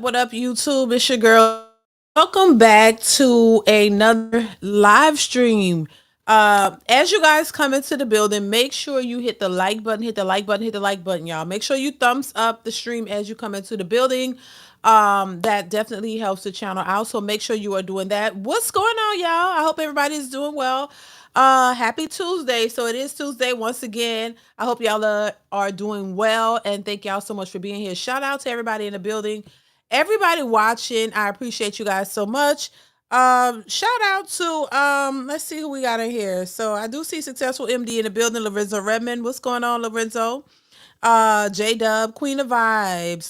What up, YouTube? It's your girl. Welcome back to another live stream. As you guys come into the building, make sure you hit the like button, hit the like button, hit the like button, y'all. Make sure you thumbs up the stream as you come into the building. That definitely helps the channel out. So make sure you are doing that. What's going on, y'all? I hope everybody's doing well. Happy Tuesday. So it is Tuesday once again. I hope y'all are doing well, and thank y'all so much for being here. Shout out to everybody in the building, everybody watching. I appreciate you guys so much. Shout out to let's see who we got in here. So I do see Successful MD in the building, Lorenzo Redmond. What's going on, Lorenzo? J Dub, Queen of Vibes.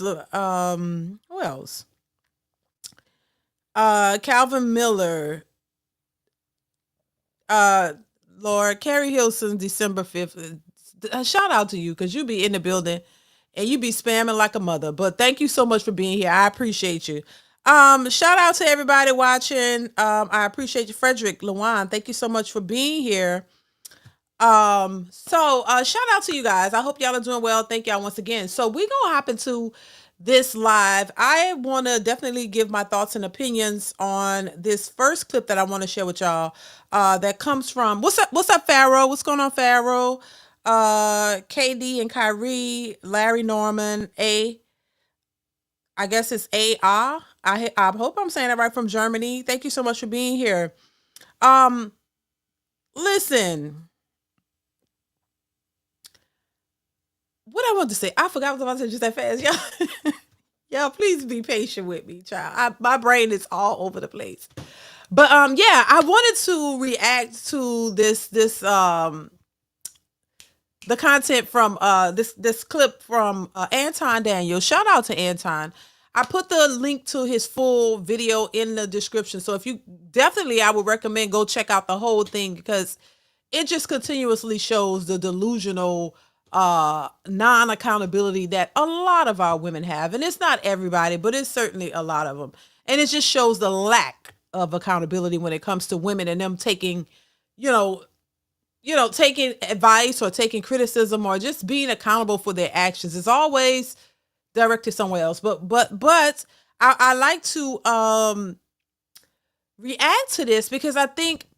Who else? Calvin Miller, uh Lord, Carrie Hilson, December 5th. Shout out to you because you be in the building and you be spamming like a mother. But thank you so much for being here. I appreciate you. Shout out to everybody watching. I appreciate you, Frederick Lewan. Thank you so much for being here. Shout out to you guys. I hope y'all are doing well. Thank y'all once again. So we gonna hop into this live. I want to definitely give my thoughts and opinions on this first clip that I want to share with y'all. That comes from what's up, Pharaoh? What's going on, Pharaoh? KD and Kyrie, Larry Norman, I guess it's AR. I hope I'm saying that right, from Germany. Thank you so much for being here. Listen. What I want to say, I forgot what I was about to say just that fast, y'all. Y'all, please be patient with me, child. My brain is all over the place. But yeah, I wanted to react to the content from this clip from Anton Daniels. Shout out to Anton. I put the link to his full video in the description. So if you definitely, I would recommend go check out the whole thing because it just continuously shows the delusional non-accountability that a lot of our women have. And it's not everybody, but it's certainly a lot of them. And it just shows the lack of accountability when it comes to women and them taking, taking advice or taking criticism or just being accountable for their actions. Is always directed somewhere else. But I like to react to this because I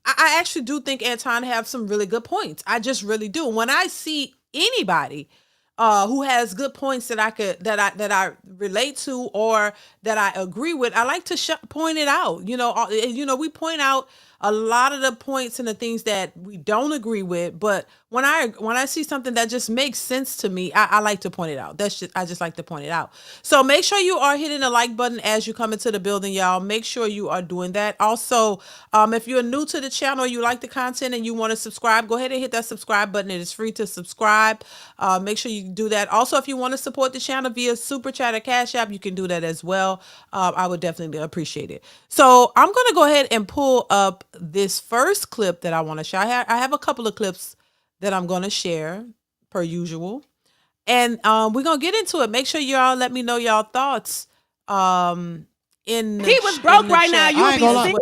actually do think Anton have some really good points. I just really do. When I see anybody who has good points that I relate to or that I agree with, I like to point it out. We point out a lot of the points and the things that we don't agree with, but when I see something that just makes sense to me, I like to point it out. I just like to point it out. So make sure you are hitting the like button as you come into the building, y'all. Make sure you are doing that. Also, if you're new to the channel, you like the content and you want to subscribe, go ahead and hit that subscribe button. It is free to subscribe. Make sure you do that. Also, if you want to support the channel via Super Chat or Cash App, you can do that as well. I would definitely appreciate it. So I'm going to go ahead and pull up this first clip that I want to share. I have a couple of clips that I'm going to share per usual. And we're going to get into it. Make sure y'all let me know y'all thoughts. He was broke right now. You be sick.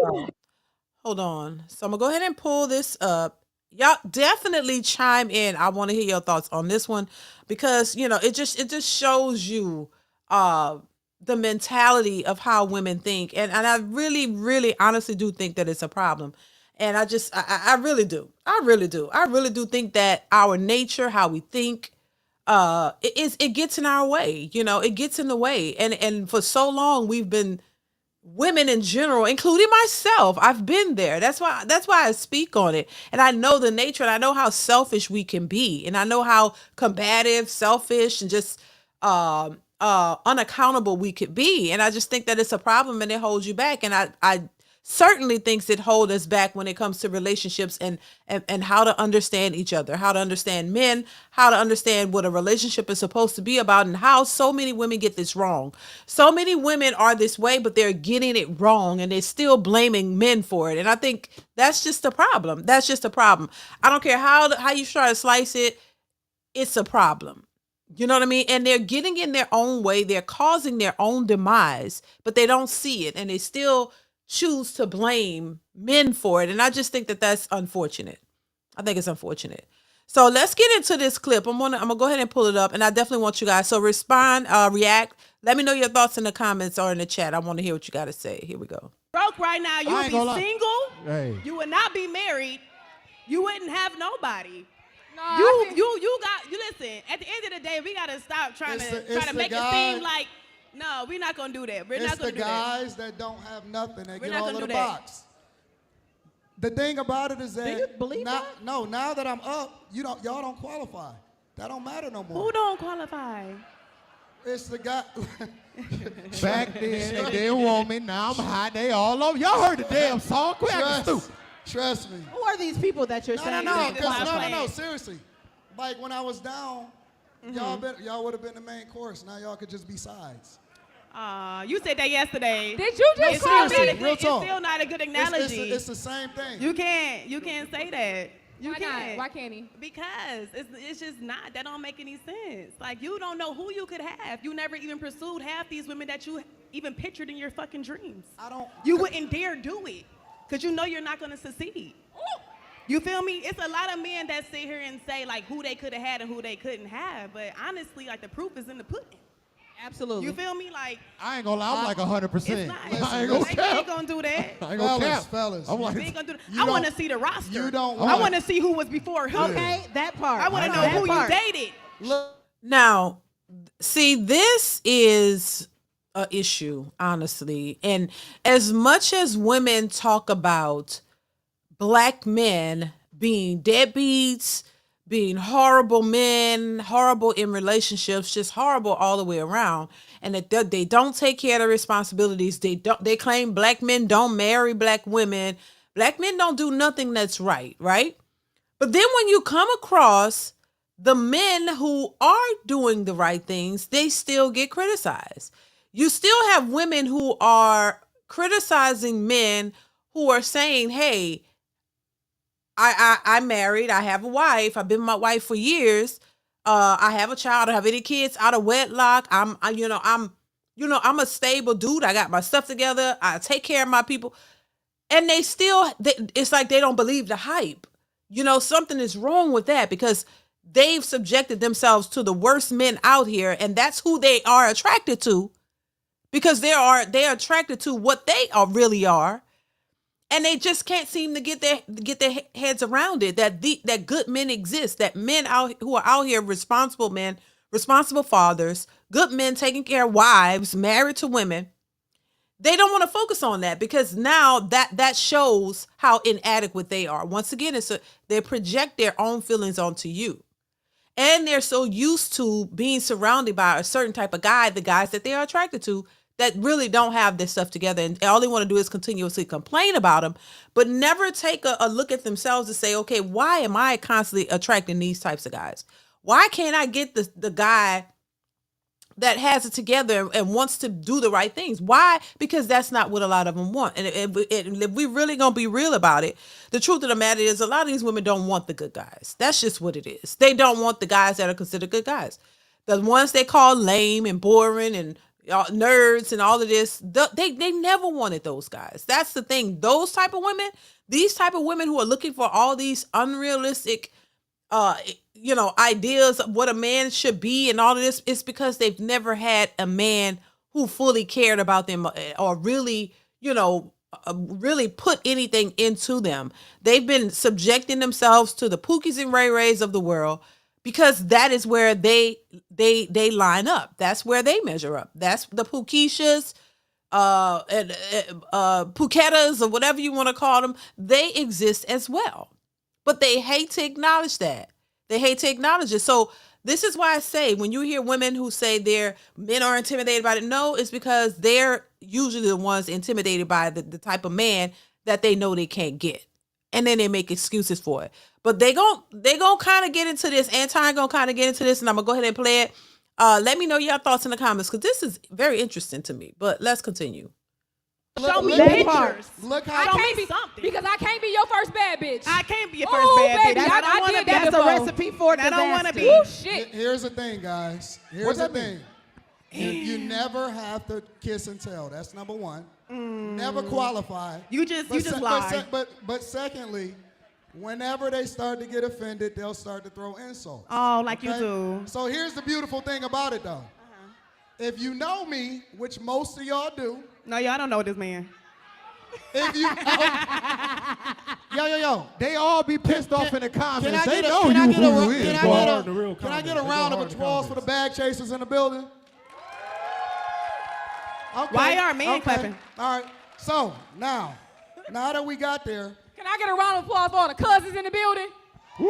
Hold on. So I'm going to go ahead and pull this up. Y'all definitely chime in. I want to hear your thoughts on this one because, it just shows you the mentality of how women think. And I really, really honestly do think that it's a problem. And I really do. I really do. I really do think that our nature, how we think, it gets in our way. It gets in the way. And for so long we've been, women in general, including myself, I've been there. That's why I speak on it. And I know the nature and I know how selfish we can be. And I know how combative, selfish, and just unaccountable we could be. And I just think that it's a problem and it holds you back. And I certainly thinks it holds us back when it comes to relationships and how to understand each other, how to understand men, how to understand what a relationship is supposed to be about, and how so many women get this wrong. So many women are this way, but they're getting it wrong and they're still blaming men for it. And I think that's just a problem. That's just a problem. I don't care how you try to slice it. It's a problem. You know what I mean? And they're getting in their own way. They're causing their own demise, but they don't see it. And they still choose to blame men for it. And I just think that that's unfortunate. I think it's unfortunate. So let's get into this clip. I'm gonna go ahead and pull it up, and I definitely want you guys. So respond, react. Let me know your thoughts in the comments or in the chat. I want to hear what you got to say. Here we go. Broke right now, you would be single. Hey. You would not be married. You wouldn't have nobody. No, you listen. At the end of the day, we gotta stop trying to make it seem like no, we're not gonna do that. We're not gonna do that. It's the guys that don't have nothing that get all of the box. The thing about it is that do you believe that? No, now that I'm up, y'all don't qualify. That don't matter no more. Who don't qualify? It's the guy. Back then they didn't want me. Now I'm hot. They all over. Y'all heard the damn song. Quit acting stupid. Trust me. Who are these people that you're saying? No, seriously. Like when I was down, y'all would have been the main course. Now y'all could just be sides. You said that yesterday. Did you just call me? It's still not a good analogy. It's the same thing. You can't say that. Why not? Why can't he? Because it's just not. That don't make any sense. Like, you don't know who you could have. You never even pursued half these women that you even pictured in your fucking dreams. You wouldn't dare do it because you know you're not going to succeed. You feel me? It's a lot of men that sit here and say, like, who they could have had and who they couldn't have. But honestly, like, the proof is in the pudding. Absolutely. You feel me? Like, I ain't gonna lie, I'm like 100%. It's not. I ain't gonna They cap. ain't gonna do that. I ain't gonna cap. Fellas. I'm like, They ain't gonna do that. I want to see the roster. You don't. I want to see who was before who. Okay, that part. I want to know who you dated. Now, see, this is an issue, honestly. And as much as women talk about black men being deadbeats, being horrible men, horrible in relationships, just horrible all the way around, and that they don't take care of their responsibilities. They claim black men don't marry black women. Black men don't do nothing that's right? But then when you come across the men who are doing the right things, they still get criticized. You still have women who are criticizing men who are saying, hey, I'm married. I have a wife. I've been with my wife for years. I have a child. I don't have any kids out of wedlock. I'm a stable dude. I got my stuff together. I take care of my people. And it's like they don't believe the hype. Something is wrong with that because they've subjected themselves to the worst men out here. And that's who they are attracted to because they're attracted to what they really are. And they just can't seem to get their heads around it, that good men exist, that men who are out here, responsible men, responsible fathers, good men taking care of wives, married to women. They don't want to focus on that because now that shows how inadequate they are. Once again, they project their own feelings onto you. And they're so used to being surrounded by a certain type of guy, the guys that they are attracted to, that really don't have this stuff together. And all they want to do is continuously complain about them, but never take a look at themselves and say, okay, why am I constantly attracting these types of guys? Why can't I get the guy that has it together and wants to do the right things? Why? Because that's not what a lot of them want. And if we really gonna be real about it, the truth of the matter is a lot of these women don't want the good guys. That's just what it is. They don't want the guys that are considered good guys. The ones they call lame and boring and nerds and all of this, they never wanted those guys. That's the thing. Those type of women, these type of women who are looking for all these unrealistic ideas of what a man should be and all of this, it's because they've never had a man who fully cared about them or really really put anything into them. They've been subjecting themselves to the Pookies and Ray Rays of the world because that is where they line up. That's where they measure up. That's the Pookeishas, and Phuketas, or whatever you want to call them. They exist as well, but they hate to acknowledge that. They hate to acknowledge it. So this is why I say when you hear women who say their men are intimidated by it, no, it's because they're usually the ones intimidated by the type of man that they know they can't get. And then they make excuses for it. But they gon' kind of get into this. Anton gonna kind of get into this, and I'm gonna go ahead and play it. Let me know your thoughts in the comments because this is very interesting to me. But let's continue. Show me pictures. Look how I can't be something because I can't be your first bad bitch. I can't be your first bad baby, bitch. I don't want to be. That's a recipe for disaster. I don't want to be. Ooh, shit. Here's the thing, guys. Here's the thing. You never have to kiss and tell. That's number one. Never qualify. You just lie. But secondly, Whenever they start to get offended, they'll start to throw insults. Oh, like you do. So here's the beautiful thing about it, though. If you know me, which most of y'all do. No, y'all don't know this man. If you, yo. They all be pissed off in the comments. Can I They get know a, you can I who get you a, is. can I get a round of applause for the bag chasers in the building? Okay. Why are men clapping? All right. So now that we got there, Can I get a round of applause for all the cousins in the building? Woo!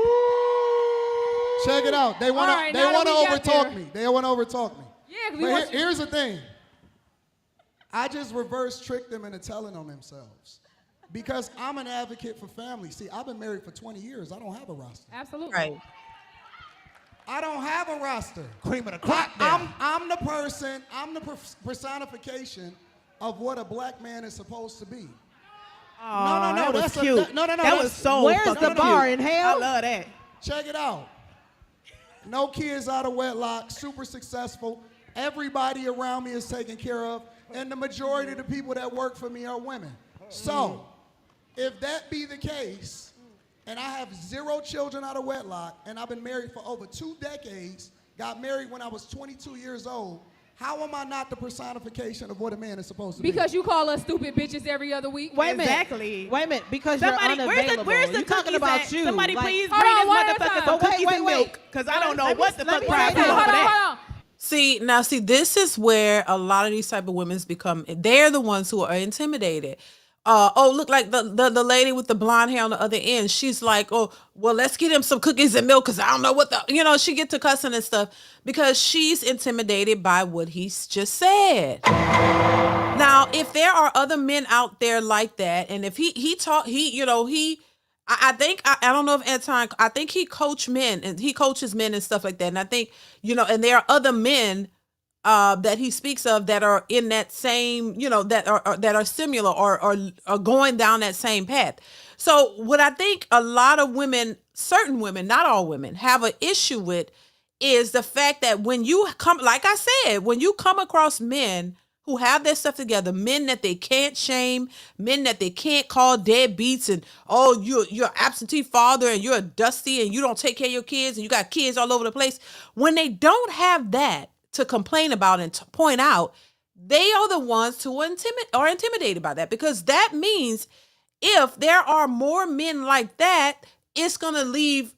check it out. They want All right, to now that we got overtalk there. me. They want to overtalk me. Yeah, because we But want you. here's the thing. I just reverse tricked them into telling on themselves. Because I'm an advocate for family. See, I've been married for 20 years. I don't have a roster. Absolutely. Right. I don't have a roster. Cream of the crop there. I'm the person, I'm the personification of what a black man is supposed to be. Oh, no, that was that's a- cute. that- no, That that's- was so Where's fucking the bar cute. in hell? I love that. Check it out. No kids out of wedlock, super successful. Everybody around me is taken care of. And the majority of the people that work for me are women. So, if that be the case, and I have 0 children out of wedlock, and I've been married for over 2 decades, got married when I was 22 years old, how am I not the personification of what a man is supposed to be? Because you call us stupid bitches every other week. Wait a minute. Exactly. Wait a minute, because Somebody, you're where's unavailable. the You're talking cookies about at? you. Somebody Like, please Hold bring on, this one at a motherfucker time. some Wait, cookies wait, and wait. milk, because I don't know Let me- what the let fuck me crowd say is this. for that. Hold on. See, this is where a lot of these type of women's become, they're the ones who are intimidated. Look, like the lady with the blonde hair on the other end. She's like, oh, well, let's get him some cookies and milk because I don't know what she get to cussing and stuff because she's intimidated by what he's just said. Now, if there are other men out there like that, and if I think, I don't know if Anton, I think he coaches men and stuff like that. And I think, and there are other men that he speaks of that are in that same, that are similar or are going down that same path. So what I think a lot of women, certain women, not all women, have an issue with is the fact that when you come, like I said, when you come across men who have their stuff together, men that they can't shame, men that they can't call deadbeats and, oh, you're absentee father and you're a dusty and you don't take care of your kids and you got kids all over the place. When they don't have that to complain about and to point out, they are the ones who are intimidated by that, because that means if there are more men like that, it's going to leave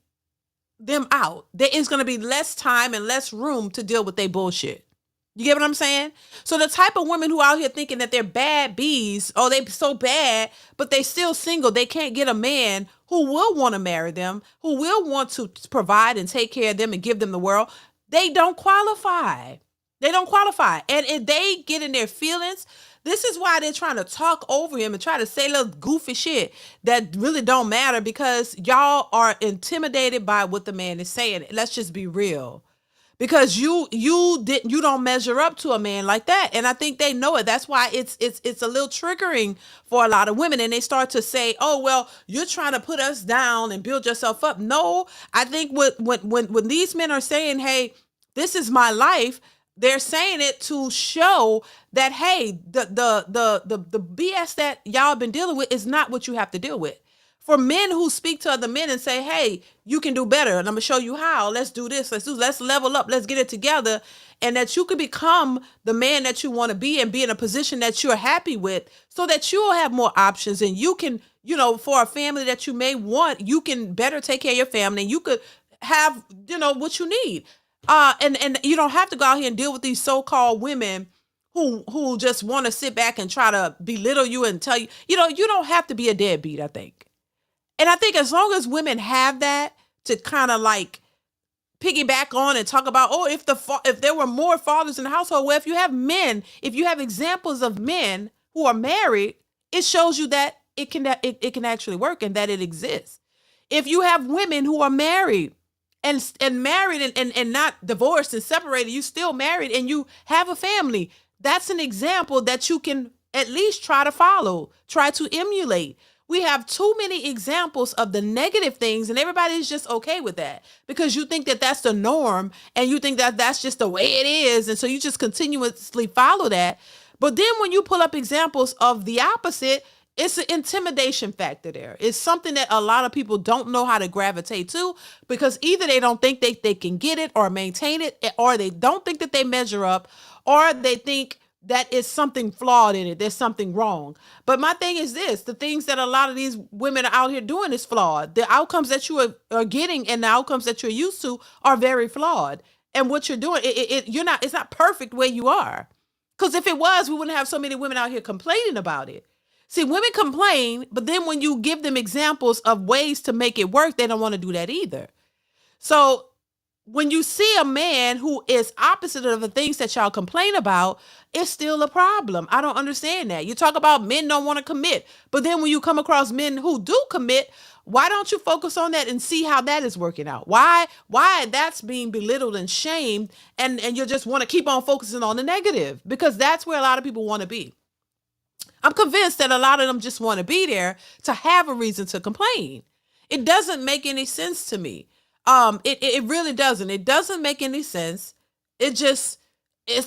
them out. There is going to be less time and less room to deal with their bullshit. You get what I'm saying? So the type of women who out here thinking that they're bad bees, oh, they so bad, but they still single, they can't get a man who will want to marry them, who will want to provide and take care of them and give them the world, they don't qualify. They don't qualify. And if they get in their feelings, this is why they're trying to talk over him and try to say little goofy shit that really don't matter, because y'all are intimidated by what the man is saying. Let's just be real. Because you don't measure up to a man like that. And I think they know it. That's why it's a little triggering for a lot of women. And they start to say, oh, well, you're trying to put us down and build yourself up. No, I think when these men are saying, hey, this is my life, they're saying it to show that, hey, the BS that y'all been dealing with is not what you have to deal with. For men who speak to other men and say, hey, you can do better, and I'm going to show you how. Let's do this. Let's level up. Let's get it together. And that you can become the man that you want to be and be in a position that you're happy with, so that you'll have more options and you can, for a family that you may want, you can better take care of your family and you could have, what you need. And you don't have to go out here and deal with these so-called women who just want to sit back and try to belittle you and tell you, you don't have to be a deadbeat, I think. And I think as long as women have that to kind of like piggyback on and talk about, oh, if there were more fathers in the household, well, if you have examples of men who are married, it shows you that it can actually work and that it exists. If you have women who are married and married and not divorced and separated, you still married and you have a family, that's an example that you can at least try to follow, try to emulate. We have too many examples of the negative things and everybody's just okay with that because you think that that's the norm and you think that that's just the way it is. And so you just continuously follow that. But then when you pull up examples of the opposite, it's an intimidation factor there. It's something that a lot of people don't know how to gravitate to because either they don't think they can get it or maintain it, or they don't think that they measure up, or they think that it's something flawed in it. There's something wrong. But my thing is this, the things that a lot of these women are out here doing is flawed. The outcomes that you are getting and the outcomes that you're used to are very flawed. And what you're doing, it's not perfect where you are. Because if it was, we wouldn't have so many women out here complaining about it. See, women complain, but then when you give them examples of ways to make it work, they don't want to do that either. So when you see a man who is opposite of the things that y'all complain about, it's still a problem. I don't understand that. You talk about men don't want to commit, but then when you come across men who do commit, why don't you focus on that and see how that is working out? Why that's being belittled and shamed, and you just want to keep on focusing on the negative, because that's where a lot of people want to be. I'm convinced that a lot of them just want to be there to have a reason to complain. It doesn't make any sense to me. It really doesn't. It doesn't make any sense. It's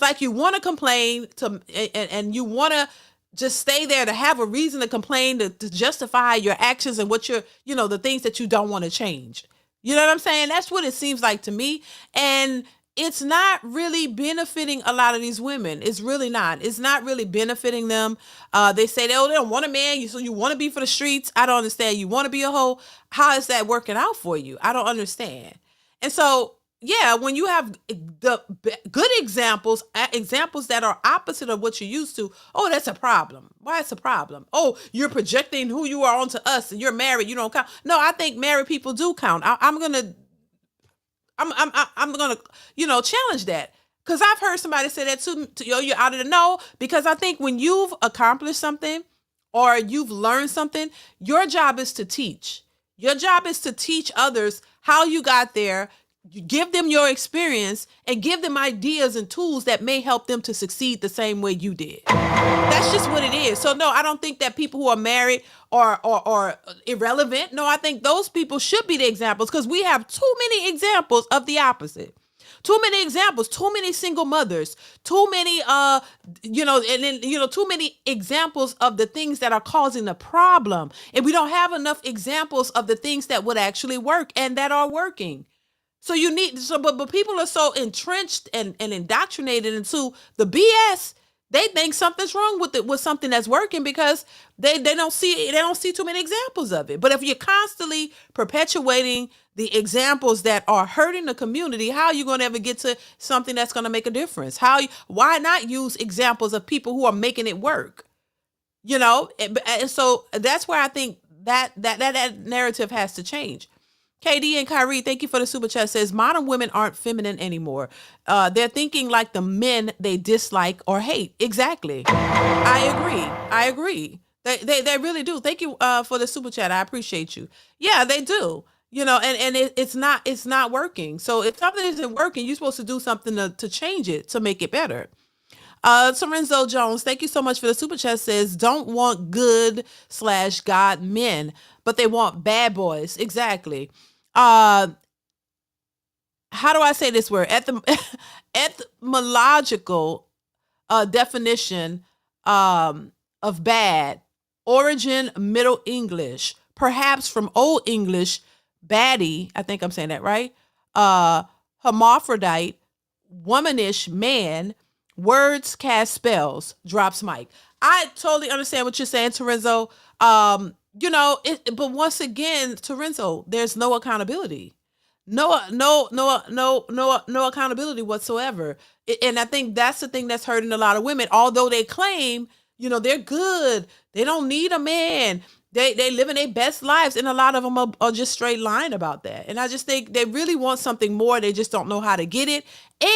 like you want to complain and you want to just stay there to have a reason to complain, to justify your actions and what the things that you don't want to change. You know what I'm saying? That's what it seems like to me. And it's not really benefiting a lot of these women. It's really not. It's not really benefiting them. They say, they don't want a man, so you want to be for the streets. I don't understand. You want to be a hoe. How is that working out for you? I don't understand. And so, yeah, when you have the good examples that are opposite of what you're used to, oh, that's a problem. Why it's a problem? Oh, you're projecting who you are onto us and you're married. You don't count. No, I think married people do count. I'm gonna challenge that, because I've heard somebody say that too. You're out of the know, because I think when you've accomplished something or you've learned something, your job is to teach. Your job is to teach others how you got there. You give them your experience and give them ideas and tools that may help them to succeed the same way you did. That's just what it is. So no, I don't think that people who are married are irrelevant. No, I think those people should be the examples, because we have too many examples of the opposite. Too many examples, too many single mothers, too many, too many examples of the things that are causing the problem. And we don't have enough examples of the things that would actually work and that are working. So but people are so entrenched and indoctrinated into the BS. They think something's wrong with something that's working because they don't see too many examples of it. But if you're constantly perpetuating the examples that are hurting the community, how are you going to ever get to something that's going to make a difference? Why not use examples of people who are making it work? And so that's where I think that narrative has to change. KD and Kyrie, thank you for the super chat, says modern women aren't feminine anymore. They're thinking like the men they dislike or hate. Exactly. I agree. They really do. Thank you for the super chat. I appreciate you. Yeah, they do. And it's not working. So if something isn't working, you're supposed to do something to change it, to make it better. Sorenzo Jones, thank you so much for the super chat, says don't want good/God men, but they want bad boys. Exactly. How do I say this word? Etymological definition of bad. Origin, Middle English, perhaps from Old English, baddie. I think I'm saying that right. Hermaphrodite, womanish man. Words cast spells. Drops mic. I totally understand what you're saying, Terenzo. But once again, Terenzo, there's no accountability. No accountability whatsoever. And I think that's the thing that's hurting a lot of women. Although they claim, they're good. They don't need a man. They living their best lives. And a lot of them are just straight lying about that. And I just think they really want something more. They just don't know how to get it.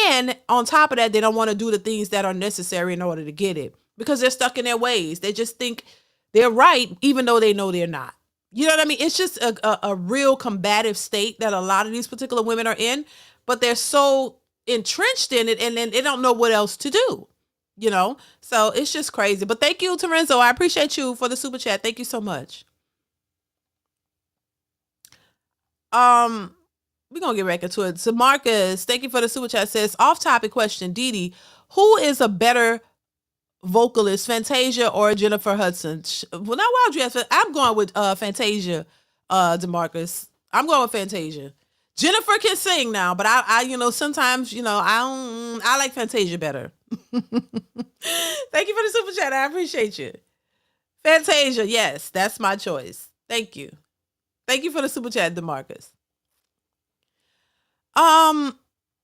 And on top of that, they don't want to do the things that are necessary in order to get it, because they're stuck in their ways. They just think they're right, even though they know they're not. You know what I mean? It's just a real combative state that a lot of these particular women are in, but they're so entrenched in it, and then they don't know what else to do. So it's just crazy. But thank you, Terenzo. I appreciate you for the super chat. Thank you so much. We're gonna get back into it. So Marcus, thank you for the super chat, says off topic question, DeeDee, who is a better vocalist, Fantasia or Jennifer Hudson? Well, now why would you ask? I'm going with Fantasia, DeMarcus. I'm going with Fantasia. Jennifer can sing now, but I sometimes, I like Fantasia better. Thank you for the super chat. I appreciate you. Fantasia, yes, that's my choice. Thank you. Thank you for the super chat, DeMarcus.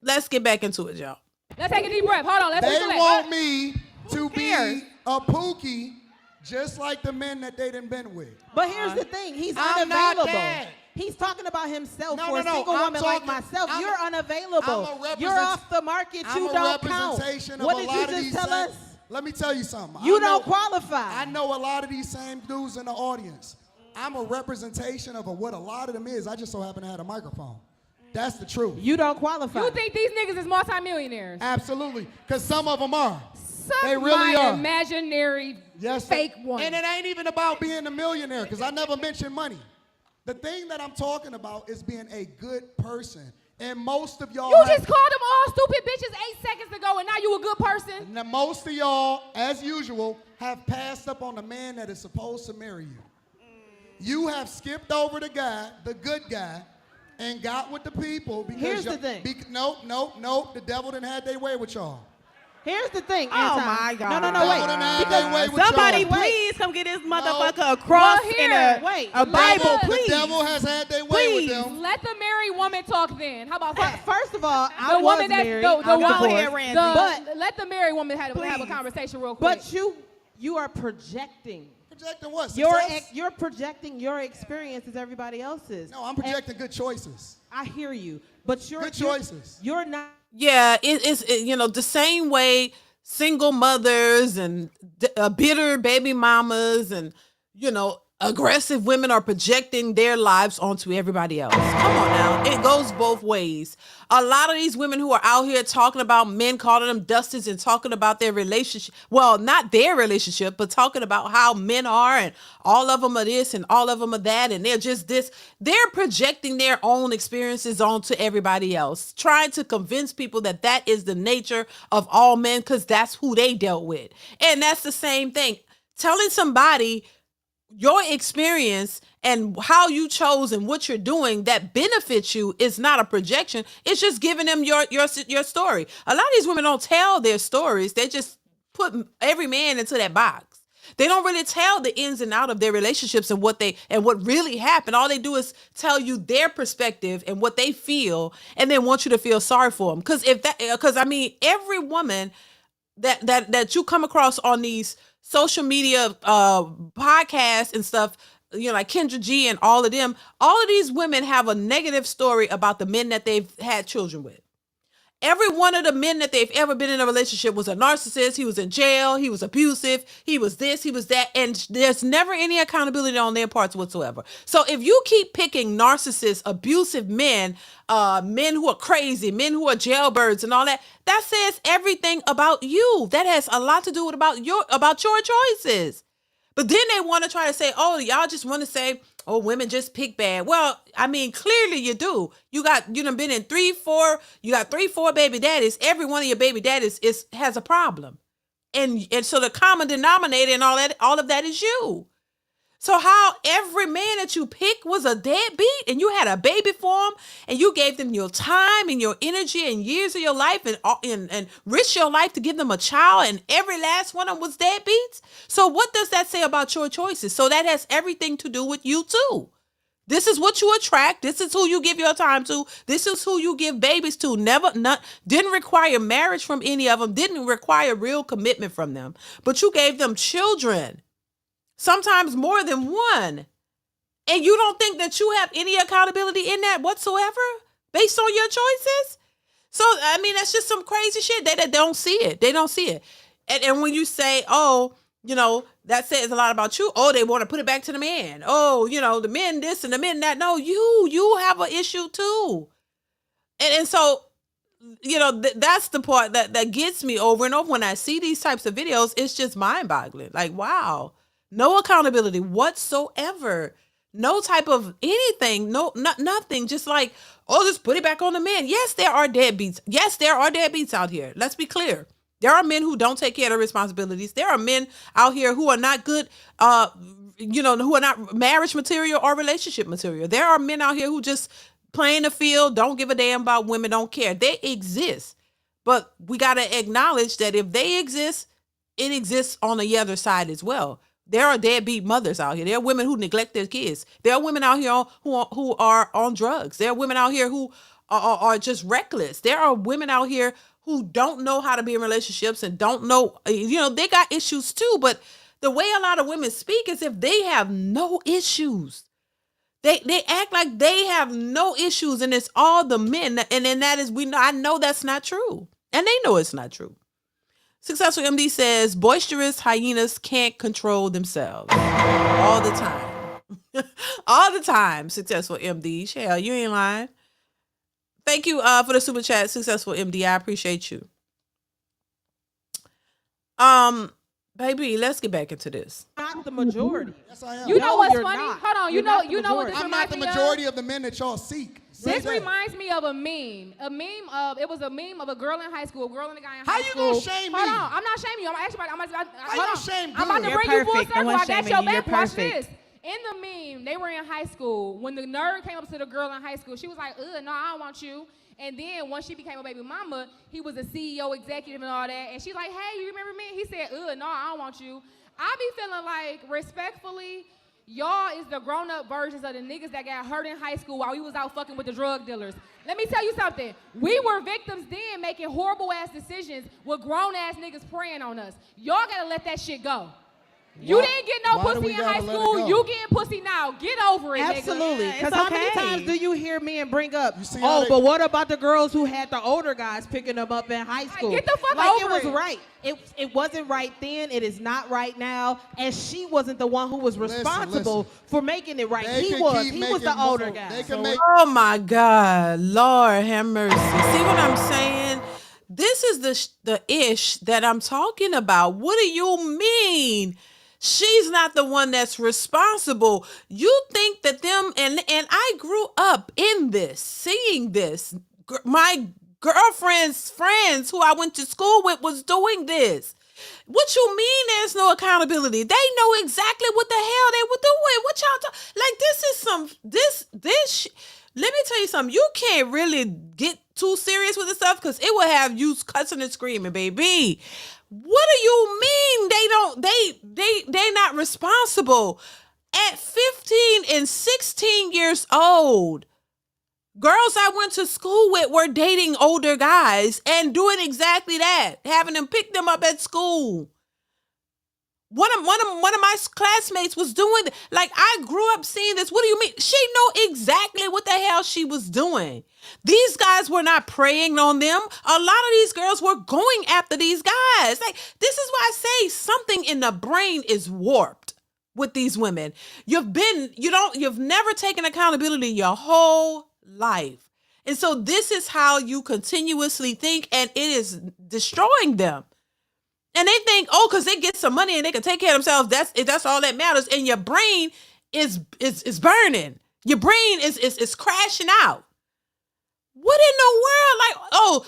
Let's get back into it, y'all. Let's take a deep breath. Hold on. Let's They recollect. want me to cares? be a pookie just like the men that they done been with. But here's the thing, he's I'm not unavailable. that. He's talking about himself No, for a no, no, single I'm woman like talking- myself. I'm You're a- unavailable. I'm a You're off the market. I'm You a don't count. representation of What a did lot you of just these tell same- us? Let me tell you something. You I know- don't qualify. I know a lot of these same dudes in the audience. I'm a representation of what a lot of them is. I just so happen to have a microphone. That's the truth. You don't qualify. You think these niggas is multimillionaires? Absolutely. Because some of them are. Suck They really my are. imaginary Yes, fake one. And it ain't even about being a millionaire, because I never mentioned money. The thing that I'm talking about is being a good person. And most of y'all You have- just called them all stupid bitches 8 seconds ago, and now you a good person. Now, most of y'all, as usual, have passed up on the man that is supposed to marry you. You have skipped over the guy, the good guy, and got with the people because Here's the thing. Nope. The devil done had their way with y'all. Here's the thing, Oh Anton. my God. No, Devil done had their way with Somebody y'all. please come get this motherfucker across Well, in here. Wait. a Bible, The please. devil has had their way Please. with them. Let the married woman talk then. How about that? First of all, I The was woman that's married. the I'm woman Go ahead, divorced. Randy. but let the married woman have a Please. conversation real quick. But you are projecting. Projecting what? You're Success? you're projecting your experience as everybody else's. No, I'm projecting good choices. I hear you, but Good choices. You're not. Yeah, it's the same way single mothers and bitter baby mamas and aggressive women are projecting their lives onto everybody else. Come on now, it goes both ways. A lot of these women who are out here talking about men, calling them dusties and talking about their relationship, well, not their relationship, but talking about how men are and all of them are this and all of them are that and they're just this. They're projecting their own experiences onto everybody else, trying to convince people that that is the nature of all men because that's who they dealt with. And that's the same thing. Telling somebody your experience and how you chose and what you're doing that benefits you is not a projection. It's just giving them your story. A lot of these women don't tell their stories. They just put every man into that box. They don't really tell the ins and out of their relationships and what really happened. All they do is tell you their perspective and what they feel, and then want you to feel sorry for them. Because every woman that you come across on these social media podcasts and stuff, like Kendra G and all of these women have a negative story about the men that they've had children with. Every one of the men that they've ever been in a relationship was a narcissist. He was in jail. He was abusive. He was this, he was that. And there's never any accountability on their parts whatsoever. So if you keep picking narcissists, abusive men, men who are crazy, men who are jailbirds and all that, that says everything about you. That has a lot to do with about your choices. But then they want to try to say, oh, y'all just want to say, oh, women just pick bad. Well, clearly you do. You done been in 3-4, you got 3-4 baby daddies. Every one of your baby daddies has a problem. And so the common denominator and all of that is you. So how every man that you pick was a deadbeat and you had a baby for him and you gave them your time and your energy and years of your life and risked your life to give them a child and every last one of them was deadbeats? So what does that say about your choices? So that has everything to do with you too. This is what you attract. This is who you give your time to. This is who you give babies to. Didn't require marriage from any of them. Didn't require real commitment from them. But you gave them children. Sometimes more than one. And you don't think that you have any accountability in that whatsoever based on your choices? So, that's just some crazy shit. They don't see it. They don't see it. And when you say, oh, that says a lot about you. Oh, they want to put it back to the man. Oh, the men this and the men that. No, you have an issue too. And so, that's the part that gets me over and over when I see these types of videos. It's just mind-boggling. Like, wow. No accountability whatsoever. No type of anything. Nothing. Just like, oh, just put it back on the men. Yes, there are deadbeats. Yes, there are deadbeats out here. Let's be clear. There are men who don't take care of their responsibilities. There are men out here who are not good, who are not marriage material or relationship material. There are men out here who just play in the field, don't give a damn about women, don't care. They exist. But we got to acknowledge that if they exist, it exists on the other side as well. There are deadbeat mothers out here. There are women who neglect their kids. There are women out here who are on drugs. There are women out here who are just reckless. There are women out here who don't know how to be in relationships and don't know, they got issues too. But the way a lot of women speak is if they have no issues. They act like they have no issues and it's all the men. And then I know that's not true. And they know it's not true. Successful MD says, boisterous hyenas can't control themselves. All the time. All the time, Successful MD. Hell, you ain't lying. Thank you for the super chat, Successful MD. I appreciate you. Baby, let's get back into this. Not the majority. Yes, I am. You know what's you're funny? not. Hold on. You're not the You know what this majority. I'm not reminds the me majority of the men that y'all seek. Say This that. reminds me of a meme. It was a meme of a girl in high school, a girl and a guy in How high you school. gonna shame me? Hold on, I'm not shaming you. I'm actually about to. How you shame I'm about to good? bring You're you full perfect. No circle. one's I got shaming your you. You're back. Watch perfect. this. In the meme, they were in high school. When the nerd came up to the girl in high school, she was like, no, I don't want you. And then once she became a baby mama, he was a CEO executive and all that. And she's like, hey, you remember me? He said, no, I don't want you. I be feeling like, respectfully, y'all is the grown-up versions of the niggas that got hurt in high school while we was out fucking with the drug dealers. Let me tell you something. We were victims then making horrible-ass decisions with grown-ass niggas preying on us. Y'all gotta let that shit go. You didn't get no why do pussy we in gotta high let it school. go? You getting pussy now. Get over it, nigga. Absolutely. Yeah, Because it's how many okay. times do you hear men bring up, You see how they- but what about the girls who had the older guys picking them up in high school? get the fuck like over it was it. right. It wasn't right then. It is not right now. And she wasn't the one who was responsible for making it right. They He could was. keep He was the making older moves. guy. They can make. Oh my God, Lord have mercy. See what I'm saying? This is the ish that I'm talking about. What do you mean? She's not the one that's responsible. You think that them and I grew up in this, seeing this. My girlfriend's friends who I went to school with was doing this. What you mean there's no accountability? They know exactly what the hell they were doing. What y'all like this is some let me tell you something. You can't really get too serious with this stuff because it will have you cussing and screaming, baby. What do you mean they not responsible? At 15 and 16 years old, girls I went to school with were dating older guys and doing exactly that, having them pick them up at school. One of my classmates was doing like I grew up seeing this. What do you mean? She know exactly what the hell she was doing. These guys were not preying on them. A lot of these girls were going after these guys. Like this is why I say something in the brain is warped with these women. You've never taken accountability your whole life. And so this is how you continuously think and it is destroying them. And they think, because they get some money and they can take care of themselves, that's all that matters. And your brain is burning. Your brain is crashing out. What in the world? Like,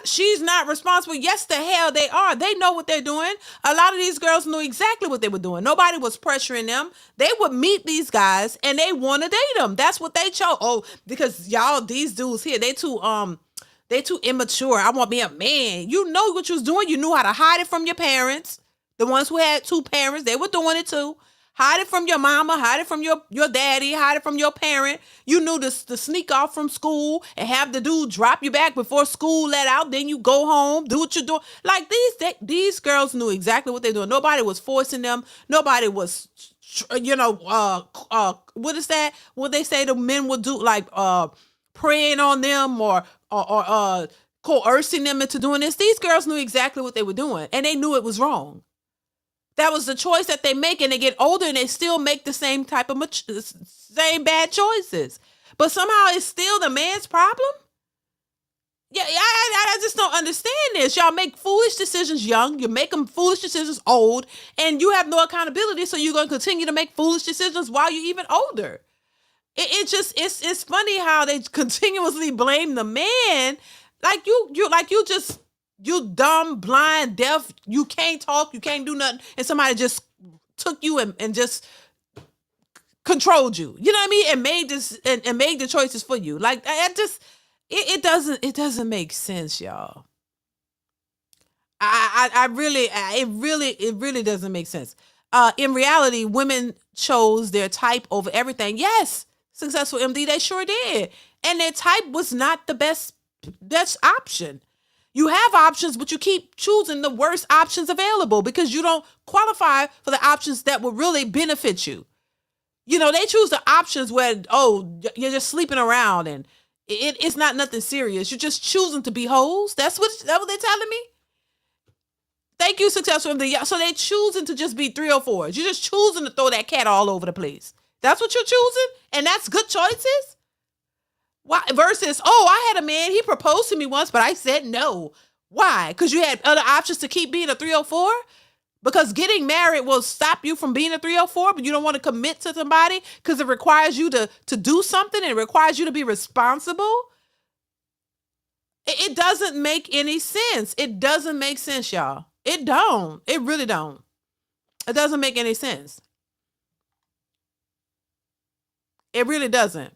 she's not responsible. Yes, the hell they are. They know what they're doing. A lot of these girls knew exactly what they were doing. Nobody was pressuring them. They would meet these guys and they want to date them. That's what they chose. Oh, because y'all, these dudes here, they too immature. I want to be a man. You know what you was doing. You knew how to hide it from your parents. The ones who had two parents, they were doing it too. Hide it from your mama, hide it from your daddy, hide it from your parent. You knew to sneak off from school and have the dude drop you back before school let out. Then you go home, do what you're doing. Like these girls knew exactly what they're doing. Nobody was forcing them. Nobody was, what is that? What they say the men would do, like preying on them or coercing them into doing this. These girls knew exactly what they were doing and they knew it was wrong. That was the choice that they make, and they get older and they still make the same type of same bad choices. But somehow it's still the man's problem. Yeah, I just don't understand this. Y'all make foolish decisions young, you make them foolish decisions old, and you have no accountability, so you're going to continue to make foolish decisions while you're even older. It's funny how they continuously blame the man, like you just You dumb, blind, deaf, you can't talk, you can't do nothing, and somebody just took you and just controlled you. You know what I mean? And made this and made the choices for you. Like I just it doesn't make sense, y'all. It really doesn't make sense. In reality, women chose their type over everything. Yes, successful MD, they sure did. And their type was not the best option. You have options, but you keep choosing the worst options available because you don't qualify for the options that will really benefit you. You know, they choose the options where, oh, you're just sleeping around and it's not nothing serious. You're just choosing to be hoes. That's what they're telling me. Thank you, successful MD. So they're choosing to just be 304s. You're just choosing to throw that cat all over the place. That's what you're choosing? And that's good choices? Why? Versus, oh, I had a man, he proposed to me once, but I said no. Why? Because you had other options to keep being a 304? Because getting married will stop you from being a 304, but you don't want to commit to somebody because it requires you to do something and it requires you to be responsible? It doesn't make any sense. It doesn't make sense, y'all. It don't. It really don't. It doesn't make any sense. It really doesn't.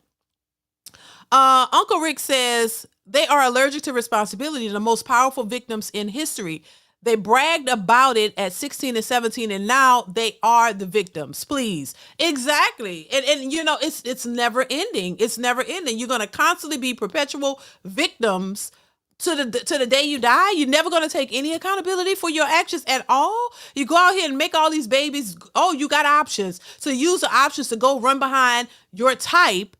Uncle Rick says they are allergic to responsibility, the most powerful victims in history. They bragged about it at 16 and 17, and now they are the victims. Please. Exactly. And you know, it's never ending. It's never ending. You're going to constantly be perpetual victims to the day you die. You're never going to take any accountability for your actions at all. You go out here and make all these babies. Oh, you got options. So use the options to go run behind your type.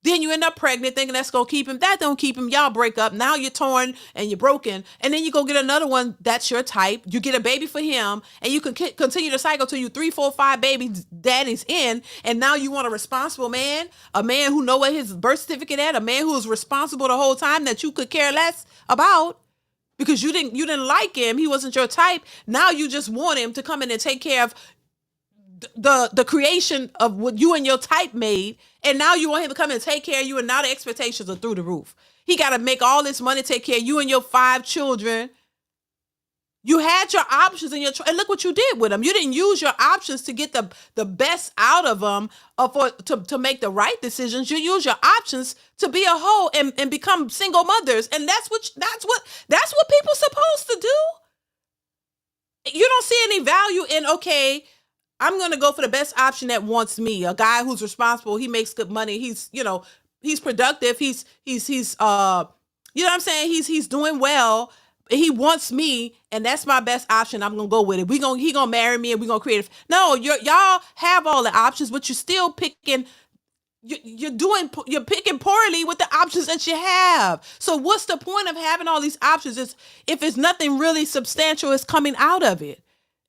Then you end up pregnant thinking that's going to keep him. That don't keep him. Y'all break up. Now you're torn and you're broken. And then you go get another one that's your type. You get a baby for him and you can continue the cycle till you 3, 4, 5 baby daddies in. And now you want a responsible man, a man who know what his birth certificate at, a man who was responsible the whole time that you could care less about because you didn't like him. He wasn't your type. Now you just want him to come in and take care of the creation of what you and your type made, and now you want him to come and take care of you, and now the expectations are through the roof. He got to make all this money, take care of you and your 5 children. You had your options and and look what you did with them. You didn't use your options to get the best out of them to make the right decisions. You use your options to be a hoe and become single mothers, and that's what people supposed to do. You don't see any value in, okay, I'm going to go for the best option that wants me. A guy who's responsible. He makes good money. He's productive. He's you know what I'm saying? He's doing well. He wants me, and that's my best option. I'm going to go with it. He going to marry me and we're going to create No, y'all have all the options, but you're still picking you're picking poorly with the options that you have. So what's the point of having all these options if it's nothing really substantial is coming out of it?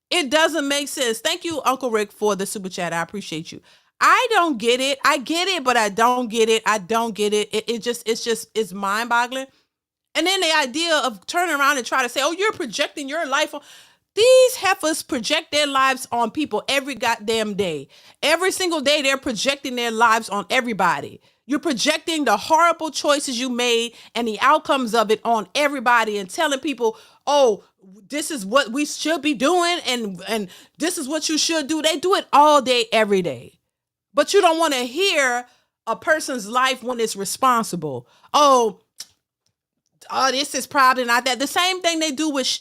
It doesn't make sense. Thank you, Uncle Rick, for the super chat. I appreciate you. I don't get it. I get it, but I don't get it. I don't get it. It's mind boggling. And then the idea of turning around and try to say, oh, you're projecting your life on. These heifers project their lives on people every goddamn day. Every single day, they're projecting their lives on everybody. You're projecting the horrible choices you made and the outcomes of it on everybody and telling people, oh, this is what we should be doing and this is what you should do. They do it all day, every day. But you don't want to hear a person's life when it's responsible. Oh, this is probably not that. The same thing they do with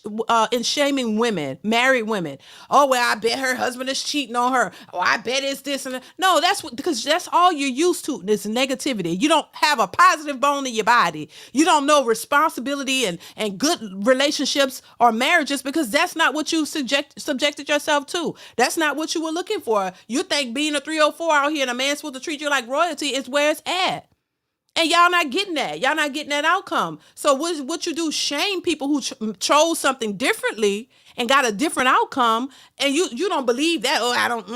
in shaming women, married women. Oh, well, I bet her husband is cheating on her. Oh, I bet it's this and that. No, because that's all you're used to, this negativity. You don't have a positive bone in your body. You don't know responsibility and good relationships or marriages because that's not what you subjected yourself to. That's not what you were looking for. You think being a 304 out here and a man's supposed to treat you like royalty is where it's at. And y'all not getting that. Y'all not getting that outcome. So what you do, shame people who chose something differently and got a different outcome, and you don't believe that. Oh, I don't.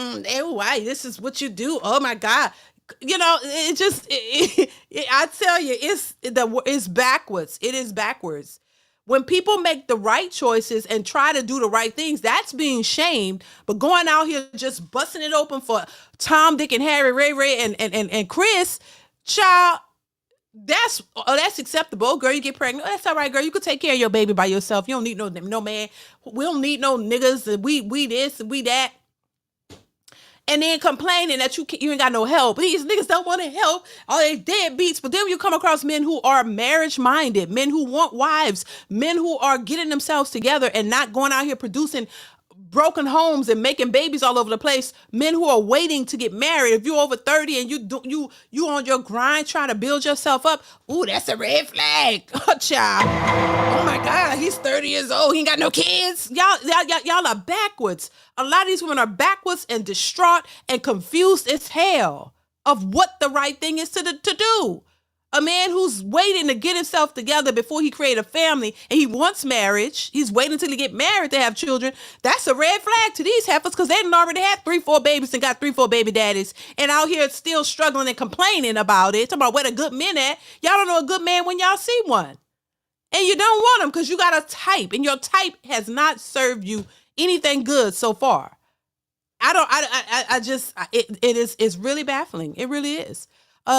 Why? This is what you do. Oh my God. You know, I tell you, it's backwards. It is backwards. When people make the right choices and try to do the right things, that's being shamed. But going out here just busting it open for Tom, Dick, and Harry, Ray, and Chris, child. That's acceptable, girl. You get pregnant. Oh, that's all right, girl. You could take care of your baby by yourself. You don't need no man. We don't need no niggas. We this and we that. And then complaining that you ain't got no help. These niggas don't want to help. All they deadbeats. But then you come across men who are marriage minded, men who want wives, men who are getting themselves together and not going out here producing broken homes and making babies all over the place. Men who are waiting to get married. If you're over 30 and you on your grind trying to build yourself up, ooh, that's a red flag. Oh, child. Oh my God, he's 30 years old. He ain't got no kids. Y'all are backwards. A lot of these women are backwards and distraught and confused as hell of what the right thing is to do. A man who's waiting to get himself together before he create a family and he wants marriage, he's waiting until he get married to have children. That's a red flag to these heifers because they done already had 3-4 babies and got 3-4 baby daddies and out here still struggling and complaining about it. Talking about where the good men at. Y'all don't know a good man when y'all see one. And you don't want them because you got a type and your type has not served you anything good so far. It's really baffling. It really is.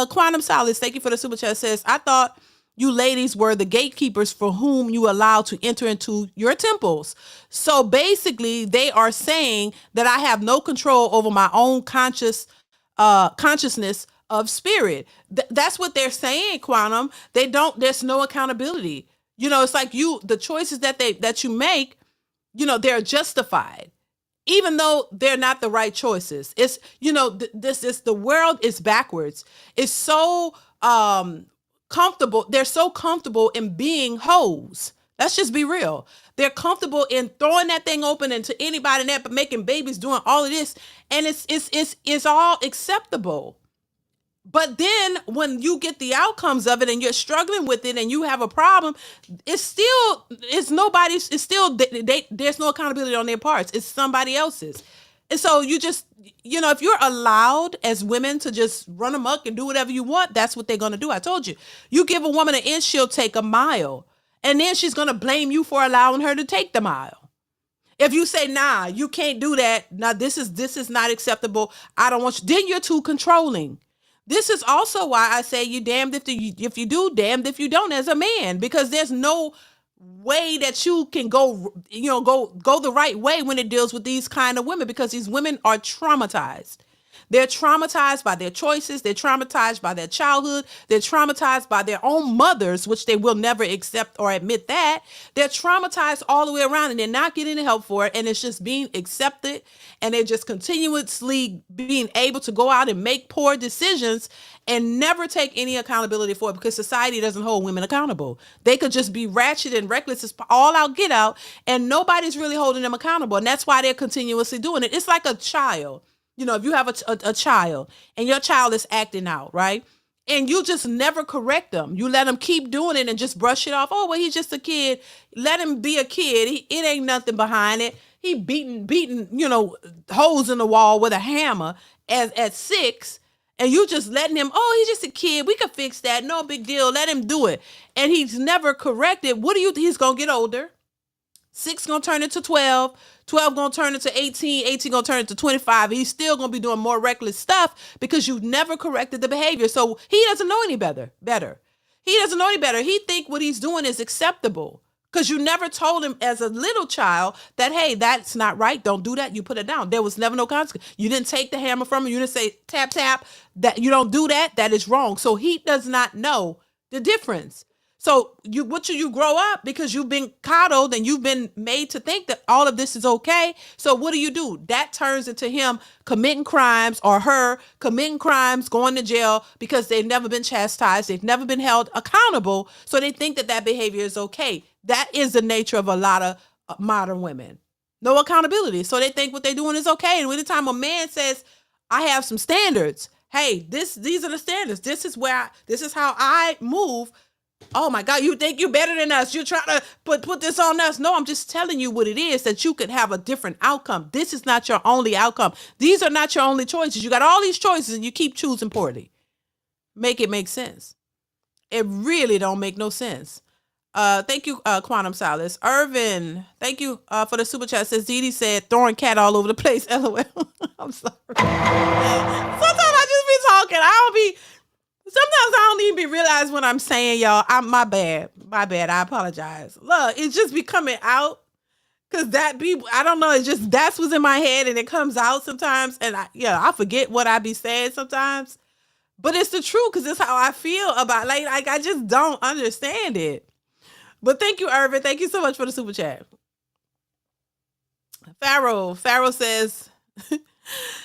Quantum Solace, thank you for the super chat, says, I thought you ladies were the gatekeepers for whom you allow to enter into your temples. So basically they are saying that I have no control over my own consciousness of spirit. That's what they're saying, Quantum. There's no accountability. You know, it's like the choices that you make, you know, they're justified. Even though they're not the right choices. It's, you know, the world is backwards. It's so comfortable. They're so comfortable in being hoes. Let's just be real. They're comfortable in throwing that thing open into anybody that, but making babies, doing all of this. And it's all acceptable. But then when you get the outcomes of it and you're struggling with it and you have a problem, there's no accountability on their parts. It's somebody else's. And so you just, you know, if you're allowed as women to just run amok and do whatever you want, that's what they're going to do. I told you, you give a woman an inch, she'll take a mile. And then she's going to blame you for allowing her to take the mile. If you say, nah, you can't do that. Now this is not acceptable. I don't want you. Then you're too controlling. This is also why I say you damned if you do, damned if you don't as a man, because there's no way that you can go the right way when it deals with these kind of women, because these women are traumatized. They're traumatized by their choices. They're traumatized by their childhood. They're traumatized by their own mothers, which they will never accept or admit that. They're traumatized all the way around and they're not getting the help for it. And it's just being accepted. And they're just continuously being able to go out and make poor decisions and never take any accountability for it, because society doesn't hold women accountable. They could just be ratchet and reckless as all out get out and nobody's really holding them accountable. And that's why they're continuously doing it. It's like a child. You know, if you have a child and your child is acting out, right? And you just never correct them. You let them keep doing it and just brush it off. Oh, well, he's just a kid. Let him be a kid. It ain't nothing behind it. He beating, you know, holes in the wall with a hammer at 6. And you just letting him, oh, he's just a kid. We can fix that. No big deal. Let him do it. And he's never corrected. What do you think? He's going to get older. 6 going to turn into 12. 12 going to turn into 18. 18 going to turn into 25. He's still going to be doing more reckless stuff because you've never corrected the behavior. So he doesn't know any better. He doesn't know any better. He think what he's doing is acceptable because you never told him as a little child that, hey, that's not right. Don't do that. You put it down. There was never no consequence. You didn't take the hammer from him. You didn't say, tap, tap, that you don't do that. That is wrong. So he does not know the difference. So you grow up because you've been coddled and you've been made to think that all of this is okay. So what do? That turns into him committing crimes or her committing crimes, going to jail because they've never been chastised. They've never been held accountable. So they think that behavior is okay. That is the nature of a lot of modern women. No accountability. So they think what they're doing is okay. And anytime a man says, I have some standards. Hey, these are the standards. This is how I move. Oh my God, you think you're better than us. You're trying to put this on us. No, I'm just telling you what it is, that you could have a different outcome. This is not your only outcome. These are not your only choices. You got all these choices and you keep choosing poorly. Make it make sense. It really don't make no sense. Thank you, Quantum Solace. Irvin, thank you for the super chat. Says DeeDee said throwing cat all over the place. LOL. I'm sorry. Sometimes I just be talking. I don't be Sometimes I don't even realize what I'm saying, y'all. My bad. My bad. I apologize. Look, it's just be coming out. Cause I don't know. It's just that's what's in my head, and it comes out sometimes, and I forget what I be saying sometimes. But it's the truth, cause it's how I feel about like I just don't understand it. But thank you, Irvin. Thank you so much for the super chat. Pharaoh says,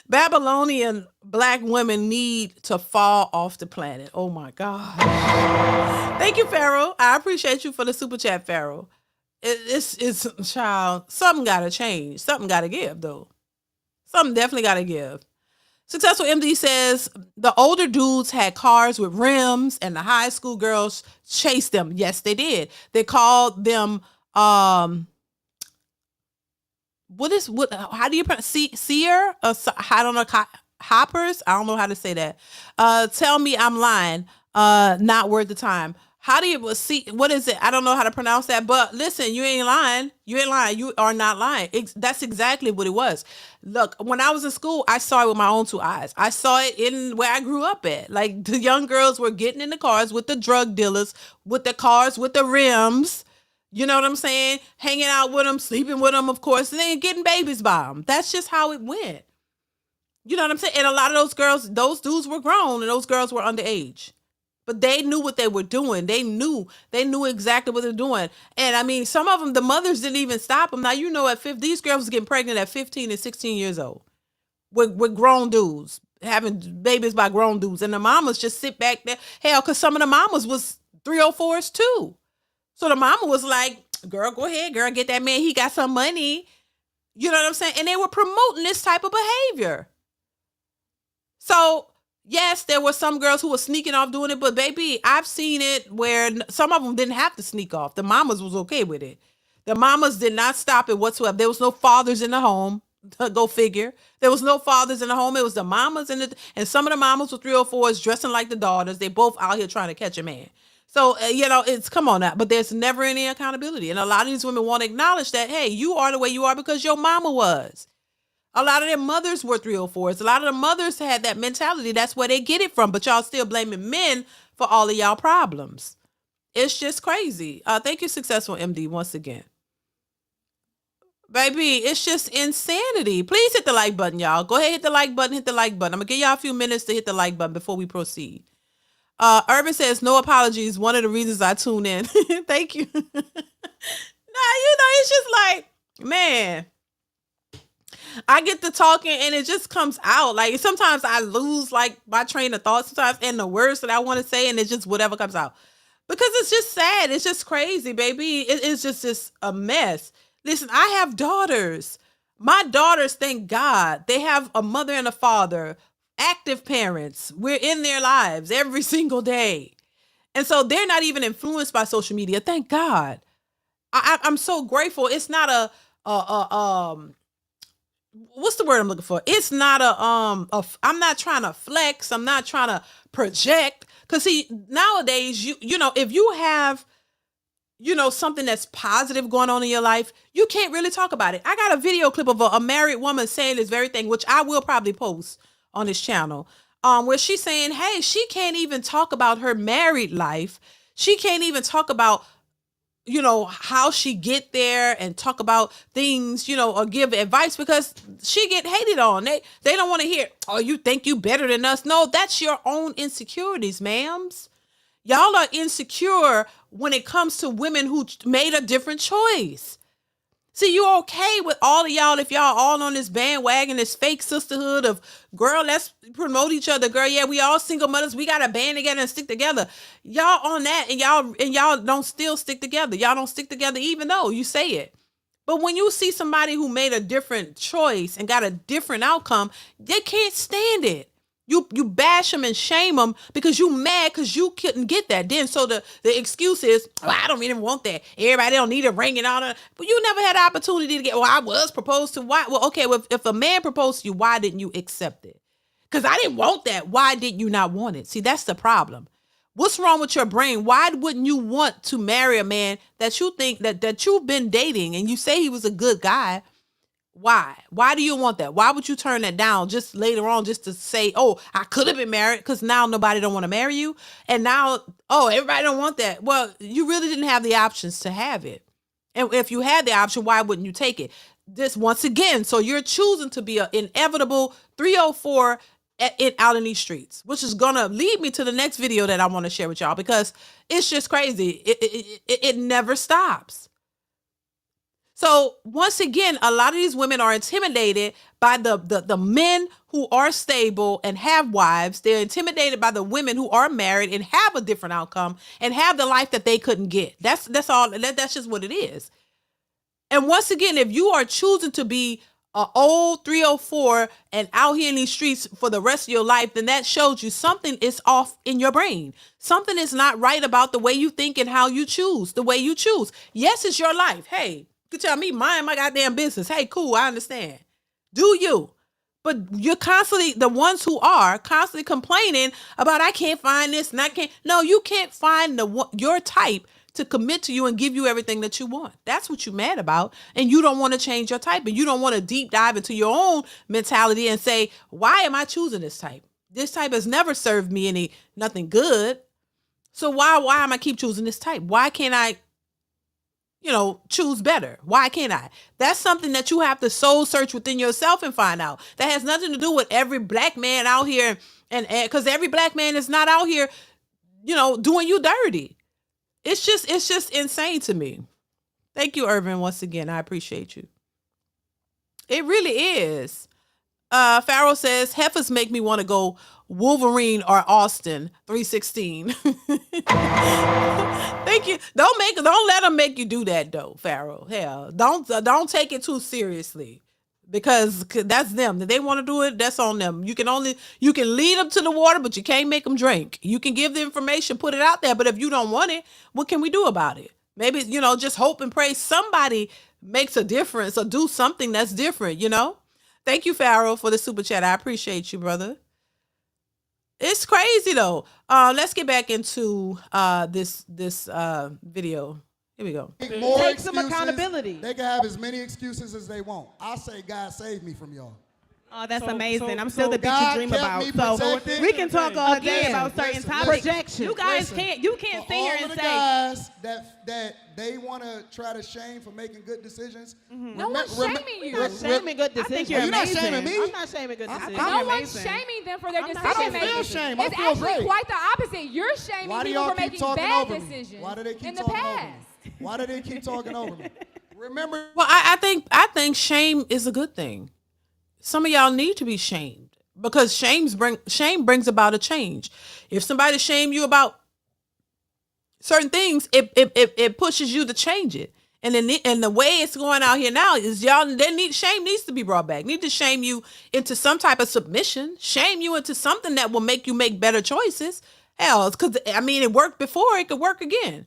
Babylonian black women need to fall off the planet. Oh my God. Thank you, Pharaoh. I appreciate you for the super chat, Pharaoh. It's child. Something gotta change. Something gotta give, though. Something definitely gotta give. Successful MD says the older dudes had cars with rims, and the high school girls chased them. Yes, they did. They called them how do you pronounce seer? I don't know, hoppers. I don't know how to say that. Tell me I'm lying. Not worth the time. How do you see? What is it? I don't know how to pronounce that, but listen, you ain't lying. You ain't lying. You are not lying. That's exactly what it was. Look, when I was in school, I saw it with my own two eyes. I saw it in where I grew up at. Like the young girls were getting in the cars with the drug dealers, with the cars with the rims. You know what I'm saying? Hanging out with them, sleeping with them, of course, and then getting babies by them. That's just how it went. You know what I'm saying? And a lot of those girls, those dudes were grown, and those girls were underage. But they knew what they were doing. They knew exactly what they're doing. And I mean, some of them, the mothers didn't even stop them. Now, you know, these girls was getting pregnant at 15 and 16 years old with grown dudes, having babies by grown dudes. And the mamas just sit back there. Hell, because some of the mamas was 304s too. So the mama was like, girl, go ahead, girl, get that man. He got some money. You know what I'm saying? And they were promoting this type of behavior. So yes, there were some girls who were sneaking off doing it, but baby, I've seen it where some of them didn't have to sneak off. The mamas was okay with it. The mamas did not stop it whatsoever. There was no fathers in the home. Go figure. There was no fathers in the home. It was the mamas and some of the mamas were 304s dressing like the daughters. They both out here trying to catch a man. So, it's come on now, but there's never any accountability. And a lot of these women won't acknowledge that, hey, you are the way you are because your mama was. A lot of their mothers were 304s. A lot of the mothers had that mentality. That's where they get it from. But y'all still blaming men for all of y'all problems. It's just crazy. Thank you, Successful MD, once again. Baby, it's just insanity. Please hit the like button, y'all. Go ahead, hit the like button. I'm going to give y'all a few minutes to hit the like button before we proceed. Urban says, no apologies. One of the reasons I tune in. Thank you. It's just like, man, I get to talking and it just comes out. Like sometimes I lose like my train of thought sometimes and the words that I want to say, and it's just whatever comes out. Because it's just sad. It's just crazy, baby. It's just a mess. Listen, I have daughters. My daughters, thank God, they have a mother and a father, active parents. We're in their lives every single day. And so they're not even influenced by social media. Thank God. I'm so grateful. It's not what's the word I'm looking for? It's not I'm not trying to flex. I'm not trying to project. Cause see, nowadays, if you have, something that's positive going on in your life, you can't really talk about it. I got a video clip of a married woman saying this very thing, which I will probably post on this channel, where she's saying, hey, she can't even talk about her married life. She can't even talk about, how she get there and talk about things, or give advice because she get hated on. They don't want to hear, oh, you think you better than us. No, that's your own insecurities, ma'ams. Y'all are insecure when it comes to women who made a different choice. See, you're okay with all of y'all if y'all all on this bandwagon, this fake sisterhood of, girl, let's promote each other. Girl, yeah, we all single mothers. We got to band together and stick together. Y'all on that and y'all don't still stick together. Y'all don't stick together even though you say it. But when you see somebody who made a different choice and got a different outcome, they can't stand it. You bash them and shame them because you mad because you couldn't get that. Then so the excuse is, oh, I don't even want that. Everybody don't need a ring and all that. But you never had the opportunity to get, well, I was proposed to. Why? Well, okay, well, if a man proposed to you, why didn't you accept it? Because I didn't want that. Why did you not want it? See, that's the problem. What's wrong with your brain? Why wouldn't you want to marry a man that you think that you've been dating and you say he was a good guy? Why? Why do you want that? Why would you turn that down just later on just to say, oh, I could have been married, because now nobody don't want to marry you. And now, oh, everybody don't want that. Well, you really didn't have the options to have it. And if you had the option, why wouldn't you take it? This once again, so you're choosing to be an inevitable 304 out in these streets, which is gonna lead me to the next video that I want to share with y'all, because it's just crazy. It never stops. So once again, a lot of these women are intimidated by the men who are stable and have wives. They're intimidated by the women who are married and have a different outcome and have the life that they couldn't get. That's all. That's just what it is. And once again, if you are choosing to be an old 304 and out here in these streets for the rest of your life, then that shows you something is off in your brain. Something is not right about the way you think and how you choose, the way you choose. Yes, it's your life. Hey, you can tell me, mind my goddamn business. Hey, cool, I understand. Do you? But you're constantly, the ones who are constantly complaining about, I can't find this and I can't. No, you can't find your type to commit to you and give you everything that you want. That's what you're mad about. And you don't want to change your type. And you don't want to deep dive into your own mentality and say, why am I choosing this type? This type has never served me nothing good. So why am I keep choosing this type? Why can't I, choose better? Why can't I? That's something that you have to soul search within yourself and find out. That has nothing to do with every black man out here. And because every black man is not out here, doing you dirty. It's just insane to me. Thank you, Irvin, once again. I appreciate you. It really is. Pharaoh says, heifers make me want to go Wolverine or Austin 316. Thank you. Don't let them make you do that though, Pharaoh. Hell, don't take it too seriously, because that's them. If they want to do it, that's on them. You can lead them to the water, but you can't make them drink. You can give the information, put it out there, but if you don't want it, what can we do about it? Maybe, just hope and pray somebody makes a difference or do something that's different, Thank you, Pharaoh, for the super chat. I appreciate you, brother. It's crazy though. Let's get back into this video. Here we go. Take some accountability. They can have as many excuses as they want. I say God saved me from y'all. Oh, that's amazing. I'm still the bitch God you dream kept about. me So protected. we can talk all day Again, about certain listen, topics. Projection. You guys Listen, can't sit here all and of the say, guys that they want to try to shame for making good decisions. No one's shaming you. You're not shaming good I think decisions. you're You're not amazing. shaming me. I'm not shaming good decisions. No one's amazing. shaming them for their I'm not decision shaming making. I feel shame. I It's feel actually great. quite the opposite. You're shaming Why do people y'all for keep making talking bad over me? decisions Why do they keep in the talking over me? past. Why do they keep talking over me? Remember, Well, I think shame is a good thing. Some of y'all need to be shamed, because shame brings about a change. If somebody shame you about certain things, it pushes you to change it. And then the way it's going out here now is shame needs to be brought back. Need to shame you into some type of submission. Shame you into something that will make you make better choices. Hell, because it worked before, it could work again.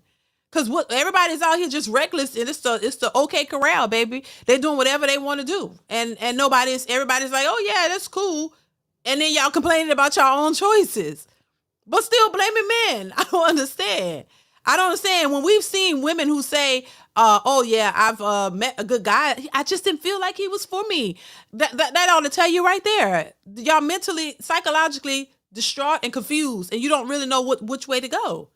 Because everybody's out here just reckless, and it's the okay corral, baby. They're doing whatever they want to do, and everybody's like, oh yeah, that's cool, and then y'all complaining about your own choices, but still blaming men. I don't understand. When we've seen women who say, oh yeah, I've met a good guy, I just didn't feel like he was for me. That ought to tell you right there. Y'all mentally, psychologically distraught and confused, and you don't really know which way to go.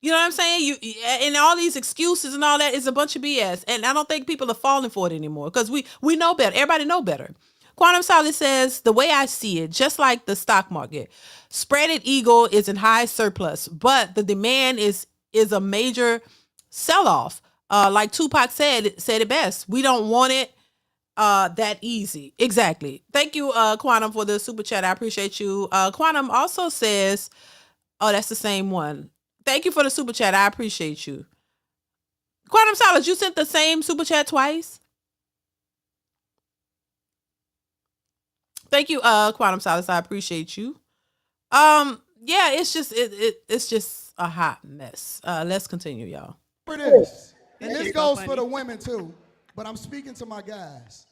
You know what I'm saying? And all these excuses and all that is a bunch of BS. And I don't think people are falling for it anymore, because we know better. Everybody know better. Quantum Solid says, the way I see it, just like the stock market, spreaded eagle is in high surplus, but the demand is a major sell-off. Like Tupac said it best. We don't want it that easy. Exactly. Thank you, Quantum, for the super chat. I appreciate you. Quantum also says, oh, that's the same one. Thank you for the super chat. I appreciate you. Quantum Solid, you sent the same super chat twice. Thank you, Quantum Solid. I appreciate you. Yeah, it's just a hot mess. Let's continue, y'all. it is. And this goes for the women too, but I'm speaking to my guys.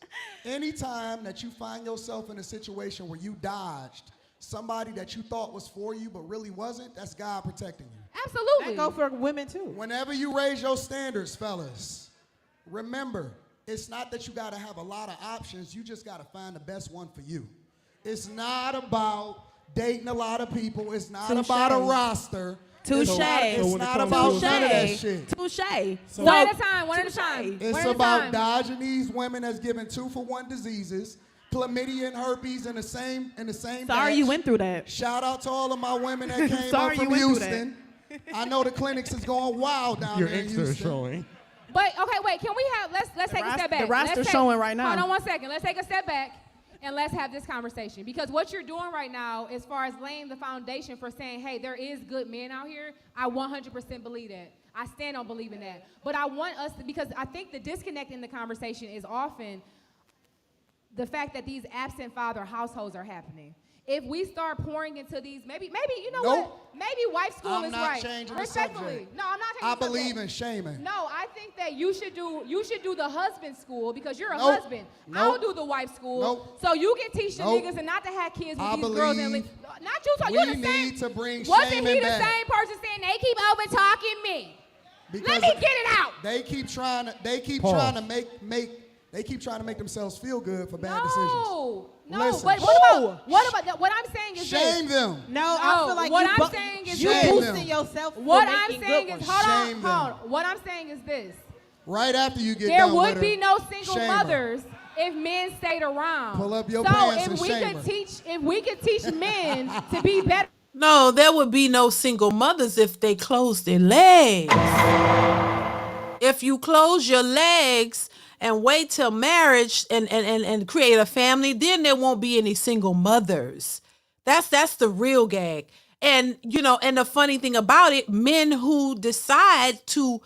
Anytime that you find yourself in a situation where you dodged somebody that you thought was for you but really wasn't, that's God protecting you. Absolutely. That go for women too. Whenever you raise your standards, fellas, remember, it's not that you got to have a lot of options. You just got to find the best one for you. It's not about dating a lot of people. It's not about a roster. Touche. It's not about none of that shit. Touche. One at a time. It's about dodging these women that's given 2-for-1 diseases, chlamydia and herpes in the same Sorry batch. you went through that. Shout out to all of my women that came Sorry up you from went through Houston. I know the clinics is going wild down Your there in Insta Houston. is showing. But okay, wait. Can we have? Let's take a step back. The roster's showing right now. Hold on 1 second. Let's take a step back and let's have this conversation, because what you're doing right now, as far as laying the foundation for saying, hey, there is good men out here, I 100% believe that. I stand on believing that. But I want us to, because I think the disconnect in the conversation is often the fact that these absent father households are happening. If we start pouring into these, maybe you know what? Maybe wife school is right. I'm not changing the subject. No, I'm not changing I the subject. believe in shaming. No, I think that you should do the husband school, because you're a husband. I'll do the wife school. So you can teach the niggas and not to have kids with these girls and not you. So we you're the same. need to bring Wasn't shaming he the back. same person saying they keep over talking me? Because Let me get it out. They keep trying to make themselves feel good for bad decisions. No, Listen. but what I'm saying is Shame this. them. No, I feel like what you I'm saying is you Shame boosting them. yourself. What for I'm making saying good is, ones. Shame hold them. on. What I'm saying is this. Right after you get There done would with be her, no single shame her. mothers if men stayed around. Pull up your so pants if and we shame could her. if we could teach men to be better. No, there would be no single mothers if they closed their legs. If you close your legs and wait till marriage and create a family, then there won't be any single mothers. That's the real gag. And and the funny thing about it, men who decide to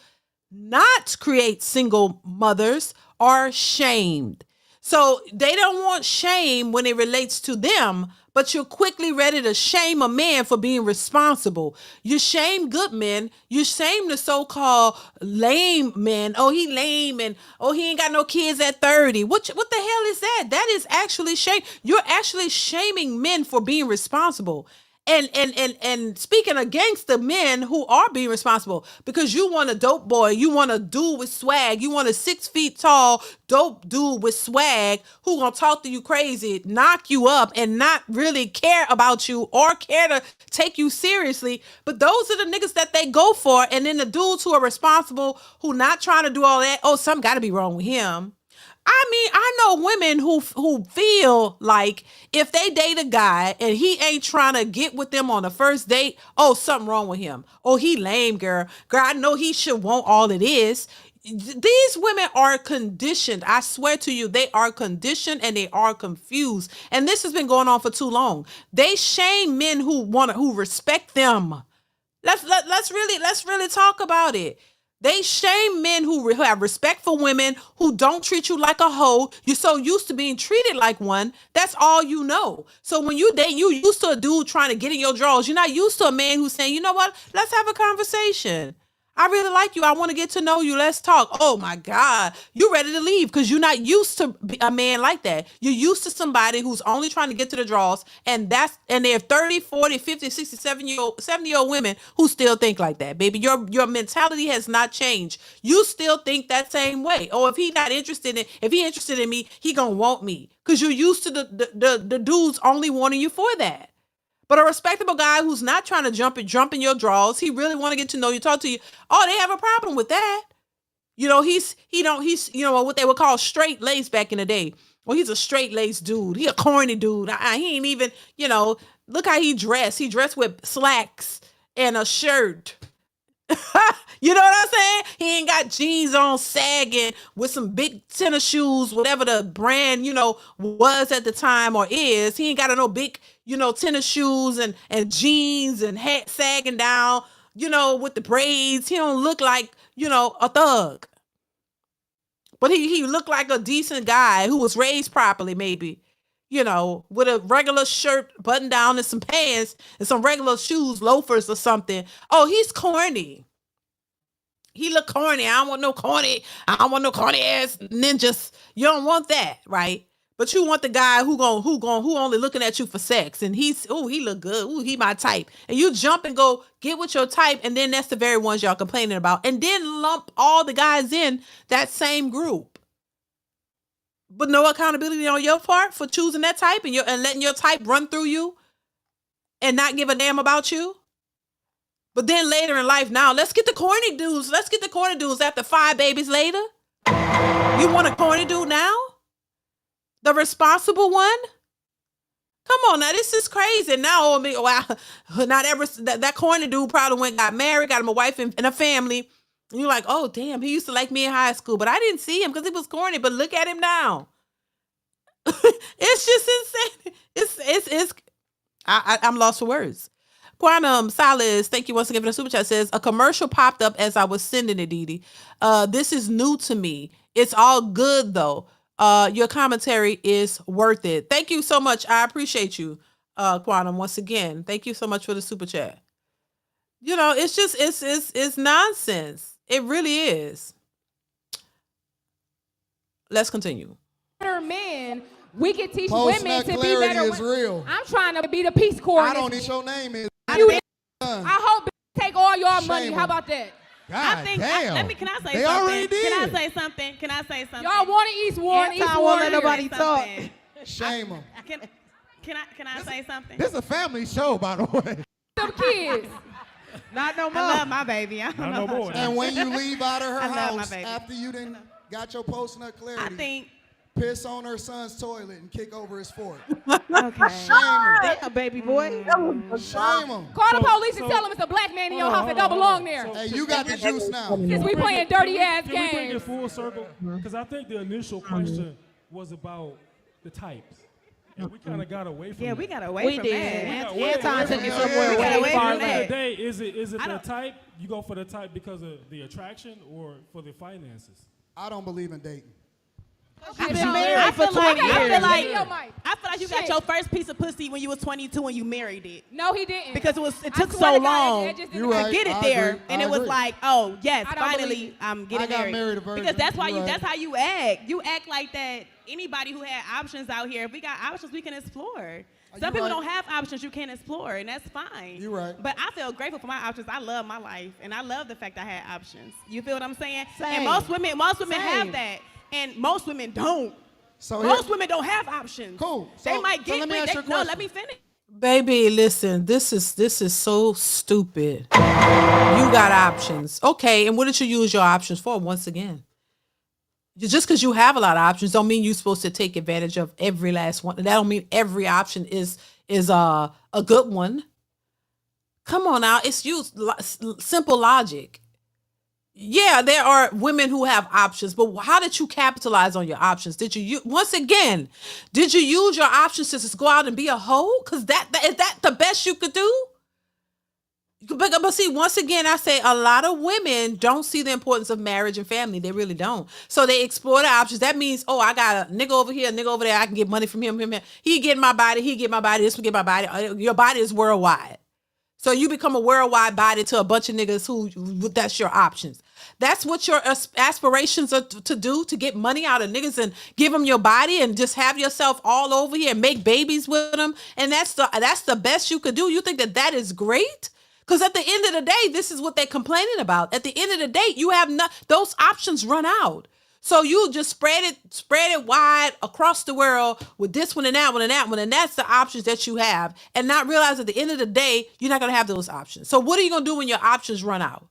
not create single mothers are shamed. So they don't want shame when it relates to them, but you're quickly ready to shame a man for being responsible. You shame good men. You shame the so-called lame men. Oh, he lame, and oh, he ain't got no kids at 30. What the hell is that? That is actually shame. You're actually shaming men for being responsible. And speaking against the men who are being responsible, because you want a dope boy, you want a dude with swag, you want a 6 feet tall dope dude with swag who gonna talk to you crazy, knock you up, and not really care about you or care to take you seriously. But those are the niggas that they go for, and then the dudes who are responsible, who not trying to do all that. Oh, something got to be wrong with him. I mean, I know women who feel like if they date a guy and he ain't trying to get with them on the first date, oh, something wrong with him. Oh, he lame, girl. Girl, I know he should want all it is. These women are conditioned. I swear to you, they are conditioned and they are confused. And this has been going on for too long. They shame men who respect them. Let's really talk about it. They shame men who have respect for women, who don't treat you like a hoe. You're so used to being treated like one. That's all you know. So when you date, you used to a dude trying to get in your drawers. You're not used to a man who's saying, you know what? Let's have a conversation. I really like you. I want to get to know you. Let's talk. Oh my God. You're ready to leave because you're not used to a man like that. You're used to somebody who's only trying to get to the draws, and they're 30, 40, 50, 60, 70-year-old women who still think like that, baby. Your mentality has not changed. You still think that same way. Oh, if he interested in me, he gonna want me. Because you're used to the dudes only wanting you for that. But a respectable guy who's not trying to jump in your drawers, he really want to get to know you, talk to you. Oh, they have a problem with that. He's what they would call straight laced back in the day. Well, he's a straight laced dude. He a corny dude. He ain't even, look how he dressed. He dressed with slacks and a shirt. You know what I'm saying? He ain't got jeans on sagging with some big tennis shoes, whatever the brand, was at the time or is. He ain't got no big, tennis shoes and jeans and hat sagging down, with the braids. He don't look like, a thug. But he looked like a decent guy who was raised properly, maybe, with a regular shirt button down and some pants and some regular shoes, loafers or something. Oh, he's corny. He look corny. I don't want no corny ass ninjas. You don't want that, right? But you want the guy who only looking at you for sex, and he look good. He my type. And you jump and go get with your type, and then that's the very ones y'all complaining about. And then lump all the guys in that same group. but no accountability on your part for choosing that type and letting your type run through you and not give a damn about you. But then later in life, now let's get the corny dudes. Let's get the corny dudes after 5 babies later. You want a corny dude now? The responsible one? Come on now, this is crazy. Now, not ever that corny dude probably went got married, got him a wife and a family. And you're like, oh damn, he used to like me in high school, but I didn't see him because he was corny. But look at him now. It's just insane. I'm lost for words. Quantum Solace, thank you once again for the super chat. Says a commercial popped up as I was sending it, DeeDee. This is new to me. It's all good though. Your commentary is worth it. Thank you so much. I appreciate you, Quantum. Once again, thank you so much for the super chat. You know, it's just it's nonsense. It really is. Let's continue. Better men. We can teach Post-nut women to be clarity better. is real. I'm trying to be the Peace Corps. I don't need your name is. I hope they take all your money. Shame How 'em. about that? I think. damn. Can I say They something? already did. Can I say something? Can I say something? Y'all want to East Warren, Anton East won't Warren. let nobody talk. Shame them. Can I say something? This is a family show, by the way. Some kids. Not no more. I love my baby. I don't Not know no more. And when you leave out of her I love my house baby. after you done got your post-nut clarity, I think. piss on her son's toilet and kick over his fork. Okay. Shame him. Damn, baby boy. Shame him. Call the police and tell them it's a black man in your house that don't belong there. Hey, you got the juice now. Since we playing dirty ass Can we bring it games. full circle? Because I think the initial question was about the types. And we kind of got away from Yeah, that. we got away We from did. that. Anton took it Yeah, somewhere we got way away far from At the end of left. the day, is it I the don't- type? You go for the type because of the attraction or for the finances? I don't believe in dating. She's been I married for feel like 20 years. I feel like you got Shit. your first piece of pussy when you was 22 and you married it. No, he didn't. Because it I took swear so to God, long that just didn't You're to right. get it I there, agree. and I it was agree. like, oh yes, I don't believe finally it. I'm getting I got married a virgin. Because that's why You're right. that's how you act. You act like that. Anybody who had options out here, if we got options, we can explore. Some people right. don't have options you can't explore, and that's fine. You right. But I feel grateful for my options. I love my life, and I love the fact I had options. You feel what I'm saying? Same. And most women Same. have that, and most women don't. So Most women don't have options. Cool. They So- might so get let me with ask you a no, let question. me finish. Baby, listen, this is so stupid. You got options. Okay, and what did you use your options for once again? Just because you have a lot of options don't mean you're supposed to take advantage of every last one. That don't mean every option is a good one. Come on now, it's used simple logic. Yeah, there are women who have options, but how did you capitalize on your options? Did you once again, did you use your options to just go out and be a hoe? Because is that the best you could do? But see, once again, I say a lot of women don't see the importance of marriage and family. They really don't. So they explore the options. That means, oh, I got a nigga over here, a nigga over there. I can get money from him. He get my body. He get my body. This will get my body. Your body is worldwide. So you become a worldwide body to a bunch of niggas who that's your options. That's what your aspirations are to do, to get money out of niggas and give them your body and just have yourself all over here and make babies with them. And that's the best you could do. You think that is great? Because at the end of the day, this is what they're complaining about. At the end of the day, you have those options run out. So you just spread it wide across the world with this one and that one and that one. And that's the options that you have. And not realize at the end of the day, you're not going to have those options. So what are you going to do when your options run out?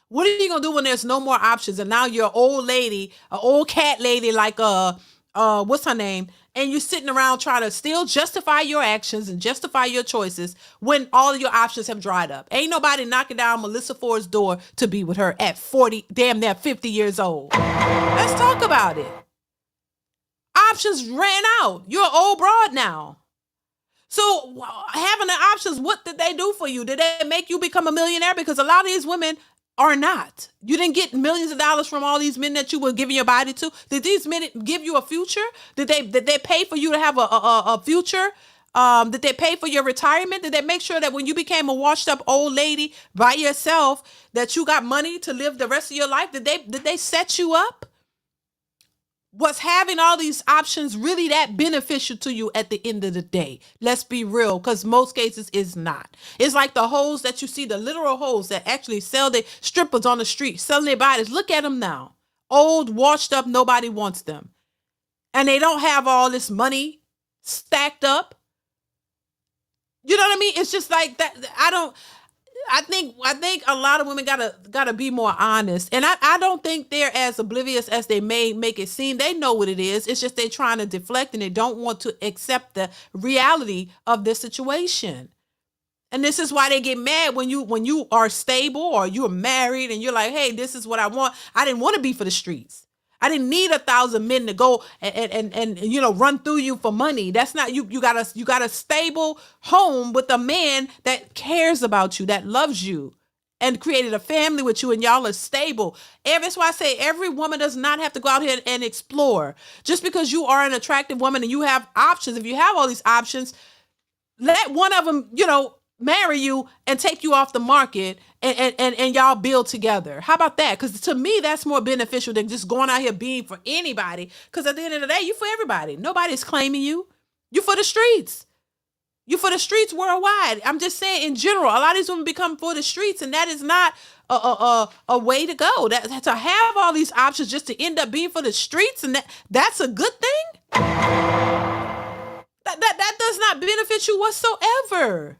What are you going to do when there's no more options? And now you're an old lady, an old cat lady like, what's her name? And you're sitting around trying to still justify your actions and justify your choices when all of your options have dried up. Ain't nobody knocking down Melissa Ford's door to be with her at 40, damn near 50 years old. Let's talk about it. Options ran out. You're an old broad now. So having the options, what did they do for you? Did they make you become a millionaire? Because a lot of these women are not. You didn't get millions of dollars from all these men that you were giving your body to. Did these men give you a future? Did they pay for you to have a future? Did they pay for your retirement? Did they make sure that when you became a washed up old lady by yourself that you got money to live the rest of your life? Did they set you up? Was having all these options really that beneficial to you at the end of the day? Let's be real, because most cases it's not. It's like the hoes that you see, the literal hoes that actually sell their strippers on the street, selling their bodies. Look at them now. Old, washed up, nobody wants them. and they don't have all this money stacked up. You know what I mean? It's just like that. I think a lot of women gotta be more honest. And I don't think they're as oblivious as they may make it seem. They know what it is. It's just they're trying to deflect and they don't want to accept the reality of this situation. And this is why they get mad when you are stable or you're married and you're like, hey, this is what I want. I didn't want to be for the streets. I didn't need 1,000 men to go and run through you for money. That's not you. You got a stable home with a man that cares about you, that loves you, and created a family with you, and y'all are stable. That's why I say every woman does not have to go out here and explore. Just because you are an attractive woman and you have options, if you have all these options, let one of them, marry you and take you off the market and y'all build together. How about that? Because to me, that's more beneficial than just going out here being for anybody. Because at the end of the day, you for everybody. Nobody's claiming you. You for the streets. You for the streets worldwide. I'm just saying in general, a lot of these women become for the streets, and that is not a way to go. That to have all these options just to end up being for the streets, and that's a good thing. That does not benefit you whatsoever.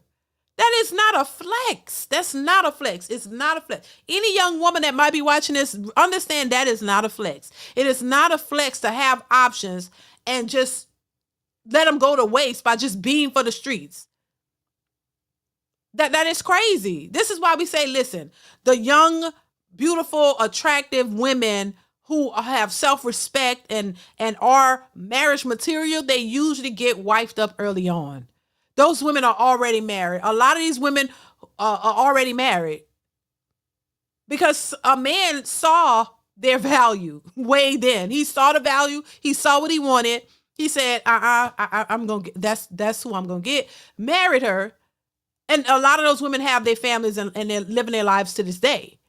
That is not a flex. That's not a flex. It's not a flex. Any young woman that might be watching this, understand that is not a flex. It is not a flex to have options and just let them go to waste by just being for the streets. That is crazy. This is why we say, listen, the young, beautiful, attractive women who have self-respect and are marriage material, they usually get wifed up early on. Those women are already married. A lot of these women are already married because a man saw their value way then. He saw the value. He saw what he wanted. He said, I'm going to get, that's who I'm going to get. Married her. And a lot of those women have their families and they're living their lives to this day.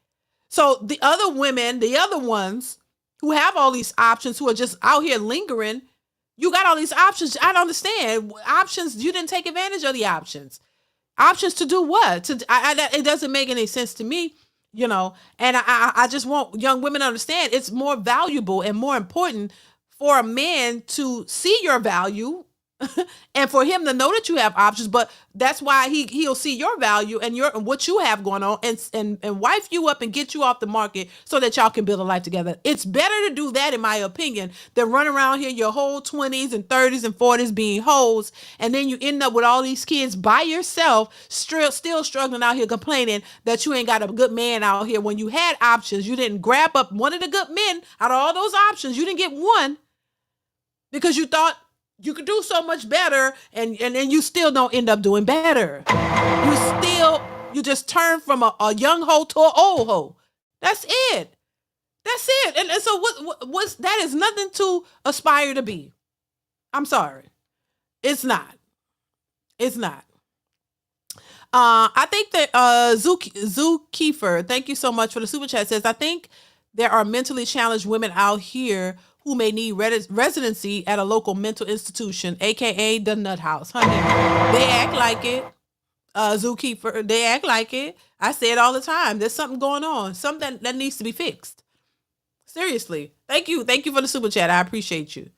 So the other women, the other ones who have all these options, who are just out here lingering, you got all these options. I don't understand. Options, you didn't take advantage of the options. Options to do what? It doesn't make any sense to me, And I just want young women to understand it's more valuable and more important for a man to see your value and for him to know that you have options. But that's why he'll see your value and what you have going on and wife you up and get you off the market so that y'all can build a life together. It's better to do that, in my opinion, than run around here your whole 20s and 30s and 40s being hoes, and then you end up with all these kids by yourself, still struggling out here complaining that you ain't got a good man out here when you had options. You didn't grab up one of the good men out of all those options. You didn't get one because you thought you could do so much better, and then you still don't end up doing better. You just turn from a young hoe to an old hoe. That's it. That's it. And so what's that is nothing to aspire to be. I'm sorry. It's not. It's not. I think that Zookeefer, thank you so much for the super chat, says, I think there are mentally challenged women out here who may need residency at a local mental institution, aka the nut house. Honey, they act like it. Zookeeper, they act like it. I say it all the time. There's something going on, something that needs to be fixed. Seriously. Thank you for the super chat. I appreciate you.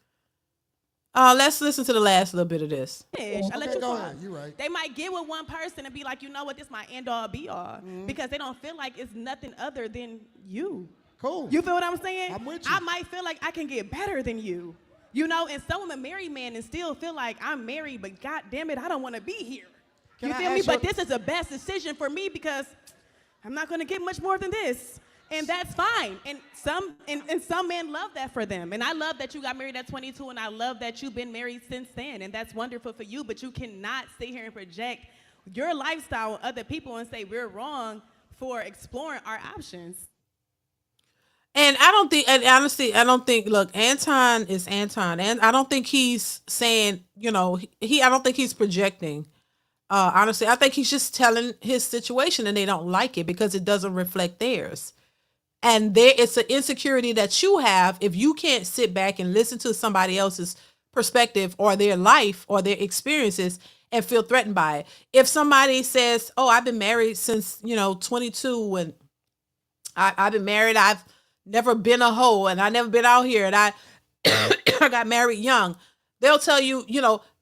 Let's listen to the last little bit of this. I let you go talk. ahead. You're right. They might get with one person and be like, you know what, this my end all be all, because they don't feel like it's nothing other than you. Cool. You feel what I'm saying? I'm with you. I might feel like I can get better than you. And some women marry men and still feel like I'm married, but God damn it, I don't want to be here. You feel me? But this is the best decision for me because I'm not going to get much more than this. And that's fine. And some men love that for them. And I love that you got married at 22, and I love that you've been married since then. And that's wonderful for you, but you cannot sit here and project your lifestyle on other people and say we're wrong for exploring our options. And I don't think, and honestly, look, Anton is Anton. And I don't think he's saying, I don't think he's projecting. Honestly, I think he's just telling his situation and they don't like it because it doesn't reflect theirs. And it's an insecurity that you have if you can't sit back and listen to somebody else's perspective or their life or their experiences and feel threatened by it. If somebody says, oh, I've been married since, 22 and I've been married, I've never been a hoe and I never been out here and I got married young. They'll tell you,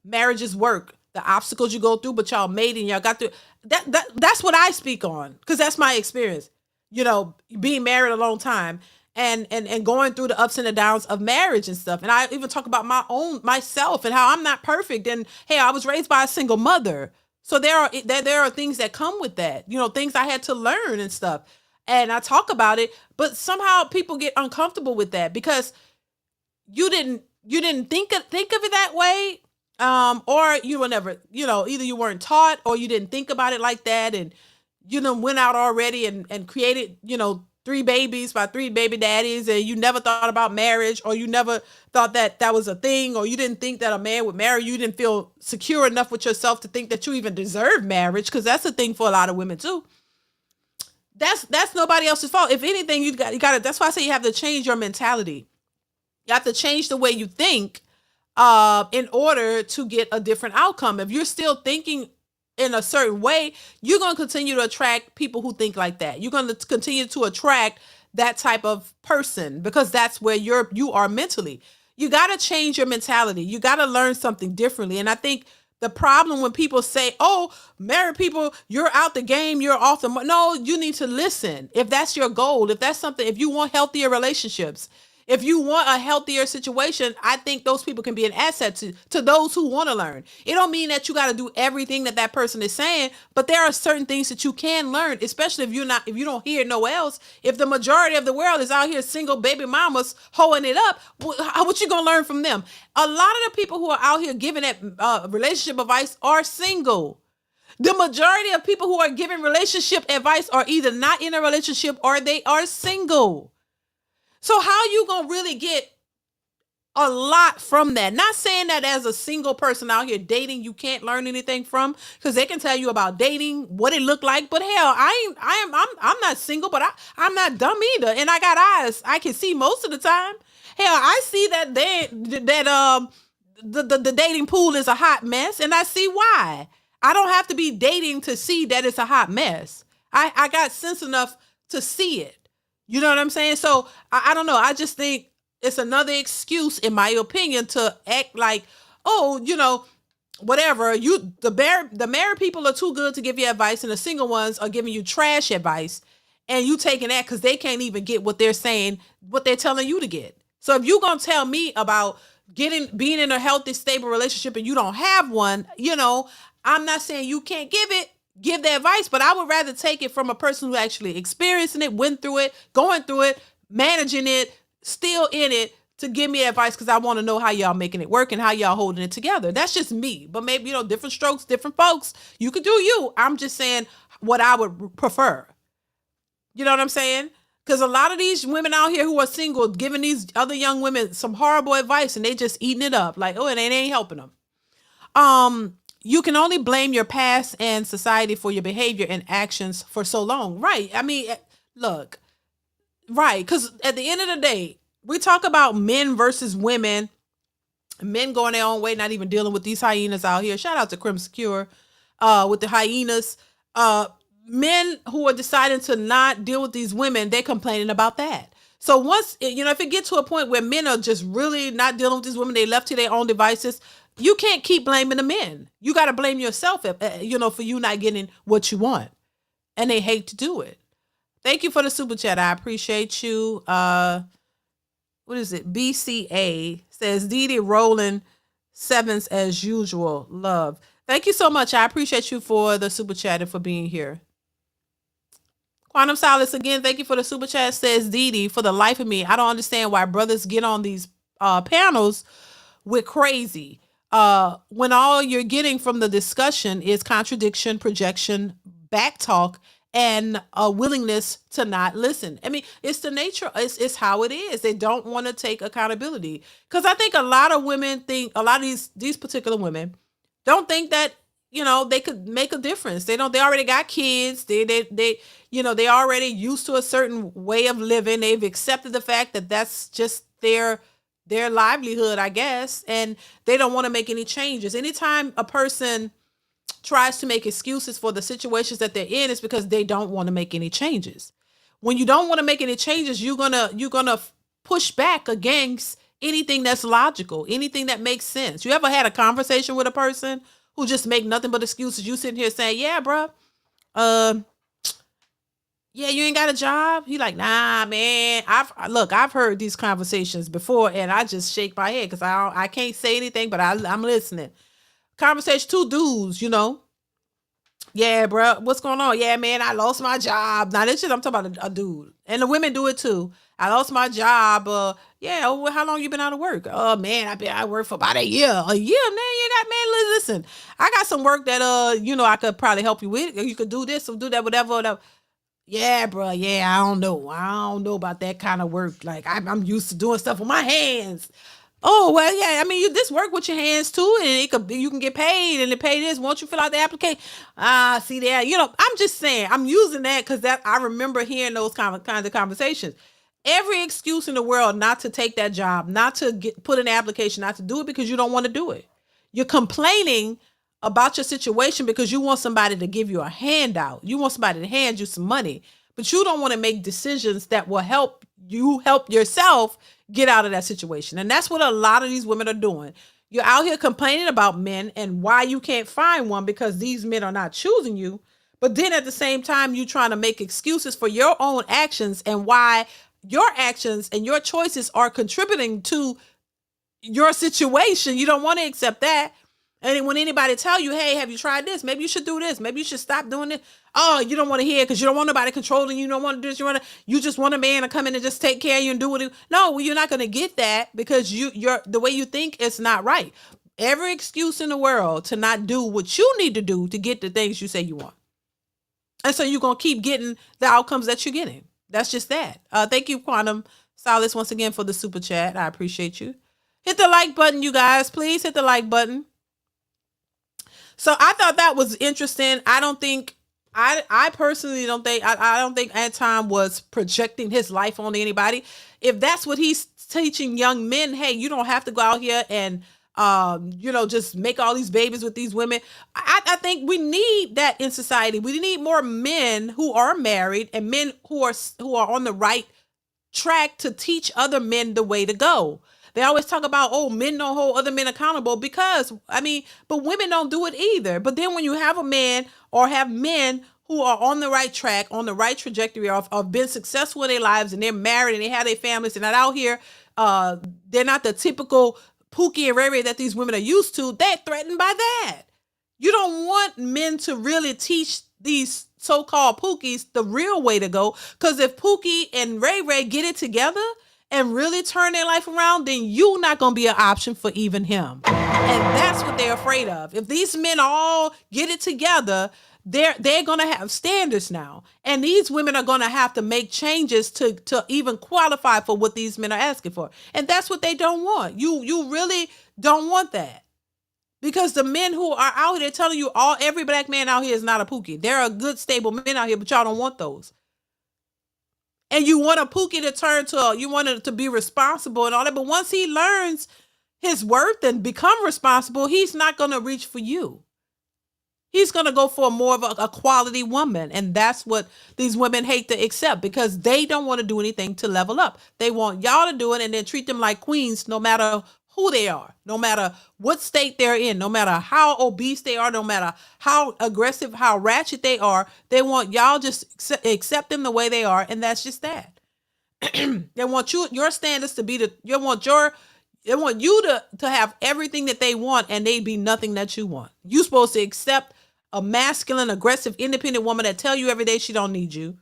marriages work, the obstacles you go through, but y'all made it and y'all got through. That's what I speak on, because that's my experience. Being married a long time and going through the ups and the downs of marriage and stuff. And I even talk about myself and how I'm not perfect. And hey, I was raised by a single mother. So there are things that come with that, things I had to learn and stuff. And I talk about it, but somehow people get uncomfortable with that because you didn't think of it that way. Or you were never, either you weren't taught or you didn't think about it like that. And went out already and created, 3 babies by 3 baby daddies, and you never thought about marriage, or you never thought that was a thing, or you didn't think that a man would marry you. You didn't feel secure enough with yourself to think that you even deserve marriage, because that's a thing for a lot of women too. That's nobody else's fault. If anything, you got to. That's why I say you have to change your mentality. You have to change the way you think in order to get a different outcome. If you're still thinking in a certain way, you're going to continue to attract people who think like that. You're going to continue to attract that type of person, because that's where you are mentally. You got to change your mentality. You got to learn something differently. And I think the problem when people say, oh, married people, you're out the game, you're off the... No, you need to listen. If that's your goal, if you want healthier relationships, if you want a healthier situation, I think those people can be an asset to those who want to learn. It don't mean that you got to do everything that person is saying, but there are certain things that you can learn, especially if you don't hear no else. If the majority of the world is out here single baby mamas hoeing it up, what you gonna learn from them? A lot of the people who are out here giving that relationship advice are single. The majority of people who are giving relationship advice are either not in a relationship or they are single. So how you gonna really get a lot from that? Not saying that as a single person out here dating, you can't learn anything from, because they can tell you about dating, what it looked like. But hell, I'm not single, but I'm not dumb either, and I got eyes. I can see most of the time. Hell, I see that the dating pool is a hot mess, and I see why. I don't have to be dating to see that it's a hot mess. I got sense enough to see it. You know what I'm saying? So I don't know. I just think it's another excuse, in my opinion, to act like, oh, whatever. The married people are too good to give you advice, and the single ones are giving you trash advice, and you taking that because they can't even get what they're saying, what they're telling you to get. So if you're gonna tell me about being in a healthy, stable relationship and you don't have one, I'm not saying you can't give the advice, but I would rather take it from a person who actually experiencing it, went through it, going through it, managing it, still in it, to give me advice, because I want to know how y'all making it work and how y'all holding it together. That's just me. But maybe, different strokes, different folks. You could do you. I'm just saying what I would prefer. You know what I'm saying? Because a lot of these women out here who are single giving these other young women some horrible advice, and they just eating it up like, oh, it ain't helping them. You can only blame your past and society for your behavior and actions for so long. Right. I mean, look, right. Because at the end of the day, we talk about men versus women, men going their own way, not even dealing with these hyenas out here. Shout out to Crim Secure with the hyenas. Men who are deciding to not deal with these women, they're complaining about that. So once, if it gets to a point where men are just really not dealing with these women, they left to their own devices, you can't keep blaming the men. You got to blame yourself, for you not getting what you want. And they hate to do it. Thank you for the super chat. I appreciate you. What is it? BCA says, DeeDee rolling sevens as usual. Love. Thank you so much. I appreciate you for the super chat and for being here. Quantum Solace again. Thank you for the super chat. Says DeeDee, for the life of me, I don't understand why brothers get on these panels with crazy. When all you're getting from the discussion is contradiction, projection, back talk, and a willingness to not listen. I mean, it's the nature, it's how it is. They don't want to take accountability. Because I think a lot of women think, a lot of these particular women don't think that, they could make a difference. They already got kids. They already used to a certain way of living. They've accepted the fact that that's just their livelihood, I guess, and they don't want to make any changes. Anytime a person tries to make excuses for the situations that they're in, it's because they don't want to make any changes. When you don't want to make any changes, you're gonna push back against anything that's logical, anything that makes sense. You ever had a conversation with a person who just make nothing but excuses? You sitting here saying, yeah, bro, yeah, you ain't got a job. He like, nah, man. I've heard these conversations before, and I just shake my head because I can't say anything, but I'm listening. Conversation, two dudes, Yeah, bro, what's going on? Yeah, man, I lost my job. Now this shit, I'm talking about a dude, and the women do it too. I lost my job. Yeah, well, how long you been out of work? Oh man, I worked for about a year. A year, man. You got man. Listen, I got some work that I could probably help you with. You could do this or do that, whatever. Yeah, bro. Yeah, I don't know about that kind of work. Like I'm used to doing stuff with my hands. Oh well, yeah. I mean, you this work with your hands too, and you can get paid, and they pay this. Won't you fill out the application? See there. I'm just saying. I'm using that because I remember hearing those kinds of conversations. Every excuse in the world not to take that job, not to put an application, not to do it because you don't want to do it. You're complaining about your situation because you want somebody to give you a handout. You want somebody to hand you some money, but you don't want to make decisions that will help you help yourself get out of that situation. And that's what a lot of these women are doing. You're out here complaining about men and why you can't find one because these men are not choosing you. But then at the same time, you're trying to make excuses for your own actions and why your actions and your choices are contributing to your situation. You don't want to accept that. And when anybody tell you, hey, have you tried this? Maybe you should do this. Maybe you should stop doing it. Oh, you don't want to hear because you don't want nobody controlling you. You don't want to do this. You just want a man to come in and just take care of you and do what he. No, well, you're not going to get that because you're the way you think is not right. Every excuse in the world to not do what you need to do to get the things you say you want. And so you're going to keep getting the outcomes that you're getting. That's just that. Thank you, Quantum Solace, once again for the super chat. I appreciate you. Hit the like button, you guys. Please hit the like button. So I thought that was interesting. I personally don't think, I don't think Anton was projecting his life onto anybody. If that's what he's teaching young men, hey, you don't have to go out here and, just make all these babies with these women. I think we need that in society. We need more men who are married and men who are on the right track to teach other men the way to go. They always talk about, men don't hold other men accountable but women don't do it either. But then when you have a man or have men who are on the right track, on the right trajectory of being successful in their lives and they're married and they have their families, they're not out here, they're not the typical Pookie and Ray Ray that these women are used to, they're threatened by that. You don't want men to really teach these so-called Pookies the real way to go. Because if Pookie and Ray Ray get it together and really turn their life around, then you're not going to be an option for even him. And that's what they're afraid of. If these men all get it together, they're going to have standards now. And these women are going to have to make changes to even qualify for what these men are asking for. And that's what they don't want. You really don't want that. Because the men who are out here telling you every black man out here is not a Pookie. There are good, stable men out here, but y'all don't want those. And you want a Pookie to you want it to be responsible and all that. But once he learns his worth and become responsible, he's not going to reach for you. He's going to go for more of a quality woman. And that's what these women hate to accept because they don't want to do anything to level up. They want y'all to do it and then treat them like queens no matter who they are, no matter what state they're in, no matter how obese they are, no matter how aggressive, how ratchet they are. They want y'all just accept them the way they are. And that's just that. They want your standards to be they want you to have everything that they want and they be nothing that you want. You're supposed to accept a masculine, aggressive, independent woman that tell you every day she don't need you.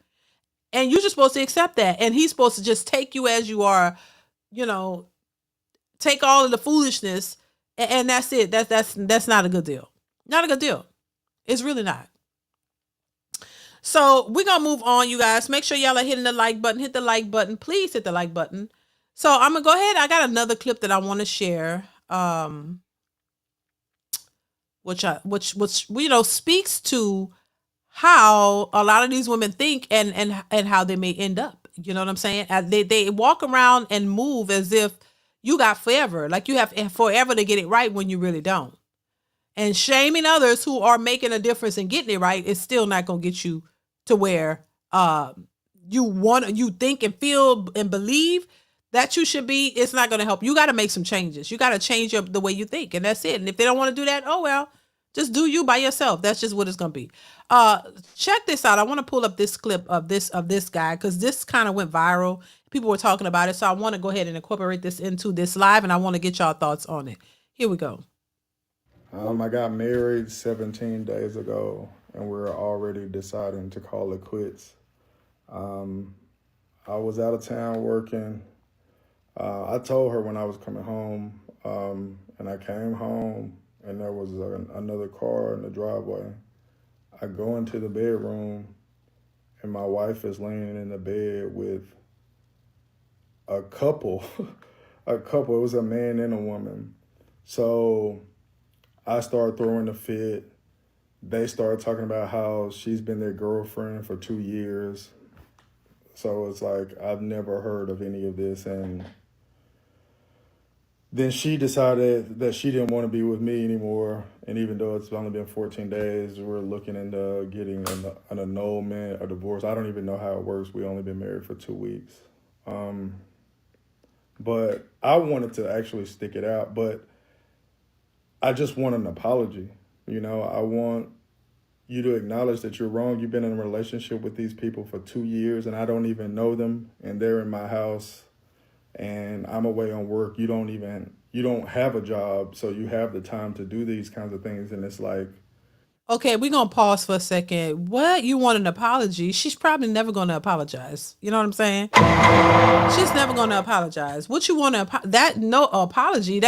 And you're just supposed to accept that. And he's supposed to just take you as you are, take all of the foolishness and that's it. That's not a good deal. Not a good deal. It's really not. So we're going to move on, you guys. Make sure y'all are hitting the like button. Hit the like button. Please hit the like button. So I'm going to go ahead. I got another clip that I want to share, which speaks to how a lot of these women think and how they may end up. You know what I'm saying? They walk around and move as if you got forever, like you have forever to get it right when you really don't. And shaming others who are making a difference and getting it right is still not going to get you to where you think and feel and believe that you should be, it's not going to help. You got to make some changes. You got to change the way you think, and that's it. And if they don't want to do that, oh well, just do you by yourself. That's just what it's going to be. Check this out. I want to pull up this clip of this guy because this kind of went viral. People were talking about it, so I want to go ahead and incorporate this into this live, and I want to get y'all thoughts on it. Here we go. I got married 17 days ago, and we're already deciding to call it quits. I was out of town working. I told her when I was coming home, and I came home, and there was another car in the driveway. I go into the bedroom, and my wife is laying in the bed with a couple. It was a man and a woman. So I started throwing a fit. They started talking about how she's been their girlfriend for 2 years. So it's like, I've never heard of any of this. And then she decided that she didn't want to be with me anymore. And even though it's only been 14 days, we're looking into getting an annulment, a divorce. I don't even know how it works. We only been married for 2 weeks. But I wanted to actually stick it out, but I just want an apology. You know, I want you to acknowledge that you're wrong. You've been in a relationship with these people for 2 years, and I don't even know them, and they're in my house, and I'm away on work. You don't have a job, so you have the time to do these kinds of things, and it's like, okay, we're going to pause for a second. What? You want an apology? She's probably never going to apologize. You know what I'm saying? She's never going to apologize. What you want to, no apology,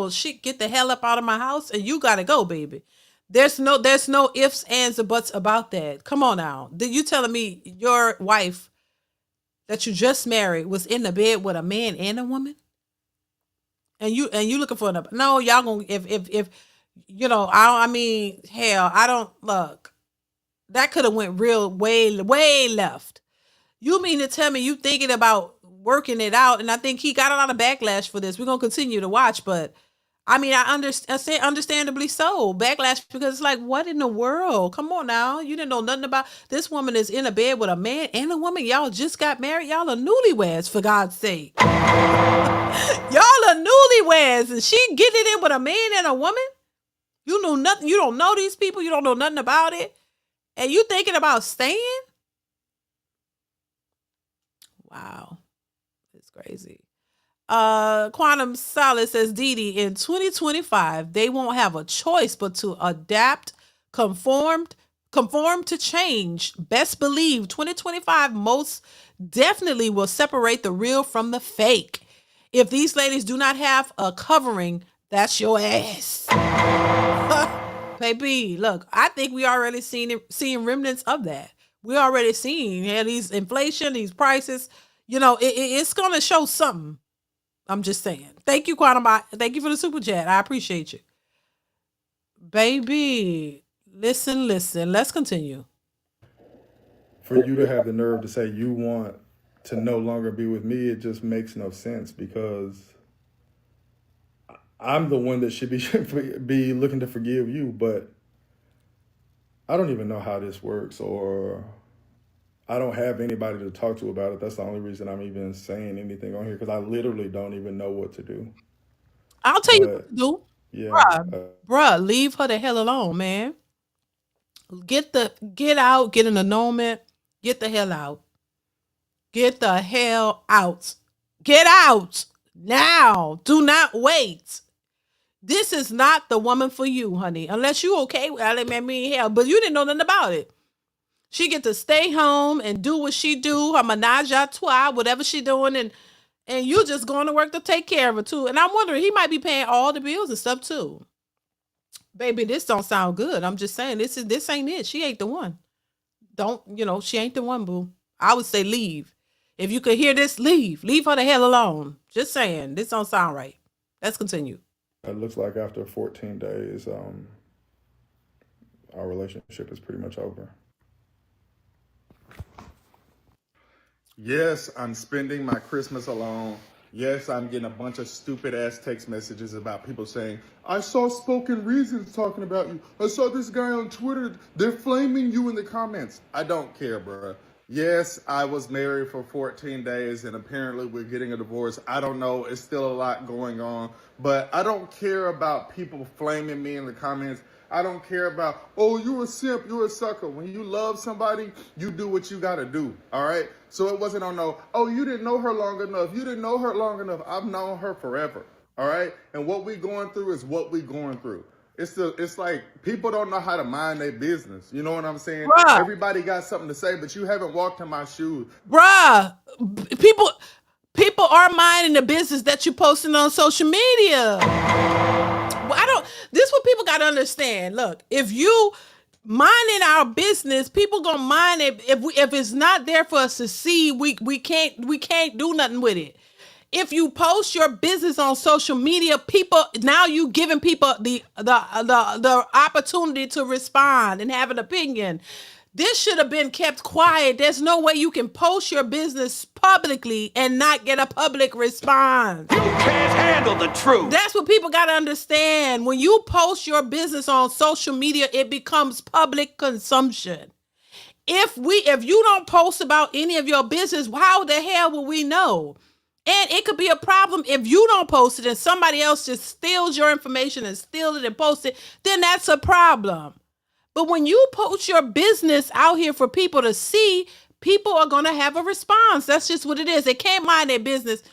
shit, get the hell up out of my house and you got to go, baby. There's no ifs, ands, or buts about that. Come on now. You telling me your wife that you just married was in the bed with a man and a woman? And you looking for no, y'all gonna, if you know, hell, I don't look. That could have went way left. You mean to tell me you thinking about working it out? And I think he got a lot of backlash for this. We're gonna continue to watch, but I say understandably so. Backlash because it's like, what in the world? Come on now, you didn't know nothing about this woman is in a bed with a man and a woman. Y'all just got married. Y'all are newlyweds, for God's sake. Y'all are newlyweds, and she getting it in with a man and a woman. You know nothing. You don't know these people. You don't know nothing about it. And you thinking about staying? Wow. It's crazy. Quantum Solace says, DeeDee, in 2025, they won't have a choice but to adapt, conform to change. Best believe 2025 most definitely will separate the real from the fake. If these ladies do not have a covering, that's your ass. Baby, look, I think we already seeing remnants of that. We already seeing these inflation, these prices. You know, it's going to show something. I'm just saying. Thank you, Quantum. Thank you for the super chat. I appreciate you. Baby, listen. Let's continue. for you to have the nerve to say you want to no longer be with me, it just makes no sense, because I'm the one that should be looking to forgive you, but I don't even know how this works, or I don't have anybody to talk to about it. That's the only reason I'm even saying anything on here, because I literally don't even know what to do. I'll tell you what to do. Yeah, Bruh, leave her the hell alone, man. Get out, get an annulment, get the hell out. Get the hell out. Get out now. Do not wait. This is not the woman for you, honey. Unless you okay with hell, but you didn't know nothing about it. She get to stay home and do what she do, her menage a trois, whatever she doing, and you just going to work to take care of her too. And I'm wondering, he might be paying all the bills and stuff too. Baby, this don't sound good. I'm just saying, this ain't it. She ain't the one. She ain't the one, boo. I would say leave. If you could hear this, leave. Leave her the hell alone. Just saying, this don't sound right. Let's continue. It looks like after 14 days, our relationship is pretty much over. Yes, I'm spending my Christmas alone. Yes, I'm getting a bunch of stupid ass text messages about people saying, I saw Spoken Reasons talking about you. I saw this guy on Twitter. They're flaming you in the comments. I don't care, bruh. Yes, I was married for 14 days and apparently we're getting a divorce. I don't know. It's still a lot going on. But I don't care about people flaming me in the comments. I don't care about, oh, you a simp, you a sucker. When you love somebody, you do what you got to do. All right? So it wasn't on no, oh, you didn't know her long enough. You didn't know her long enough. I've known her forever. All right? And what we going through is what we going through. It's like people don't know how to mind their business. You know what I'm saying? Bruh. Everybody got something to say, but you haven't walked in my shoes. Bruh, people are minding the business that you're posting on social media. This is what people got to understand. Look, if you minding our business, people gonna mind it. If it's not there for us to see, we can't do nothing with it. If you post your business on social media, now you giving people the opportunity to respond and have an opinion. This should have been kept quiet. There's no way you can post your business publicly and not get a public response. You can't handle the truth. That's what people got to understand. When you post your business on social media, it becomes public consumption. If you don't post about any of your business, how the hell will we know? And it could be a problem if you don't post it and somebody else just steals your information and steals it and posts it, then that's a problem. But when you post your business out here for people to see, people are going to have a response. That's just what it is. They can't mind their business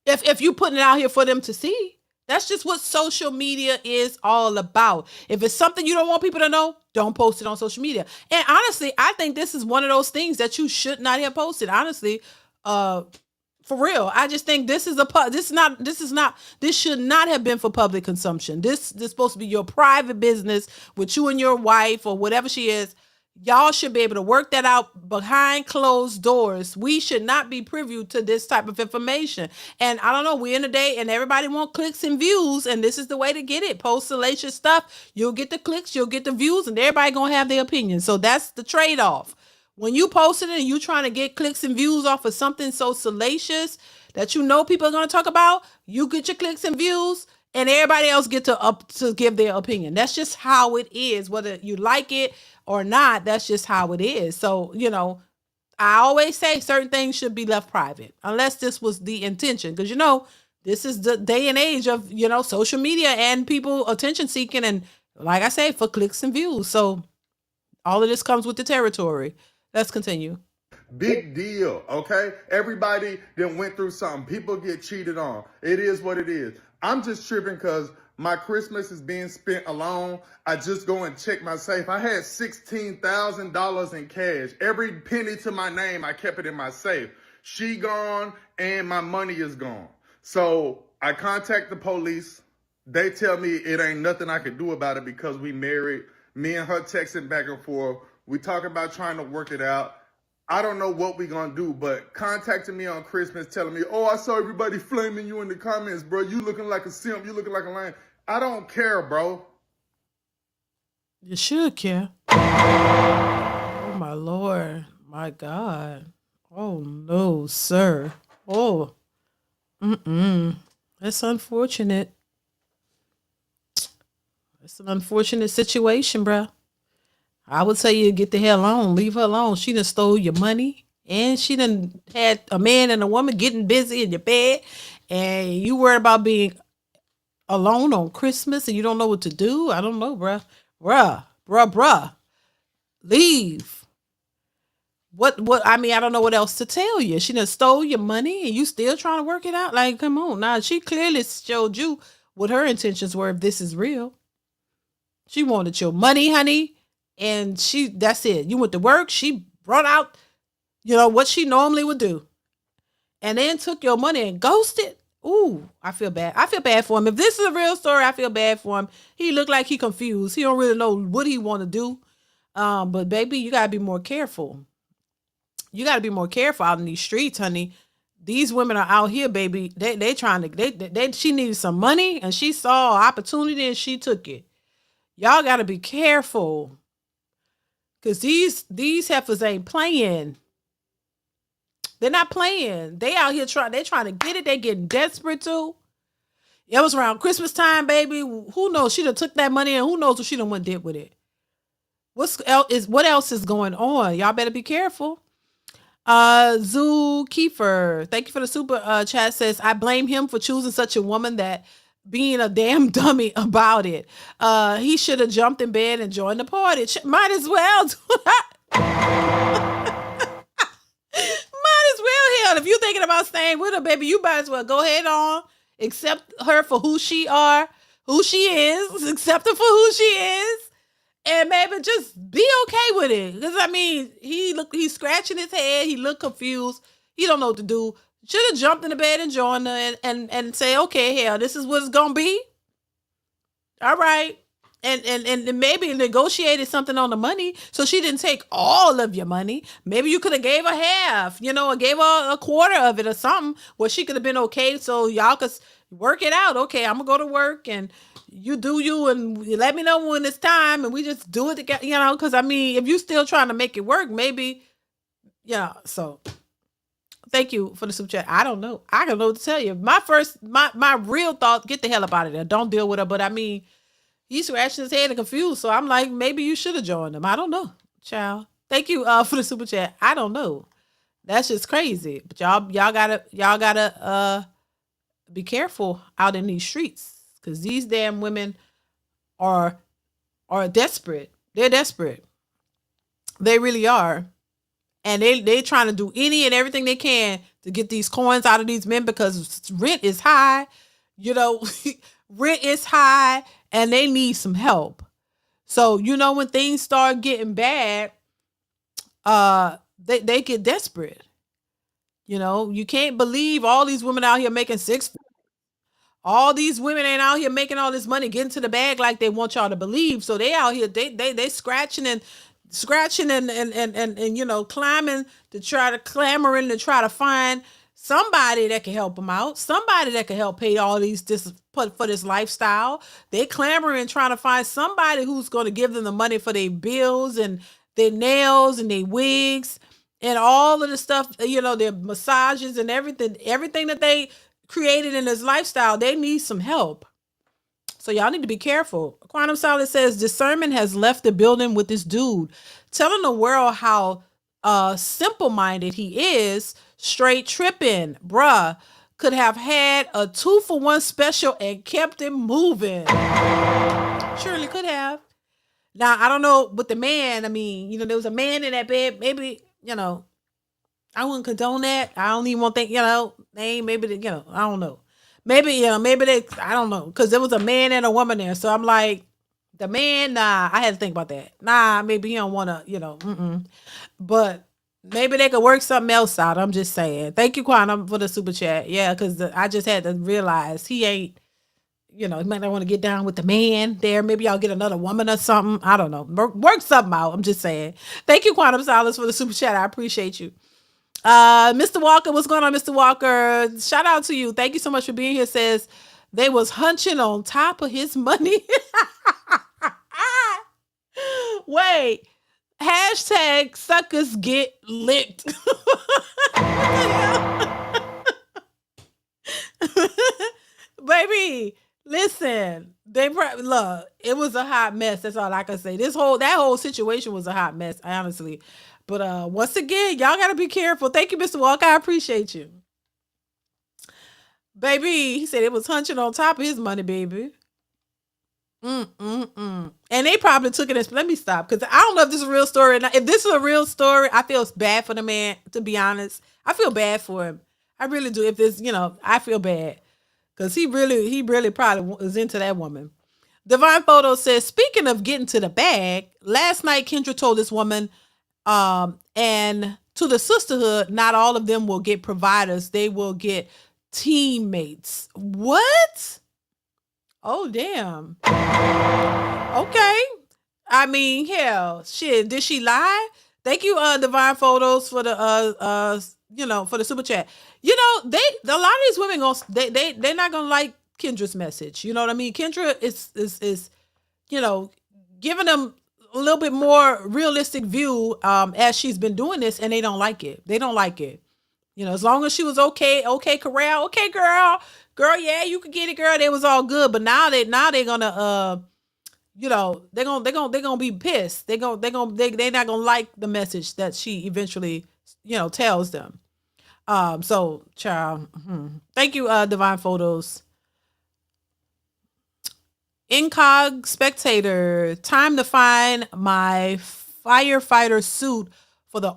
if you putting it out here for them to see. That's just what social media is all about. If it's something you don't want people to know, don't post it on social media. And honestly, I think this is one of those things that you should not have posted. Honestly, for real, I just think this should not have been for public consumption. This is supposed to be your private business with you and your wife or whatever she is. Y'all should be able to work that out behind closed doors. We should not be privy to this type of information. And I don't know, we're in a day and everybody want clicks and views, and this is the way to get it. Post salacious stuff. You'll get the clicks, you'll get the views, and everybody gonna have their opinion. So that's the trade-off. When you post it and you trying to get clicks and views off of something so salacious that you know people are going to talk about, you get your clicks and views and everybody else get to give their opinion. That's just how it is. Whether you like it or not, that's just how it is. So, I always say certain things should be left private unless this was the intention. Because, this is the day and age of, social media and people attention seeking. And like I say, for clicks and views. So all of this comes with the territory. Let's continue. Big deal, okay? Everybody then went through something. People get cheated on. It is what it is. I'm just tripping because my Christmas is being spent alone. I just go and check my safe. I had $16,000 in cash. Every penny to my name, I kept it in my safe. She gone and my money is gone. So I contact the police. They tell me it ain't nothing I can do about it because we married. Me and her texting back and forth. We talk about trying to work it out. I don't know what we gonna do, but contacting me on Christmas telling me, oh, I saw everybody flaming you in the comments, bro. You looking like a simp. You looking like a lion. I don't care, bro. You should care. Oh, my Lord. My God. Oh, no, sir. Oh. That's unfortunate. It's an unfortunate situation, bro. I would tell you to get the hell on. Leave her alone. She done stole your money. And she done had a man and a woman getting busy in your bed. And you worried about being alone on Christmas and you don't know what to do. I don't know, bruh. Bruh. Leave. I don't know what else to tell you. She done stole your money and you still trying to work it out? Like, come on. Now, she clearly showed you what her intentions were if this is real. She wanted your money, honey. And that's it. You went to work. She brought out, what she normally would do. And then took your money and ghosted. Ooh, I feel bad. I feel bad for him. If this is a real story, I feel bad for him. He looked like he confused. He don't really know what he want to do. But baby, you got to be more careful. You got to be more careful out in these streets, honey. These women are out here, baby. They trying to, she needed some money and she saw an opportunity and she took it. Y'all got to be careful. Because these heifers ain't playing. They're not playing. They out here trying to get it. They getting desperate too. It was around Christmas time, baby. Who knows? She done took that money and who knows what she done went did with it. what else is going on? Y'all better be careful. Zoo Kiefer, thank you for the super chat. Says, I blame him for choosing such a woman that being a damn dummy about it. He should have jumped in bed and joined the party. Might as well. Might as well, hell. If you're thinking about staying with her, baby, you might as well go ahead on, accept her for who she is, accept her for who she is, and maybe just be okay with it. Because I mean, he's scratching his head, he looked confused, he don't know what to do. Should have jumped in the bed and joined her and say, okay, hell, this is what it's gonna be. All right. And maybe negotiated something on the money so she didn't take all of your money. Maybe you could have gave her half, or gave her a quarter of it or something where she could have been okay, so y'all could work it out. Okay, I'm gonna go to work and you do you and let me know when it's time and we just do it together, because I mean, if you still trying to make it work, maybe, so thank you for the super chat. I don't know. I don't know what to tell you. My real thought, get the hell up out of there. Don't deal with her. But I mean, he's scratching his head and confused. So I'm like, maybe you should have joined him. I don't know, child. Thank you for the super chat. I don't know. That's just crazy. But y'all gotta be careful out in these streets, because these damn women are desperate. They're desperate. They really are. And they trying to do any and everything they can to get these coins out of these men, because rent is high, rent is high, and they need some help. So, when things start getting bad, they get desperate. You can't believe all these women out here making all these women ain't out here making all this money, getting to the bag like they want y'all to believe. So they out here, they scratching and climbing to try to clamoring to try to find somebody that can help them out, somebody that can help pay all these for this lifestyle. They clamoring trying to find somebody who's going to give them the money for their bills and their nails and their wigs and all of the stuff, their massages and everything that they created in this lifestyle. They need some help. So y'all need to be careful. Quantum Solid says, discernment has left the building with this dude, telling the world how simple-minded he is. Straight tripping. Bruh, could have had a 2-for-1 special and kept it moving. Surely could have. Now, I don't know, but the man, I mean, there was a man in that bed. Maybe, I wouldn't condone that. I don't even want to think, maybe, I don't know. Maybe they, I don't know, because there was a man and a woman there. So I'm like, the man, nah, I had to think about that. Nah, maybe he don't want to, But maybe they could work something else out. I'm just saying. Thank you, Quantum, for the super chat. Yeah, because I just had to realize he ain't, he might not want to get down with the man there. Maybe y'all get another woman or something. I don't know. Work something out. I'm just saying. Thank you, Quantum Solace, for the super chat. I appreciate you. Mr. Walker, what's going on, Mr. Walker? Shout out to you. Thank you so much for being here. Says they was hunching on top of his money. Wait, hashtag suckers get licked. Baby, listen, look, it was a hot mess. That's all I can say. That whole situation was a hot mess, honestly. But once again, y'all gotta be careful. Thank you, Mr. Walker. I appreciate you. Baby, he said it was hunching on top of his money, baby. And they probably took it as, let me stop, because I don't know if this is a real story or not. If this is a real story, I feel bad for the man, to be honest. I feel bad for him. I really do. If this, I feel bad. Because he really probably was into that woman. Divine Photo says, speaking of getting to the bag, last night Kendra told this woman, and to the sisterhood, not all of them will get providers. They will get teammates. What? Oh, damn. Okay. I mean, hell, shit. Did she lie? Thank you, Divine Photos, for the for the super chat. A lot of these women they're not gonna like Kendra's message. You know what I mean? Kendra is giving them a little bit more realistic view as she's been doing this, and they don't like it. They don't like it. As long as she was okay, corral, okay, girl, yeah, you could get it, girl. They was all good, but now they're gonna you know, they're gonna be pissed. They're not gonna like the message that she eventually, you know, tells them. So child, thank you, Divine Photos. Incog spectator, time to find my firefighter suit for the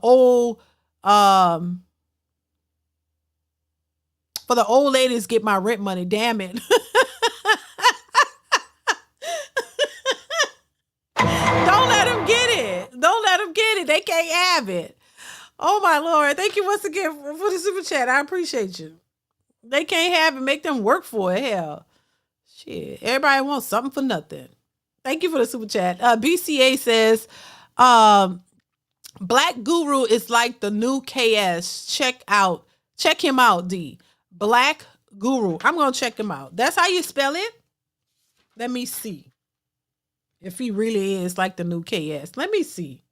um old ladies get my rent money. Damn it. Don't let them get it. Don't let them get it. They can't have it. Oh my Lord. Thank you once again for the super chat. I appreciate you. They can't have it. Make them work for it. Hell. Shit. Everybody wants something for nothing. Thank you for the super chat. BCA says, Black Guru is like the new KS. Check him out, D. Black Guru. I'm gonna check him out. That's how you spell it? Let me see. If he really is like the new KS. Let me see.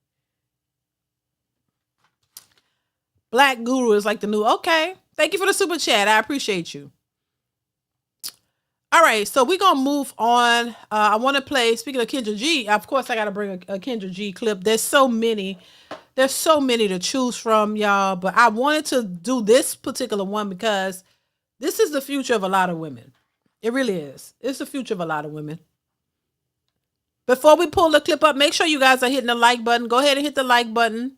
Black Guru is like the new. Okay. Thank you for the super chat. I appreciate you. All right. So we're going to move on. I want to play, speaking of Kendra G, of course, I got to bring a Kendra G clip. There's so many to choose from, y'all. But I wanted to do this particular one because this is the future of a lot of women. It really is. It's the future of a lot of women. Before we pull the clip up, make sure you guys are hitting the like button. Go ahead and hit the like button.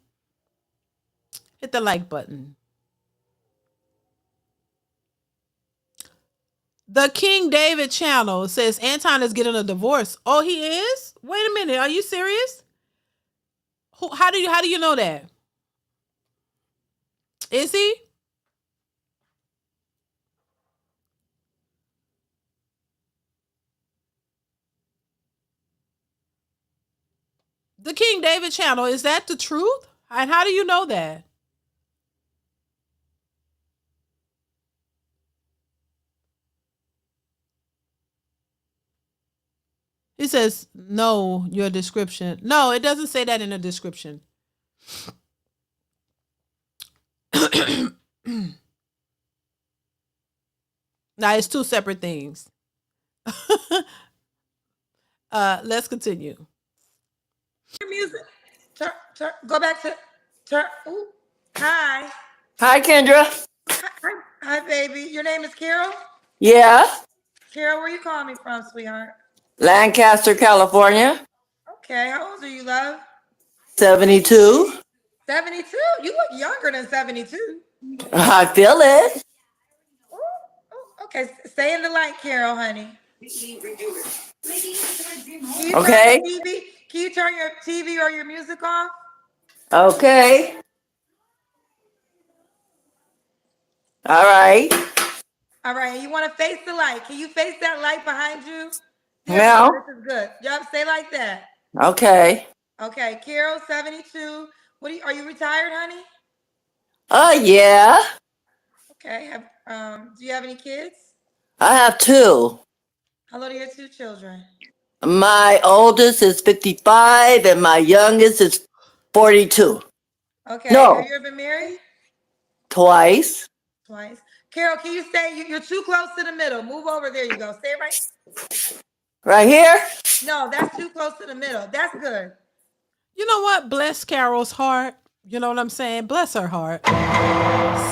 Hit the like button. The King David channel says Anton is getting a divorce. Oh, he is? Wait a minute. Are you serious? How do you know that? Is he? The King David channel, is that the truth? And how do you know that? He says, no, your description. No, it doesn't say that in the description. Now, it's two separate things. Let's continue. Your music. Go back to. Ooh. Hi. Hi, Kendra. Hi, baby. Your name is Carol? Yeah, Carol, where you calling me from, sweetheart? Lancaster, California. Okay. How old are you, love? 72. 72? You look younger than 72. I feel it. Ooh, okay. Stay in the light, Carol, honey. Okay. Can you turn your TV or your music off? Okay. All right. All right. You want to face the light. Can you face that light behind you? Now. This is good. Yup, stay like that. Okay. Okay. Carol, 72. Are you retired, honey? Yeah. Okay. Do you have any kids? I have two. How old are your two children? My oldest is 55 and my youngest is 42. Okay. No. Have you ever been married? Twice. Carol, can you stay? You're too close to the middle. Move over. There you go. Stay right. Right here? No, that's too close to the middle. That's good. You know what? Bless Carol's heart. You know what I'm saying? Bless her heart.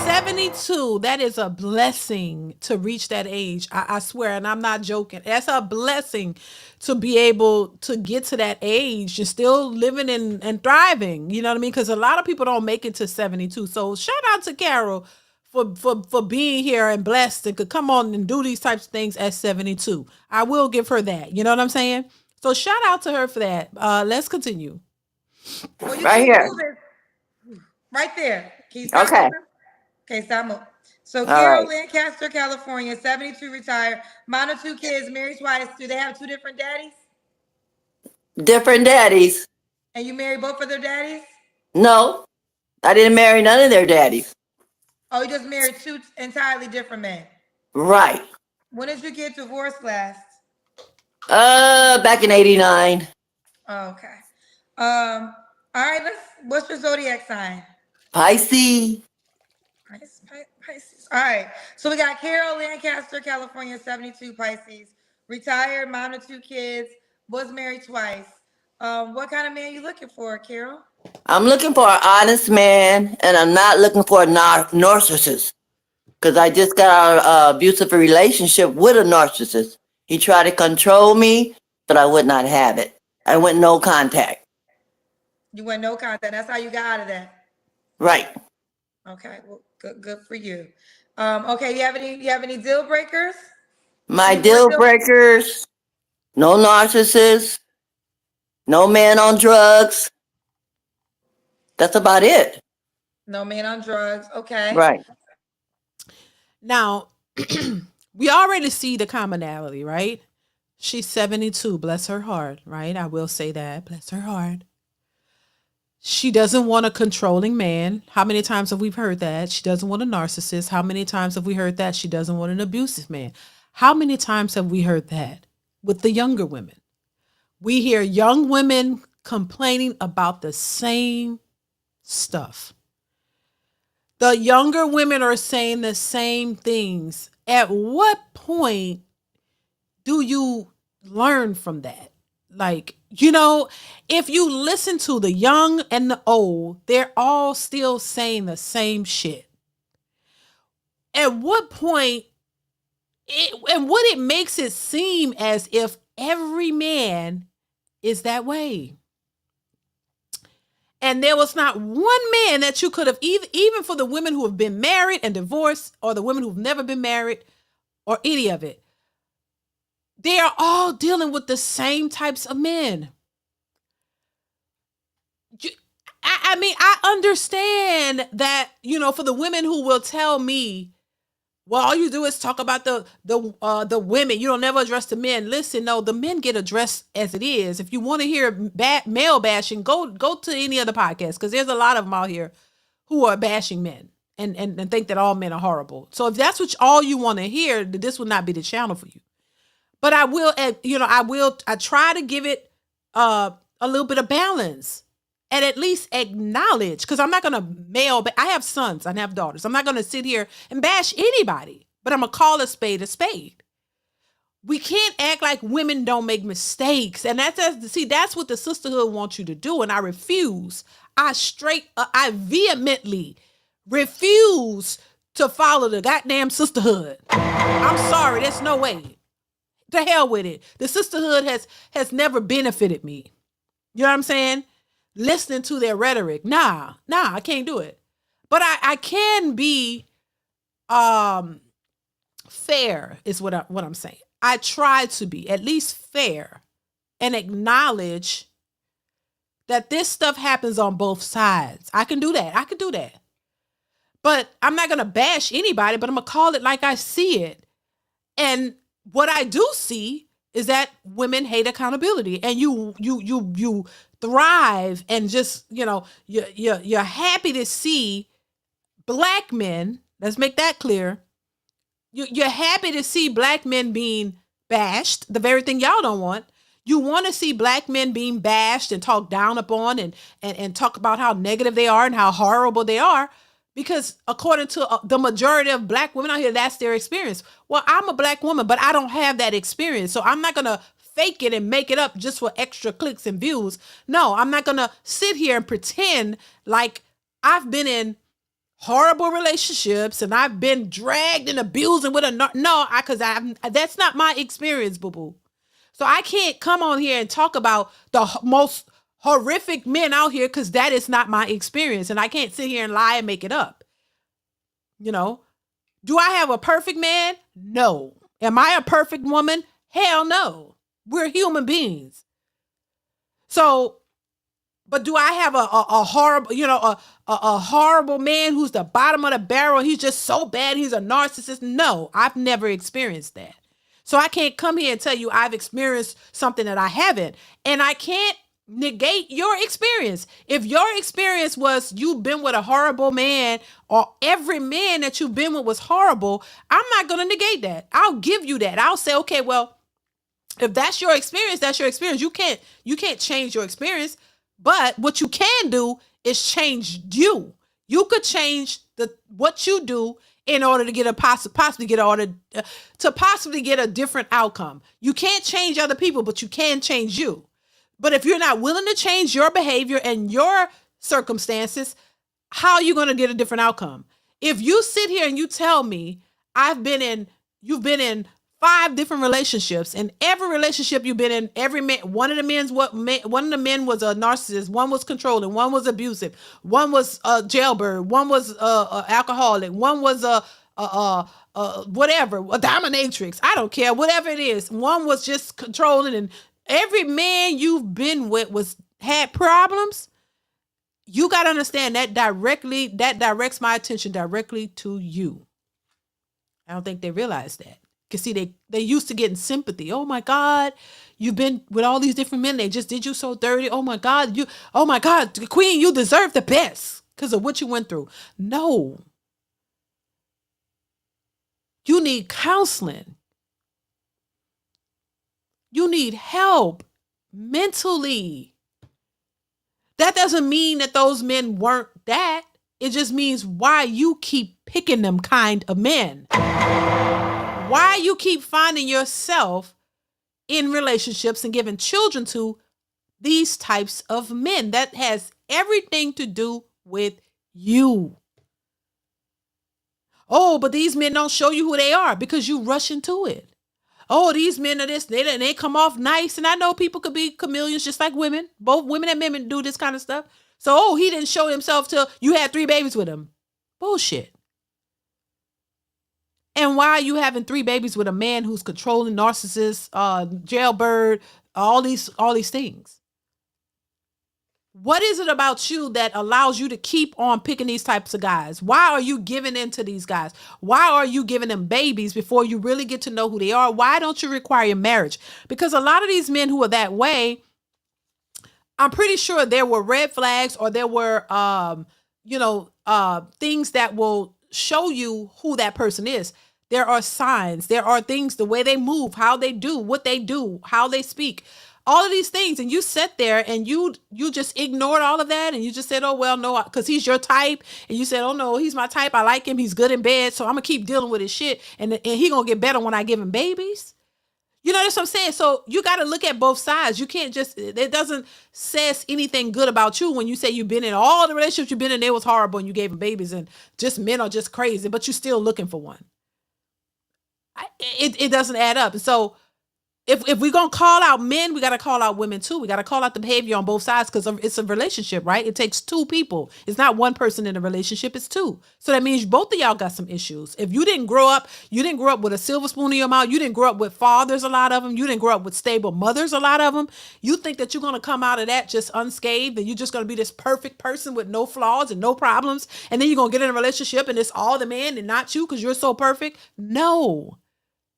72, that is a blessing to reach that age. I swear, and I'm not joking. That's a blessing to be able to get to that age and still living and thriving. You know what I mean? Because a lot of people don't make it to 72. So shout out to Carol for being here and blessed and could come on and do these types of things at 72. I will give her that. You know what I'm saying? So shout out to her for that. Let's continue. Well, right here. Right there. Can you stop moving? Okay, stop moving. So Carol, Lancaster, California, 72, retired. Mine are two kids, married twice. Do they have two different daddies? Different daddies. And you married both of their daddies? No, I didn't marry none of their daddies. Oh, you just married two entirely different men? Right. When did you get divorced last? Back in 89. Oh, okay. All right, what's your zodiac sign? Pisces. Pisces. All right. So we got Carol, Lancaster, California, 72, Pisces. Retired, mom of two kids. was married twice. What kind of man you looking for, Carol? I'm looking for an honest man, and I'm not looking for a narcissist. Because I just got out of an abusive relationship with a narcissist. He tried to control me, but I would not have it. I went no contact. You went no contact. That's how you got out of that. Right. Okay. Well, good for you. Okay. You have any deal breakers? My deal breakers: no narcissist, no man on drugs. That's about it. No man on drugs. Okay. Right. Now, we already see the commonality, right? She's 72, bless her heart, right? I will say that, bless her heart. She doesn't want a controlling man. How many times have we heard that? She doesn't want a narcissist. How many times have we heard that? She doesn't want an abusive man. How many times have we heard that with the younger women? We hear young women complaining about the same stuff. The younger women are saying the same things. At what point do you learn from that? Like, if you listen to the young and the old, they're all still saying the same shit. At what point, it makes it seem as if every man is that way. And there was not one man that you could have, even for the women who have been married and divorced, or the women who've never been married, or any of it. They are all dealing with the same types of men. I mean, I understand that, for the women who will tell me, well, all you do is talk about the women. You don't never address the men. Listen, no, the men get addressed as it is. If you want to hear male bashing, go to any other podcast, because there's a lot of them out here who are bashing men and think that all men are horrible. So if that's all you want to hear, this will not be the channel for you. But I will, I try to give it a little bit of balance. And at least acknowledge, because I'm not going to I have sons, I have daughters. I'm not going to sit here and bash anybody, but I'm going to call a spade a spade. We can't act like women don't make mistakes. And that's what the sisterhood wants you to do. And I refuse. I vehemently refuse to follow the goddamn sisterhood. I'm sorry, there's no way. To hell with it. The sisterhood has never benefited me. You know what I'm saying? Listening to their rhetoric. Nah, I can't do it. But I can be fair is what I'm saying. I try to be at least fair and acknowledge that this stuff happens on both sides. I can do that. But I'm not going to bash anybody, but I'm going to call it like I see it. And what I do see is that women hate accountability, and you thrive, and just, you're happy to see black men. Let's make that clear. You're happy to see black men being bashed, the very thing y'all don't want. You want to see black men being bashed and talked down upon, and talk about how negative they are and how horrible they are. Because according to the majority of black women out here, that's their experience. Well, I'm a black woman, but I don't have that experience. So I'm not going to fake it and make it up just for extra clicks and views. No, I'm not going to sit here and pretend like I've been in horrible relationships and I've been dragged and abused and because that's not my experience, boo-boo. So I can't come on here and talk about the most horrific men out here, because that is not my experience, and I can't sit here and lie and make it up. Do I have a perfect man? No. Am I a perfect woman? Hell no. We're human beings. So, but do I have a horrible, a horrible man who's the bottom of the barrel? He's just so bad, he's a narcissist? No, I've never experienced that. So I can't come here and tell you I've experienced something that I haven't, and I can't negate your experience. If your experience was you've been with a horrible man, or every man that you've been with was horrible, I'm not going to negate that. I'll give you that. I'll say, okay, well, if that's your experience, that's your experience. You can't change your experience, but what you can do is change you. You could change what you do in order to get possibly get a different outcome. You can't change other people, but you can change you. But if you're not willing to change your behavior and your circumstances, how are you going to get a different outcome? If you sit here and you tell me you've been in 5 different relationships, and every relationship you've been in, one of the men was a narcissist, one was controlling, one was abusive, one was a jailbird, one was a alcoholic, one was a whatever, a dominatrix. I don't care, whatever it is. One was just controlling, and every man you've been with had problems. You got to understand that directs my attention directly to you. I don't think they realize that. Because see, they used to getting sympathy. Oh my God, you've been with all these different men. They just did you so dirty. Oh my God, Queen, you deserve the best because of what you went through. No. You need counseling. You need help mentally. That doesn't mean that those men weren't that. It just means why you keep picking them kind of men. Why you keep finding yourself in relationships and giving children to these types of men. That has everything to do with you. Oh, but these men don't show you who they are because you rush into it. Oh, these men are this, they come off nice. And I know people could be chameleons just like women. Both women and men do this kind of stuff. So, he didn't show himself till you had 3 babies with him. Bullshit. And why are you having 3 babies with a man who's controlling, narcissist, jailbird, all these things? What is it about you that allows you to keep on picking these types of guys? Why are you giving in to these guys? Why are you giving them babies before you really get to know who they are? Why don't you require marriage? Because a lot of these men who are that way, I'm pretty sure there were red flags or there were, things that will show you who that person is. There are signs. There are things, the way they move, how they do, what they do, how they speak. All of these things, and you sat there and you just ignored all of that, and you just said, oh, well, no, because he's your type, and you said, oh, no, he's my type, I like him, he's good in bed, so I'm going to keep dealing with his shit, and he going to get better when I give him babies. You know, that's what I'm saying. So you got to look at both sides. You can't just, it doesn't says anything good about you when you say you've been in all the relationships you've been in, it was horrible, and you gave him babies, and just men are just crazy, but you're still looking for one. It doesn't add up. And so if we're going to call out men, we got to call out women too. We got to call out the behavior on both sides because it's a relationship, right? It takes 2 people. It's not one person in a relationship. It's 2. So that means both of y'all got some issues. If you didn't grow up with a silver spoon in your mouth. You didn't grow up with fathers, a lot of them. You didn't grow up with stable mothers, a lot of them. You think that you're going to come out of that just unscathed and you're just going to be this perfect person with no flaws and no problems. And then you're going to get in a relationship and it's all the man and not you because you're so perfect. No.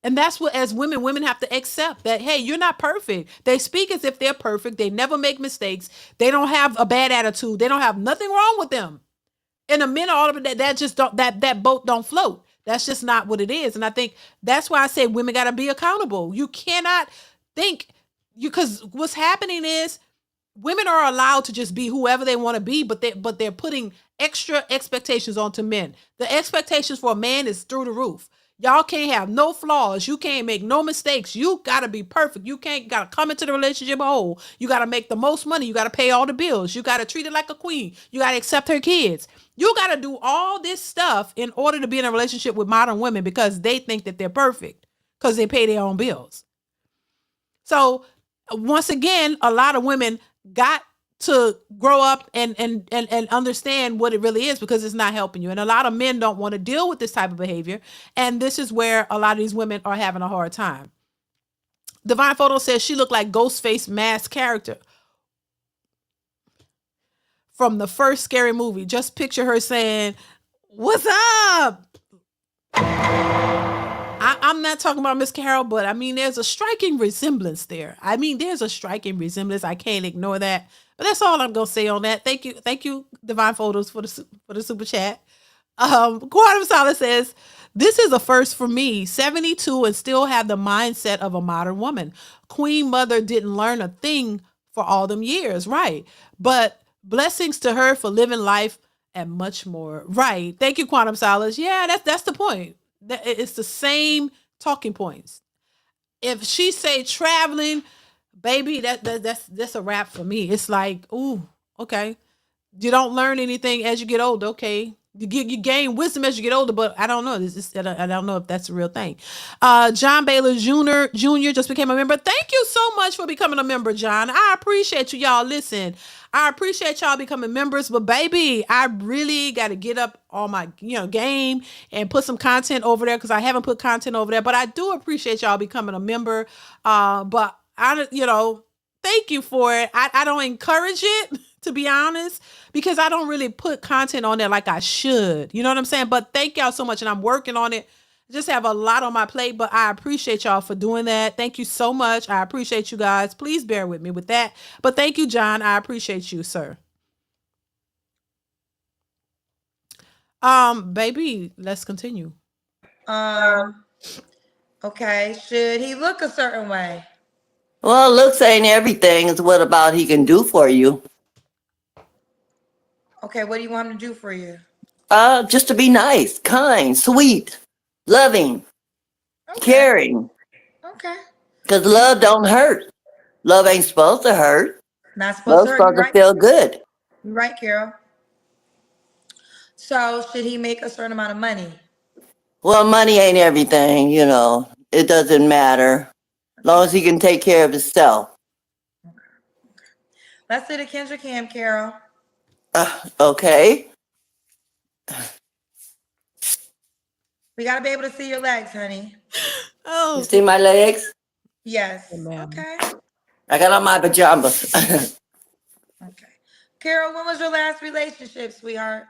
And that's what, as women have to accept that, hey, you're not perfect. They speak as if they're perfect. They never make mistakes. They don't have a bad attitude. They don't have nothing wrong with them. And the men, all of that just don't, that boat don't float. That's just not what it is. And I think that's why I say women got to be accountable. You cannot think because what's happening is women are allowed to just be whoever they want to be, but they're putting extra expectations onto men. The expectations for a man is through the roof. Y'all can't have no flaws. You can't make no mistakes. You got to be perfect. You got to come into the relationship whole. You got to make the most money. You got to pay all the bills. You got to treat it like a queen. You got to accept her kids. You got to do all this stuff in order to be in a relationship with modern women because they think that they're perfect because they pay their own bills. So once again, a lot of women got to grow up and understand what it really is because it's not helping you. And a lot of men don't want to deal with this type of behavior. And this is where a lot of these women are having a hard time. Divine Photo says she looked like Ghostface mask character from the first Scary Movie. Just picture her saying, "What's up?" I'm not talking about Miss Carol, but I mean, there's a striking resemblance there. I can't ignore that. But that's all I'm gonna say on that. Thank you, Divine Photos for the super chat. Quantum Solace says, "This is a first for me. 72 and still have the mindset of a modern woman. Queen Mother didn't learn a thing for all them years, right? But blessings to her for living life and much more. Right. Thank you, Quantum Solace. Yeah, that's the point. It's the same talking points. If she say traveling, baby, that's a wrap for me. It's like, ooh, okay. You don't learn anything as you get older. Okay. You gain wisdom as you get older, but I don't know. I don't know if that's a real thing. John Baylor Jr. just became a member. Thank you so much for becoming a member, John. I appreciate you, y'all. Listen, I appreciate y'all becoming members, but baby, I really got to get up on my game and put some content over there because I haven't put content over there. But I do appreciate y'all becoming a member. But thank you for it. I don't encourage it, to be honest, because I don't really put content on there like I should. You know what I'm saying? But thank y'all so much. And I'm working on it. Just have a lot on my plate, but I appreciate y'all for doing that. Thank you so much. I appreciate you guys. Please bear with me with that. But thank you, John. I appreciate you, sir. Baby, let's continue. Okay. Should he look a certain way? Well, looks ain't everything. It's what about he can do for you. Okay, what do you want him to do for you? Just to be nice, kind, sweet, loving, caring. Okay. Because love don't hurt. Love ain't supposed to hurt. Not supposed Love's to hurt. supposed to feel good. You're right, Carol. So should he make a certain amount of money? Well, money ain't everything, It doesn't matter. As long as he can take care of himself. Let's do the Kendra Cam, Carol. Okay. We got to be able to see your legs, honey. You see my legs? Yes. Okay. I got on my pajamas. Okay. Carol, when was your last relationship, sweetheart?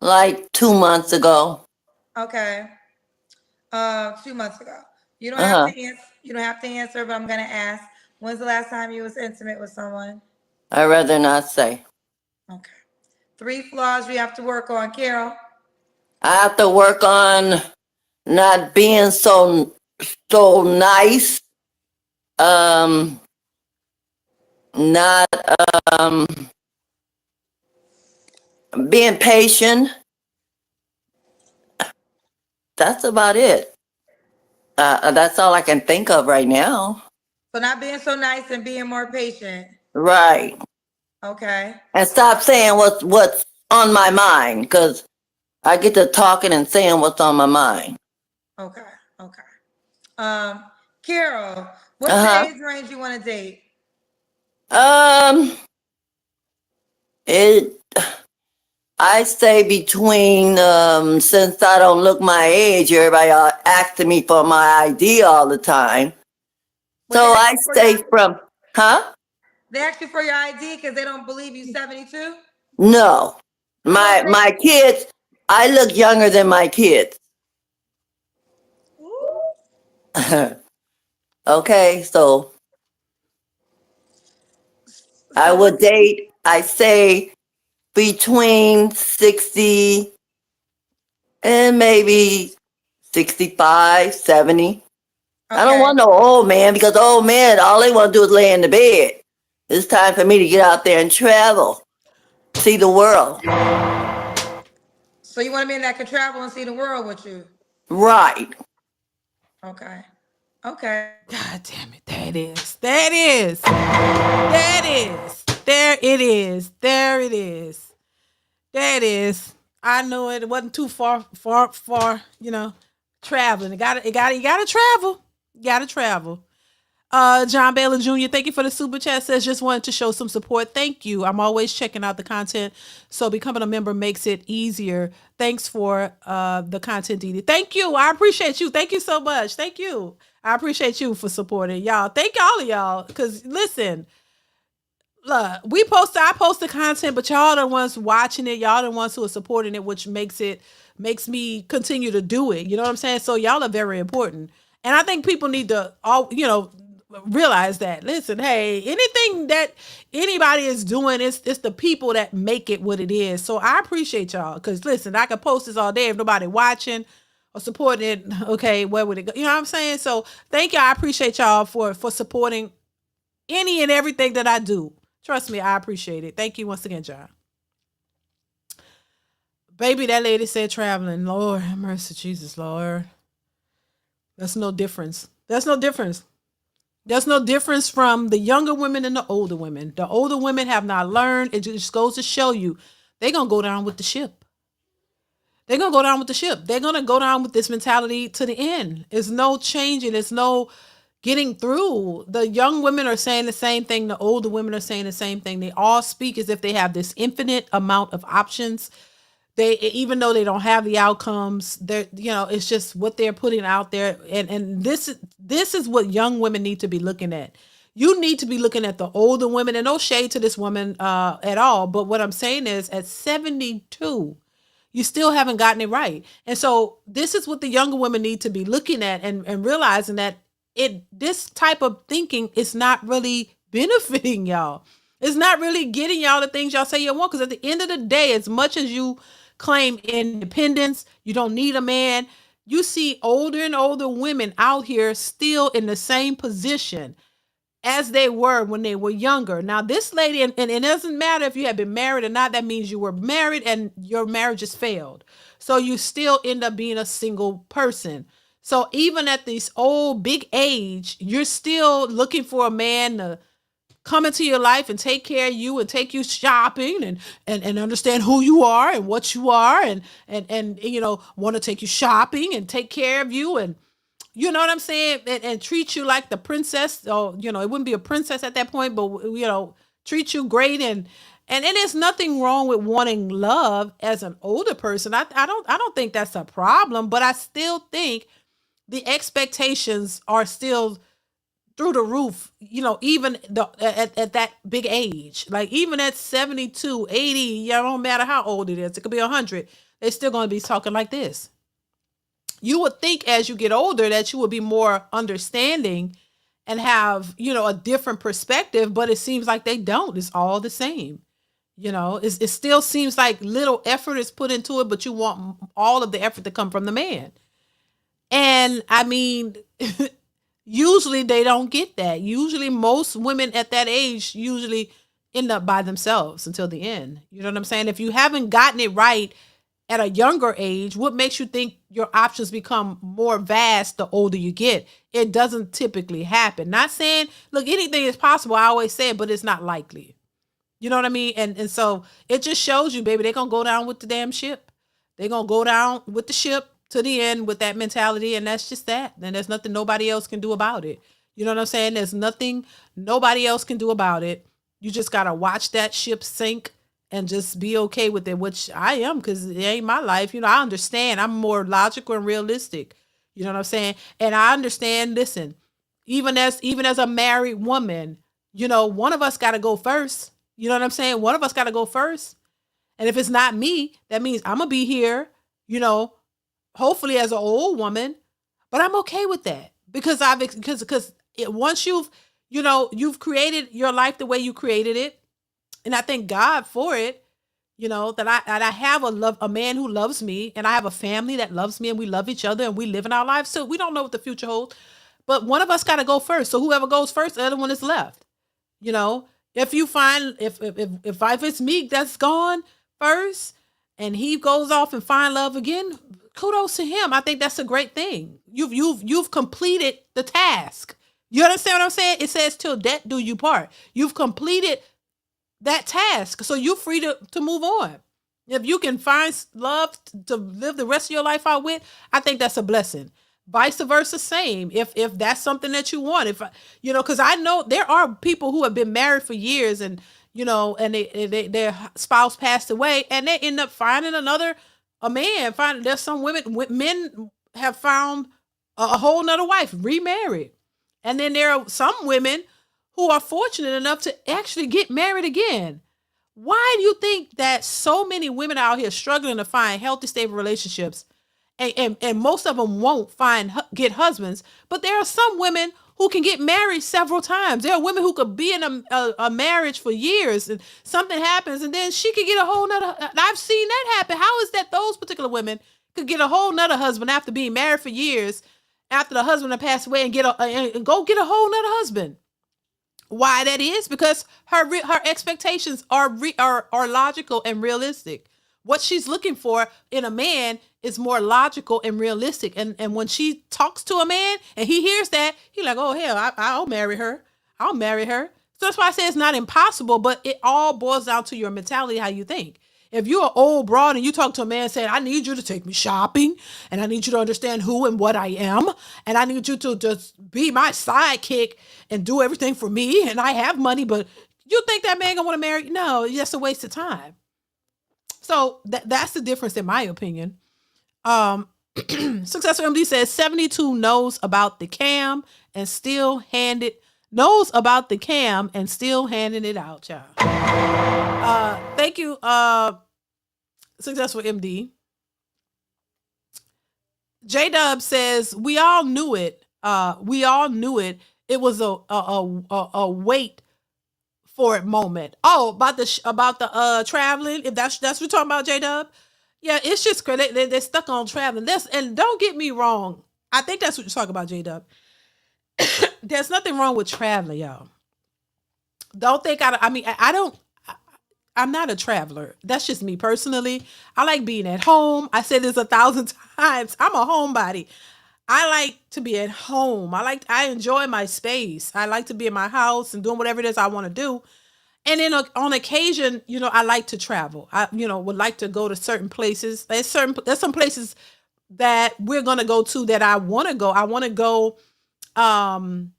Like 2 months ago. Okay. 2 months ago. You don't have to answer. You don't have to answer, but I'm gonna ask. When's the last time you was intimate with someone? I'd rather not say. Okay. 3 flaws you have to work on, Carol. I have to work on not being so nice. Not being patient. That's about it. That's all I can think of right now. So not being so nice and being more patient. Right. Okay. And stop saying what's on my mind, because I get to talking and saying what's on my mind. Okay. Okay. Carol, what's the age range you want to date? I say between, since I don't look my age, everybody asking me for my ID all the time. So I say from, They ask you for your ID because they don't believe you 72? No. My kids, I look younger than my kids. Okay, so I would date, I say, between 60 and maybe 65, 70. Okay. I don't want no old man, because old men, all they want to do is lay in the bed. It's time for me to get out there and travel, see the world. So you want a man that can travel and see the world with you? Right. Okay. Okay. God damn it. There it is. There it is. There it is. There it is. There it is. There it is. I know it wasn't too far, traveling. You gotta travel. You gotta travel. John Baylor Jr., thank you for the super chat. Says, just wanted to show some support. Thank you. I'm always checking out the content, so becoming a member makes it easier. Thanks for the content, DeeDee. Thank you. I appreciate you. Thank you so much. Thank you. I appreciate you for supporting y'all. Thank all of y'all. Because listen, look, I post the content, but y'all the ones watching it. Y'all the ones who are supporting it, which makes me continue to do it. You know what I'm saying? So y'all are very important. And I think people need to realize that. Listen, hey, anything that anybody is doing, it's the people that make it what it is. So I appreciate y'all, because listen, I could post this all day if nobody watching or supporting it. Okay, where would it go? You know what I'm saying? So thank y'all. I appreciate y'all for supporting any and everything that I do. Trust me, I appreciate it. Thank you once again, John. Baby, that lady said traveling. Lord have mercy, Jesus, Lord. That's no difference. That's no difference. There's no difference from the younger women and the older women. The older women have not learned. It just goes to show you they're going to go down with the ship. They're going to go down with the ship. They're going to go down with this mentality to the end. There's no changing. There's no getting through. The young women are saying the same thing. The older women are saying the same thing. They all speak as if they have this infinite amount of options. They, even though they don't have the outcomes, they're, it's just what they're putting out there. And this is what young women need to be looking at. You need to be looking at the older women, and no shade to this woman at all. But what I'm saying is at 72, you still haven't gotten it right. And so this is what the younger women need to be looking at and realizing that this type of thinking is not really benefiting y'all. It's not really getting y'all the things y'all say you want. Because at the end of the day, as much as you claim independence, you don't need a man, you see older and older women out here still in the same position as they were when they were younger. Now, this lady, and it doesn't matter if you have been married or not, that means you were married and your marriage has failed. So you still end up being a single person. So even at this old big age, you're still looking for a man to come into your life and take care of you and take you shopping and understand who you are and what you are and want to take you shopping and take care of you and you know what I'm saying, and treat you like the princess. Or it wouldn't be a princess at that point, but treat you great and there's nothing wrong with wanting love as an older person. I don't think that's a problem, but I still think the expectations are still through the roof, even at that big age, like even at 72, 80, don't matter how old it is, it could be 100, they're still going to be talking like this. You would think as you get older that you would be more understanding and have, a different perspective, but it seems like they don't. It's all the same. It still seems like little effort is put into it, but you want all of the effort to come from the man. And I mean, usually they don't get that. Usually most women at that age usually end up by themselves until the end. You know what I'm saying? If you haven't gotten it right at a younger age, what makes you think your options become more vast the older you get? It doesn't typically happen. Not saying, look, anything is possible. I always say it, but it's not likely. You know what I mean? And so it just shows you, baby, they're going to go down with the damn ship. They're going to go down with the ship to the end with that mentality. And that's just that. And there's nothing nobody else can do about it. You know what I'm saying? There's nothing nobody else can do about it. You just got to watch that ship sink and just be okay with it, which I am, because it ain't my life. I understand. I'm more logical and realistic. You know what I'm saying? And I understand, listen, even as a married woman, one of us got to go first. You know what I'm saying? One of us got to go first. And if it's not me, that means I'm going to be here, hopefully as an old woman, but I'm okay with that because once you've created your life the way you created it. And I thank God for it, that I have a man who loves me, and I have a family that loves me, and we love each other, and we live in our lives. So we don't know what the future holds, but one of us got to go first. So whoever goes first, the other one is left. If you find, if it's me that's gone first and he goes off and find love again, kudos to him. I think that's a great thing. You've completed the task. You understand what I'm saying? It says till death do you part. You've completed that task. So you're free to move on. If you can find love to live the rest of your life out with, I think that's a blessing. Vice versa, same. If that's something that you want, because I know there are people who have been married for years and, and their spouse passed away and they end up finding a man. There's some men have found a whole nother wife, remarried. And then there are some women who are fortunate enough to actually get married again. Why do you think that so many women out here struggling to find healthy, stable relationships, and most of them won't get husbands, but there are some women who can get married several times. There are women who could be in a marriage for years and something happens and then she could get a whole nother. I've seen that happen. How is that those particular women could get a whole nother husband after being married for years, after the husband had passed away, and go get a whole nother husband? Why that is? Because her expectations are logical and realistic. What she's looking for in a man is more logical and realistic. And when she talks to a man and he hears that, he's like, oh, hell, I'll marry her. I'll marry her. So that's why I say it's not impossible, but it all boils down to your mentality, how you think. If you're an old broad and you talk to a man saying, I need you to take me shopping and I need you to understand who and what I am and I need you to just be my sidekick and do everything for me and I have money, but you think that man gonna want to marry you? No, it's just a waste of time. So that's the difference in my opinion. Successful MD says 72 knows about the cam and still handing it out, y'all. Thank you, Successful MD. J-Dub says, we all knew it. It was a wait for it moment. Oh, about the traveling. If that's what you're talking about, J-Dub. Yeah, it's just crazy. They're stuck on traveling. And don't get me wrong. I think that's what you're talking about, J-Dub. There's nothing wrong with traveling, y'all. Don't think I'm not a traveler. That's just me personally. I like being at home. I said this 1,000 times. I'm a homebody. I like to be at home. I enjoy my space. I like to be in my house and doing whatever it is I want to do. And then on occasion, I like to travel. I, would like to go to certain places. There's some places that we're going to go to that I want to go. I want to go to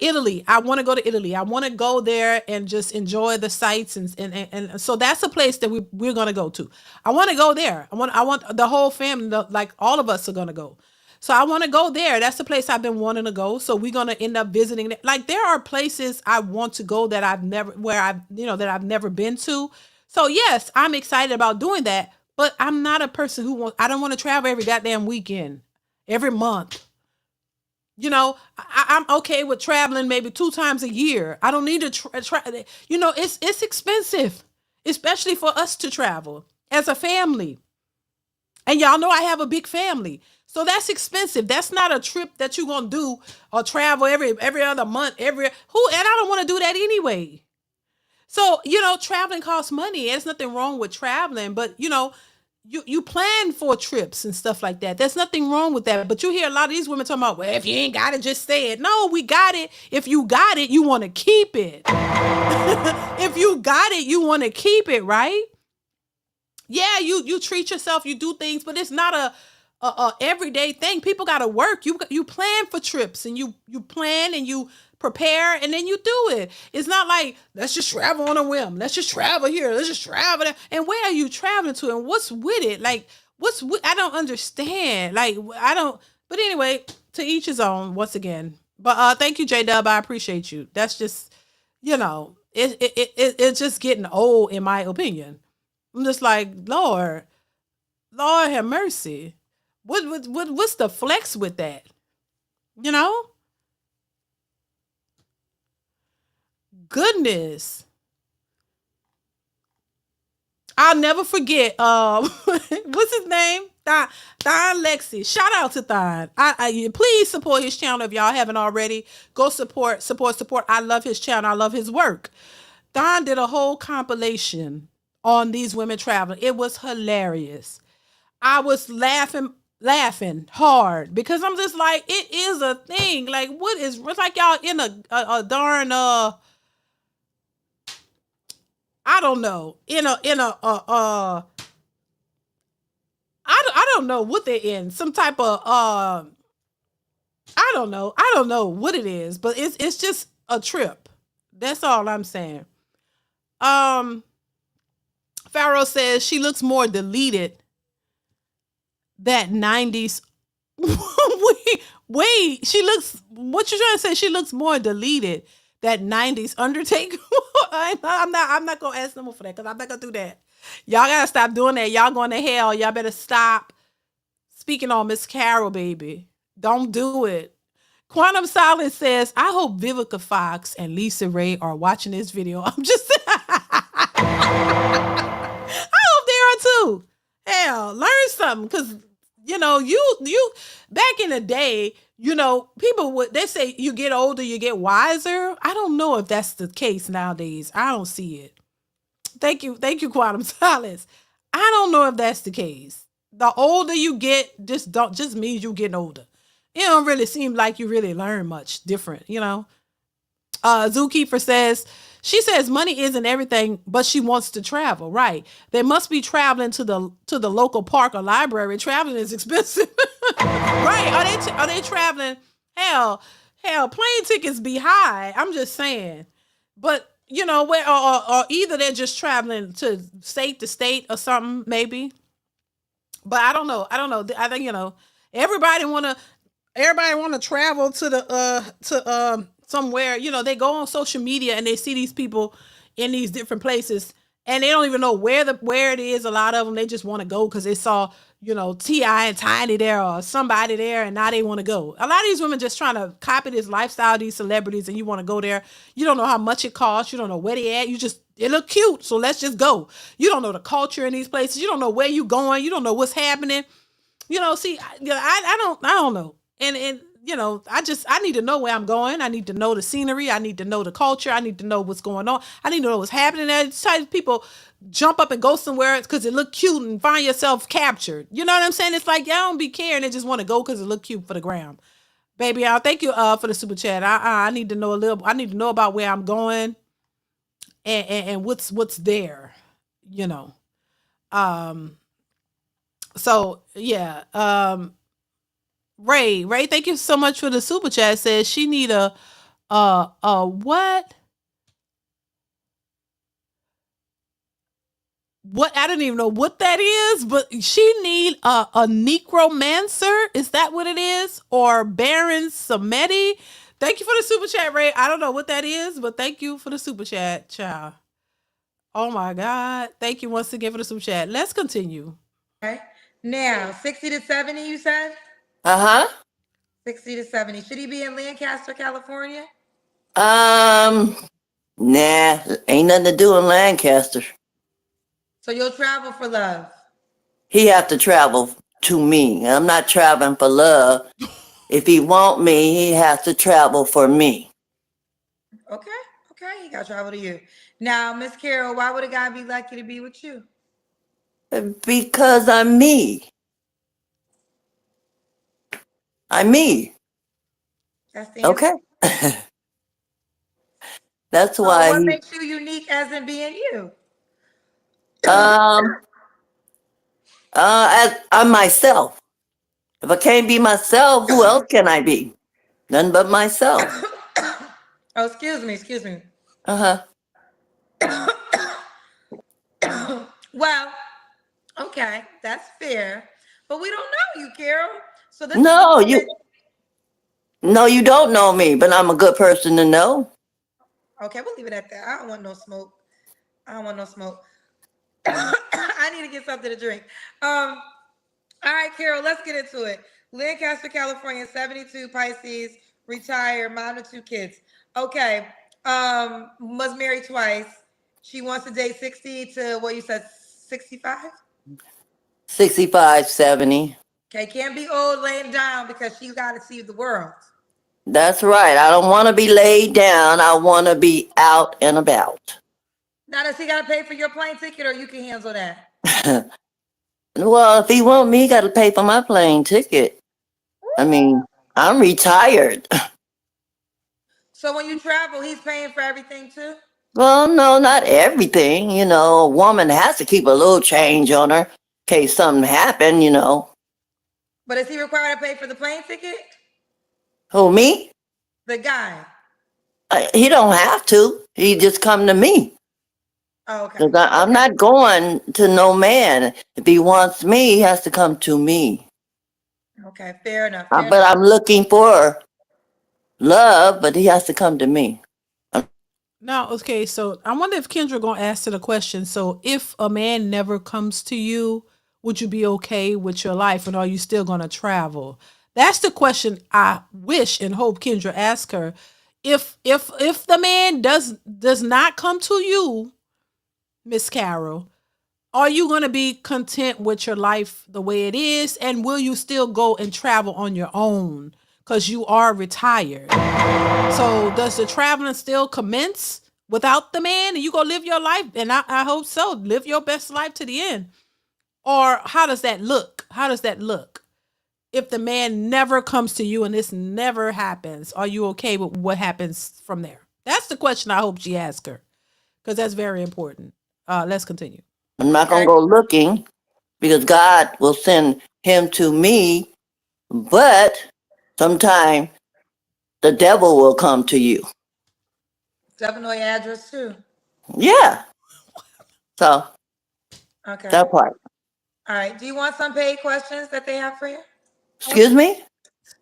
Italy. I want to go to Italy. I want to go there and just enjoy the sights. And so that's a place that we're going to go to. I want to go there. I want the whole family, like all of us are going to go. So I want to go there. That's the place I've been wanting to go. So we're going to end up visiting. Like there are places I want to go that I've never been to. So yes, I'm excited about doing that, but I'm not a person I don't want to travel every goddamn weekend, every month. I'm okay with traveling maybe 2 times a year. I don't need to it's expensive, especially for us to travel as a family. And y'all know I have a big family. So that's expensive. That's not a trip that you're going to do or travel every other month, and I don't want to do that anyway. So, traveling costs money. There's nothing wrong with traveling, but you plan for trips and stuff like that. There's nothing wrong with that. But you hear a lot of these women talking about, well, if you ain't got it, just say it. No, we got it. If you got it, you want to keep it. If you got it, you want to keep it, right? Yeah, you treat yourself, you do things, but it's not a everyday thing. People got to work. You plan for trips and you plan and you prepare and then you do it. It's not like, let's just travel on a whim. Let's just travel here. Let's just travel there. And where are you traveling to? And what's with it? Like, I don't understand. Like, but anyway, to each his own once again. But thank you, J-Dub. I appreciate you. That's just, it's just getting old in my opinion. I'm just like, Lord have mercy. What's the flex with that? Goodness. I'll never forget. What's his name? Thon Lexi. Shout out to Thon. I please support his channel if y'all haven't already. Go support. I love his channel. I love his work. Thon did a whole compilation on these women traveling. It was hilarious. I was laughing hard because I'm just like, it is a thing. Like, it's like y'all in a darn I don't know, I don't know what they're in, some type of I don't know what it is, but it's just a trip. That's all I'm saying. Pharaoh says she looks more deleted. That 90s. wait, she looks, what you trying to say? She looks more deleted. That 90s Undertaker. I'm not gonna ask no more for that because I'm not gonna do that. Y'all gotta stop doing that. Y'all going to hell. Y'all better stop speaking on Miss Carol, baby. Don't do it. Quantum Silence says, I hope Vivica Fox and Lisa Ray are watching this video. I'm just I hope they are too. Hell, learn something because you back in the day, people they say you get older, you get wiser. I don't know if that's the case nowadays. I don't see it. Thank you, Quantum Solace. I don't know if that's the case. The older you get, just means you getting older. It don't really seem like you really learn much different, you know. Zookeeper says, she says money isn't everything, but she wants to travel. Right. They must be traveling to the local park or library. Traveling is expensive. Right. Are they traveling? Hell, plane tickets be high. I'm just saying. But you know, where or either they're just traveling to state or something, maybe. But I don't know. I think, you know, everybody wanna travel to the somewhere. You know, they go on social media and they see these people in these different places, and they don't even know where it is. A lot of them, they just want to go because they saw, you know, T.I. and Tiny there or somebody there, and now they want to go. A lot of these women just trying to copy this lifestyle of these celebrities, and you want to go there. You don't know how much it costs. You don't know where they at. It look cute, so let's just go. You don't know the culture in these places. You don't know where you going. You don't know what's happening. You know, see, I don't know. And you know, I need to know where I'm going. I need to know the scenery. I need to know the culture. I need to know what's going on. I need to know what's happening there. It's type of people jump up and go somewhere because it look cute and find yourself captured. You know what I'm saying? It's like y'all don't be caring. They just want to go because it look cute for the gram. Baby, I'll thank you for the super chat. I need to know I need to know about where I'm going and what's there, you know. So yeah. Ray, thank you so much for the super chat. Says she need a what? What, I don't even know what that is, but she need a necromancer. Is that what it is? Or Baron Samedi? Thank you for the super chat, Ray. I don't know what that is, but thank you for the super chat, child. Oh my God. Thank you once again for the super chat. Let's continue. Okay. Now, 60 to 70, you said? 60 to 70. Should he be in Lancaster, California? Nah, ain't nothing to do in Lancaster. So you'll travel for love? He have to travel to me. I'm not traveling for love. If he want me, he has to travel for me. Okay, he got to travel to you. Now, Miss Carol, why would a guy be lucky to be with you? Because I'm me. I'm me. That's the answer. Okay. That's why. What makes you unique as in being you? As I'm myself. If I can't be myself, who else can I be? None but myself. Oh, excuse me. Well, okay, that's fair. But we don't know you, Carol. So this No, you don't know me, but I'm a good person to know. Okay, we'll leave it at that. I don't want no smoke. I need to get something to drink. All right, Carol, let's get into it. Lancaster, California, 72, Pisces, retired, mom of 2 kids. Okay, was married twice. She wants to date 60 to what you said, 65? 65, 70. Okay, can't be old laying down because she got to see the world. That's right. I don't want to be laid down. I want to be out and about. Now, does he got to pay for your plane ticket or you can handle that? Well, if he want me, he got to pay for my plane ticket. I mean, I'm retired. So when you travel, he's paying for everything too? Well, no, not everything. You know, a woman has to keep a little change on her in case something happen, you know. But is he required to pay for the plane ticket? Who, me? The guy. He don't have to. He just come to me. Oh, okay. I'm not going to no man. If he wants me, he has to come to me. Okay, fair enough. But I'm looking for love, but he has to come to me. Now, okay, so I wonder if Kendra gonna answer the question. So if a man never comes to you, would you be okay with your life, and are you still gonna travel? That's the question I wish and hope Kendra ask her. If the man does not come to you, Miss Carol, are you gonna be content with your life the way it is, and will you still go and travel on your own because you are retired? So does the traveling still commence without the man, and you go live your life? And I hope so. Live your best life to the end. Or how does that look? How does that look? If the man never comes to you and this never happens, are you okay with what happens from there? That's the question I hope she asks her, because that's very important. Let's continue. I'm not going to go looking because God will send him to me, but sometime the devil will come to you. Devil know your address too. Yeah. So Okay. that part. All right. Do you want some paid questions that they have for you? Excuse me?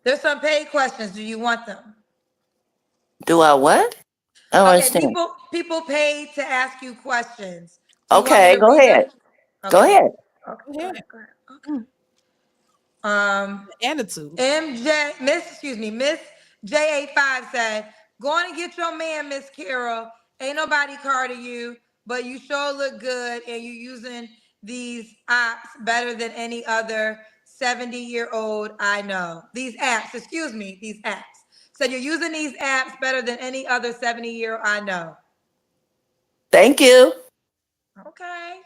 There's some paid questions. Do you want them? Do I what? I don't Okay. understand. People paid to ask you questions. Do you want me Okay, to go read them? ahead. Go Okay. ahead. Okay. Yeah. Go ahead. Okay. Attitude. Miss JA5 said, go on and get your man, Miss Carol. Ain't nobody carding you, but you sure look good and you using these apps better than any other 70-year-old I know. These apps, these apps. Said you're using these apps better than any other 70-year-old I know. Thank you. Okay.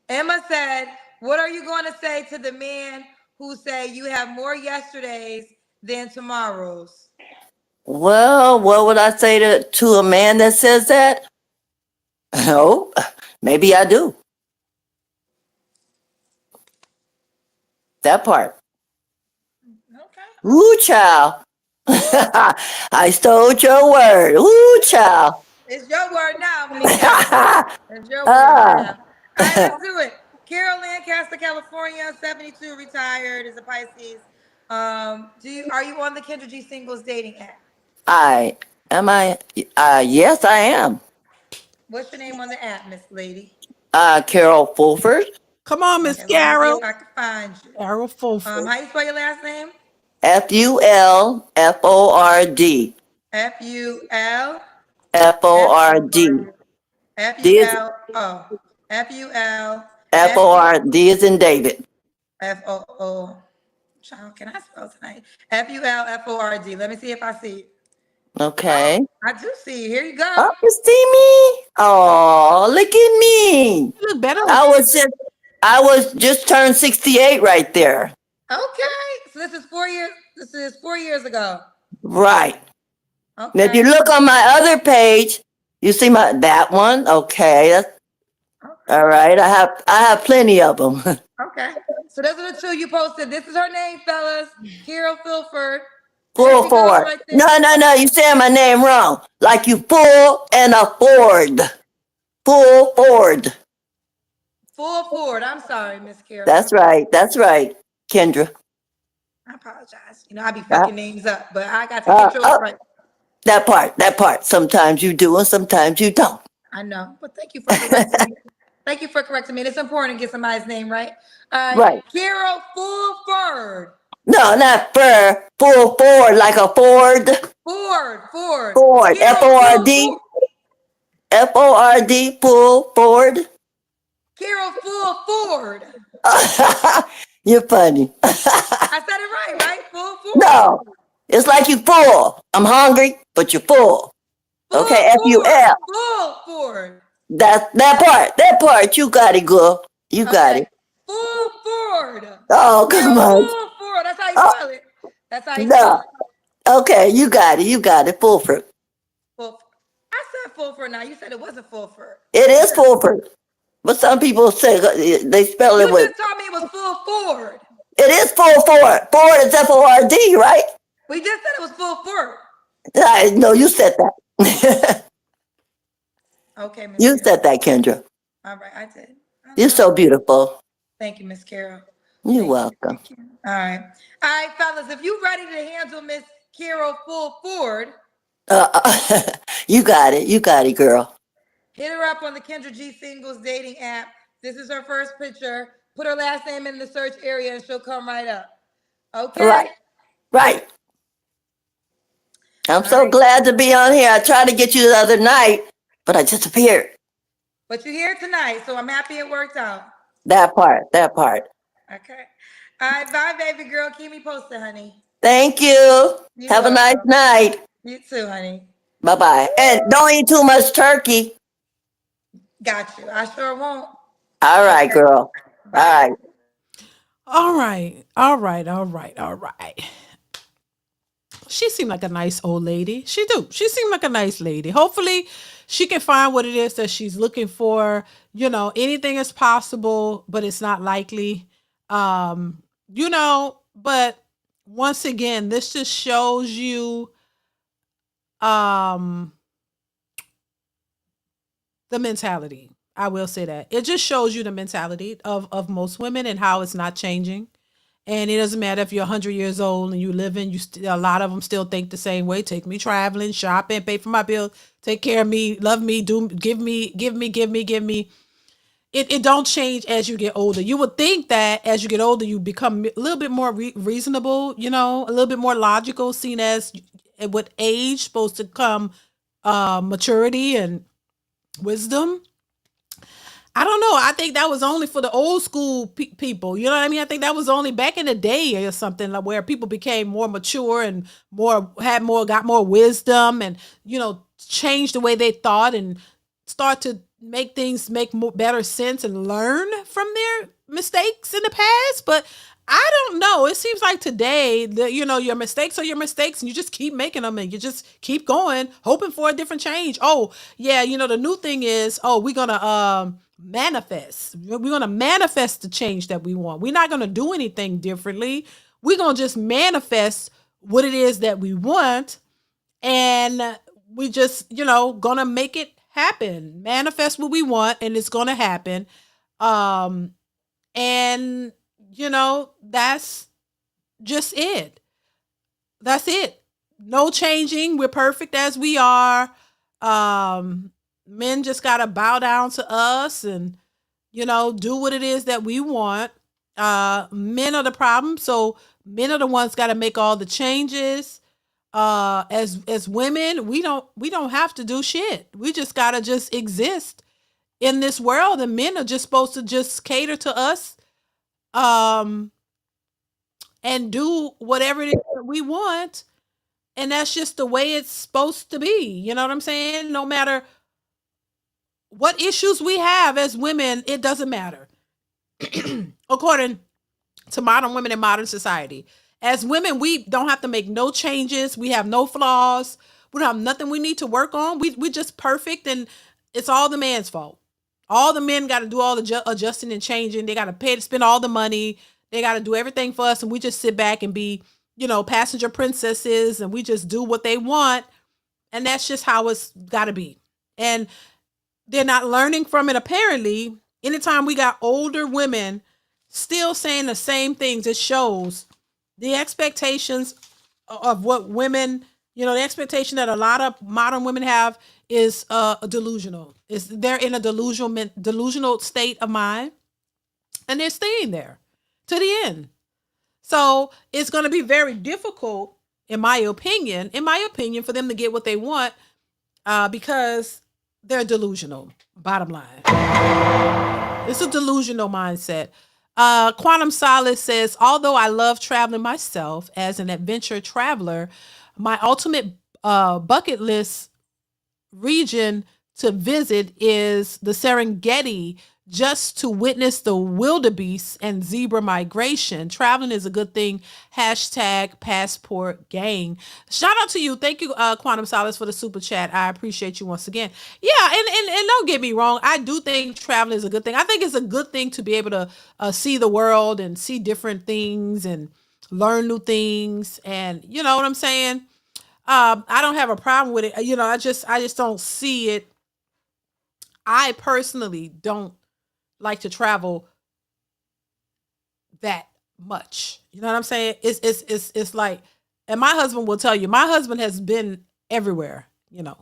Emma said, what are you going to say to the men who say you have more yesterdays than tomorrows? Well, what would I say to a man that says that? Oh, maybe I do. That part. Okay. Ooh, child. I stole your word. Ooh, child. It's your word now, Miss Carol. It's your word now. All right, let's do it. Carol, Lancaster, California, 72, retired, is a Pisces. Are you on the Kendra G Singles dating app? Yes, I am. What's your name on the app, Miss Lady? Carol Fulford. Come on, Miss Okay, let me see Carol. if I can find you. Carol Fulford. How you spell your last name? FULFORD. F-U-L. FORD. F-U-L-O. F-U-L. FORD is in David. F-O-O. Child, can I spell tonight? F-U-L-F-O-R-D. Let me see if I see it. Okay. Oh, I do see you. Here you go. Oh, you see me? Oh, look at me. You look better. I was just turned 68 right there. Okay. So this is 4 years. This is 4 years ago. Right. Okay. Now, if you look on my other page, you see that one. Okay. All right. I have plenty of them. Okay. So those are the two you posted. This is her name, fellas. Carol Fulford. Fulford. Right, No. You saying my name wrong. Like you full and afford. Fulford. Full Ford. I'm sorry, Miss Carol. That's right. Kendra. I apologize. I be fucking names up, but I got to get yours right. That part. Sometimes you do and sometimes you don't. I know, but thank you for correcting me. Thank you for correcting me. It's important to get somebody's name right. Right. Carol Fulford. No, not fur. Full Ford, like a Ford. Ford. Ford. F-O-R-D. F-O-R-D. Full Ford. Carol Fulford. You're funny. I said it right? Full Ford. No, it's like you full. I'm hungry, but you're full. Okay, F-U-L. Full Ford. That part, you got it, girl. You got it. Full Ford. Oh, come on. Full Ford. That's how you spell it. That's how you spell it. Okay, you got it. Fulford. I said Fulford now. You said it wasn't Fulford. It is Fulford. But some people say they spell it with. You just told me it was Full Ford. It is Full Ford. Ford is F-O-R-D, right? We just said it was Full Ford. No, you said that. Okay, Miss You said that, Kendra. All right, I did. You're so beautiful. Thank you, Miss Carol. You're welcome. All right, fellas. If you ready to handle Miss Carol Fulford, you got it, girl. hit her up on the Kendra G Singles dating app. This is her first picture. Put her last name in the search area and she'll come right up. Okay? Right. I'm so glad to be on here. I tried to get you the other night, but I disappeared. But you're here tonight, so I'm happy it worked out. That part. Okay. All right, bye, baby girl. Keep me posted, honey. Thank you. Have a nice night. You too, honey. Bye-bye. And don't eat too much turkey. Got you. I sure won't. All right, girl. All right. All right. All right. All right. All right. She seemed like a nice old lady. She do. She seemed like a nice lady. Hopefully she can find what it is that she's looking for. You know, anything is possible, but it's not likely. You know, but once again, this just shows you the mentality. I will say that. It just shows you the mentality of most women and how it's not changing. And it doesn't matter if you're 100 years old and you live in, a lot of them still think the same way. Take me traveling, shopping, pay for my bills, take care of me, love me, give me. It don't change as you get older. You would think that as you get older, you become a little bit more reasonable, you know, a little bit more logical, seen as with age supposed to come maturity and wisdom. I don't know. I think that was only for the old school people. You know what I mean? I think that was only back in the day or something, like where people became more mature and got more wisdom, and you know, changed the way they thought and start to make things make better sense and learn from their mistakes in the past. But I don't know. It seems like today, you know, your mistakes are your mistakes, and you just keep making them, and you just keep going, hoping for a different change. Oh yeah, you know, the new thing is, we're gonna manifest. We're gonna manifest the change that we want. We're not gonna do anything differently. We're gonna just manifest what it is that we want, and we just, you know, gonna make it happen. Manifest what we want, and it's gonna happen. And you know, that's just it. That's it. No changing. We're perfect as we are. Men just gotta bow down to us and, you know, do what it is that we want. Men are the problem, so men are the ones got to make all the changes. As women, we don't have to do shit. We just gotta just exist in this world, and men are just supposed to just cater to us, and do whatever it is that we want, and that's just the way it's supposed to be. You know what I'm saying? No matter what issues we have as women, it doesn't matter. According to modern women in modern society, as women, we don't have to make no changes. We have no flaws. We don't have nothing we need to work on. We just perfect, and it's all the man's fault. All the men got to do all the adjusting and changing. They got to pay to spend all the money. They got to do everything for us, and we just sit back and be, you know, passenger princesses, and we just do what they want, and that's just how it's got to be. And they're not learning from it, apparently. Anytime we got older women still saying the same things, it shows the expectations of what women, you know, the expectation that a lot of modern women have is delusional. They're in a delusional state of mind, and they're staying there to the end. So it's going to be very difficult, in my opinion, for them to get what they want, because they're delusional. Bottom line, it's a delusional mindset. Quantum Solace says, although I love traveling myself as an adventure traveler, my ultimate bucket list region to visit is the Serengeti, just to witness the wildebeest and zebra migration. Traveling is a good thing. Hashtag passport gang. Shout out to you. Thank you, Quantum Solace, for the super chat. I appreciate you once again. Yeah, and don't get me wrong. I do think traveling is a good thing. I think it's a good thing to be able to see the world and see different things and learn new things. And you know what I'm saying? I don't have a problem with it. You know, I just don't see it. I personally don't like to travel that much. You know what I'm saying? It's like, and my husband will tell you, my husband has been everywhere, you know.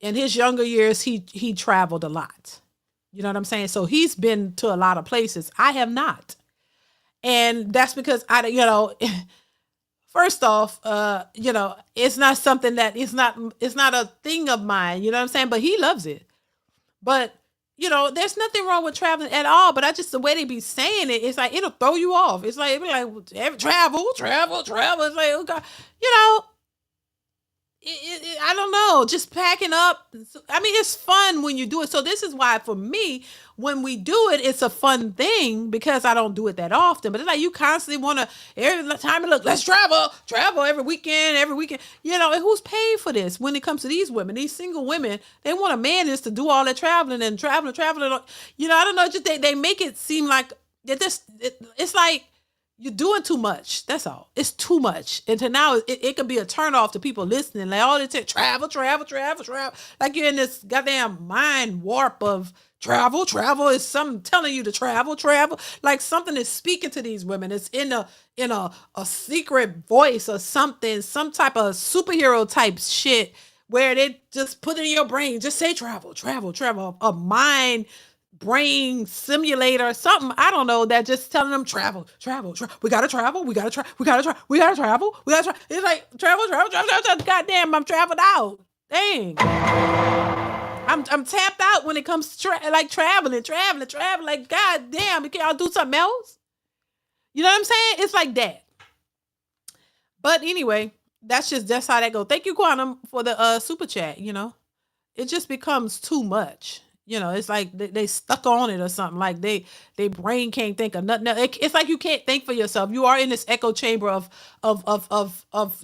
In his younger years, he traveled a lot. You know what I'm saying? So he's been to a lot of places. I have not. And that's because you know, first off, you know, it's not something that it's not a thing of mine, you know what I'm saying? But he loves it. But you know, there's nothing wrong with traveling at all, but the way they be saying it, it's like, it'll throw you off. It's like, travel. It's like, oh God, you know, I don't know, just packing up. I mean, it's fun when you do it. So this is why for me, when we do it, it's a fun thing because I don't do it that often. But it's like you constantly want to, every time you look, let's travel every weekend. You know, and who's paying for this when it comes to these women, these single women? They want a man just to do all that traveling and traveling. You know, I don't know, just they make it seem like it's like, you're doing too much. That's all. It's too much. And to now, it could be a turn off to people listening. Like, all they say, travel. Like you're in this goddamn mind warp of travel. Is something telling you to travel. Like something is speaking to these women. It's in a secret voice or something, some type of superhero type shit where they just put it in your brain. Just say travel. A mind brain simulator, something, I don't know, that just telling them travel. We gotta travel. It's like travel. Goddamn, I'm traveled out. Dang. I'm tapped out when it comes to traveling. Like, goddamn, can y'all do something else? You know what I'm saying? It's like that. But anyway, that's how that goes. Thank you, Quantum, for the super chat. You know, it just becomes too much. You know, it's like they stuck on it or something. Like they brain can't think of nothing else. It's like you can't think for yourself. You are in this echo chamber of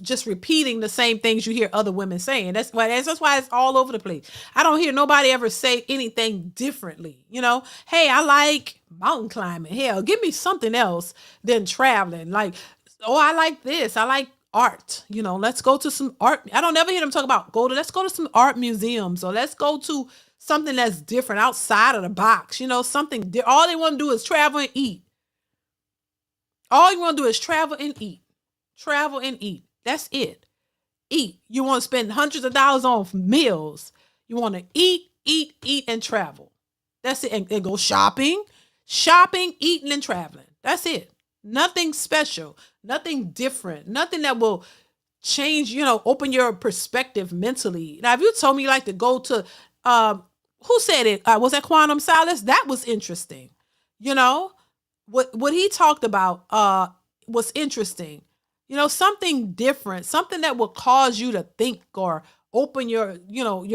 just repeating the same things you hear other women saying. That's why it's all over the place. I don't hear nobody ever say anything differently. You know, hey, I like mountain climbing. Hell, give me something else than traveling. Like, oh, I like this. I like art. You know, let's go to some art. I don't ever hear them talk about let's go to some art museums, or let's go to something that's different outside of the box. You know, something. All they want to do is travel and eat. All you want to do is travel and eat. That's it. Eat. You want to spend hundreds of dollars on meals. You want to eat, and travel. That's it. And go shopping, eating, and traveling. That's it. Nothing special, nothing different, nothing that will change, you know, open your perspective mentally. Now, if you told me you like to go to, who said it? Was that Quantum Solace? That was interesting. You know, what he talked about was interesting. You know, something different, something that will cause you to think or open your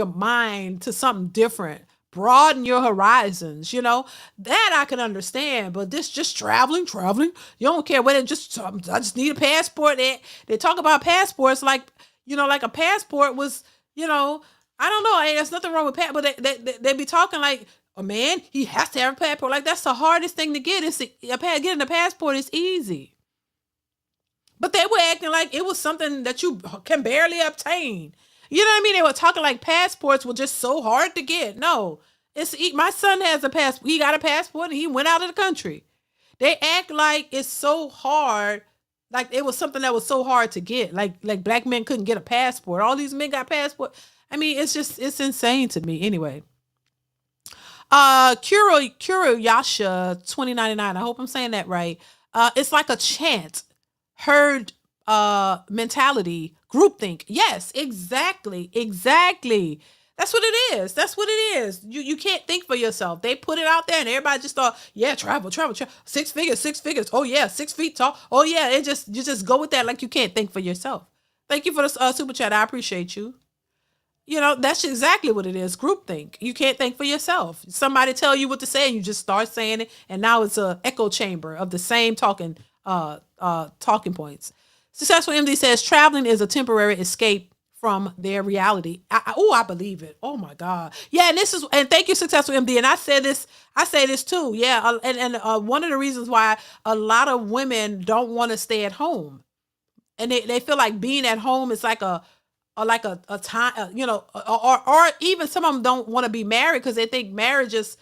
mind to something different. Broaden your horizons, you know, that I can understand. But this just traveling, you don't care whether I just need a passport. They talk about passports like, you know, like a passport was, you know, I don't know. Hey, there's nothing wrong with passport, but they be talking like a man, he has to have a passport. Like, that's the hardest thing to get. Getting a passport is easy. But they were acting like it was something that you can barely obtain. You know what I mean? They were talking like passports were just so hard to get. No, my son has a passport. He got a passport and he went out of the country. They act like it's so hard, like it was something that was so hard to get. Like black men couldn't get a passport. All these men got passport. I mean, it's insane to me. Anyway, Kuro Yasha 2099. I hope I'm saying that right. It's like a chant, herd mentality. Groupthink. Yes, exactly. That's what it is. You can't think for yourself. They put it out there and everybody just thought, yeah, travel. 6 figures. Oh yeah, 6 feet tall. Oh yeah, you just go with that like you can't think for yourself. Thank you for the super chat. I appreciate you. You know, that's exactly what it is. Groupthink. You can't think for yourself. Somebody tell you what to say and you just start saying it, and now it's an echo chamber of the same talking points. Successful MD says traveling is a temporary escape from their reality. I believe it. Oh my God. Yeah, and thank you, Successful MD. And I say this too. Yeah, and one of the reasons why a lot of women don't want to stay at home, and they feel like being at home is like a time, you know, or even some of them don't want to be married because they think marriage is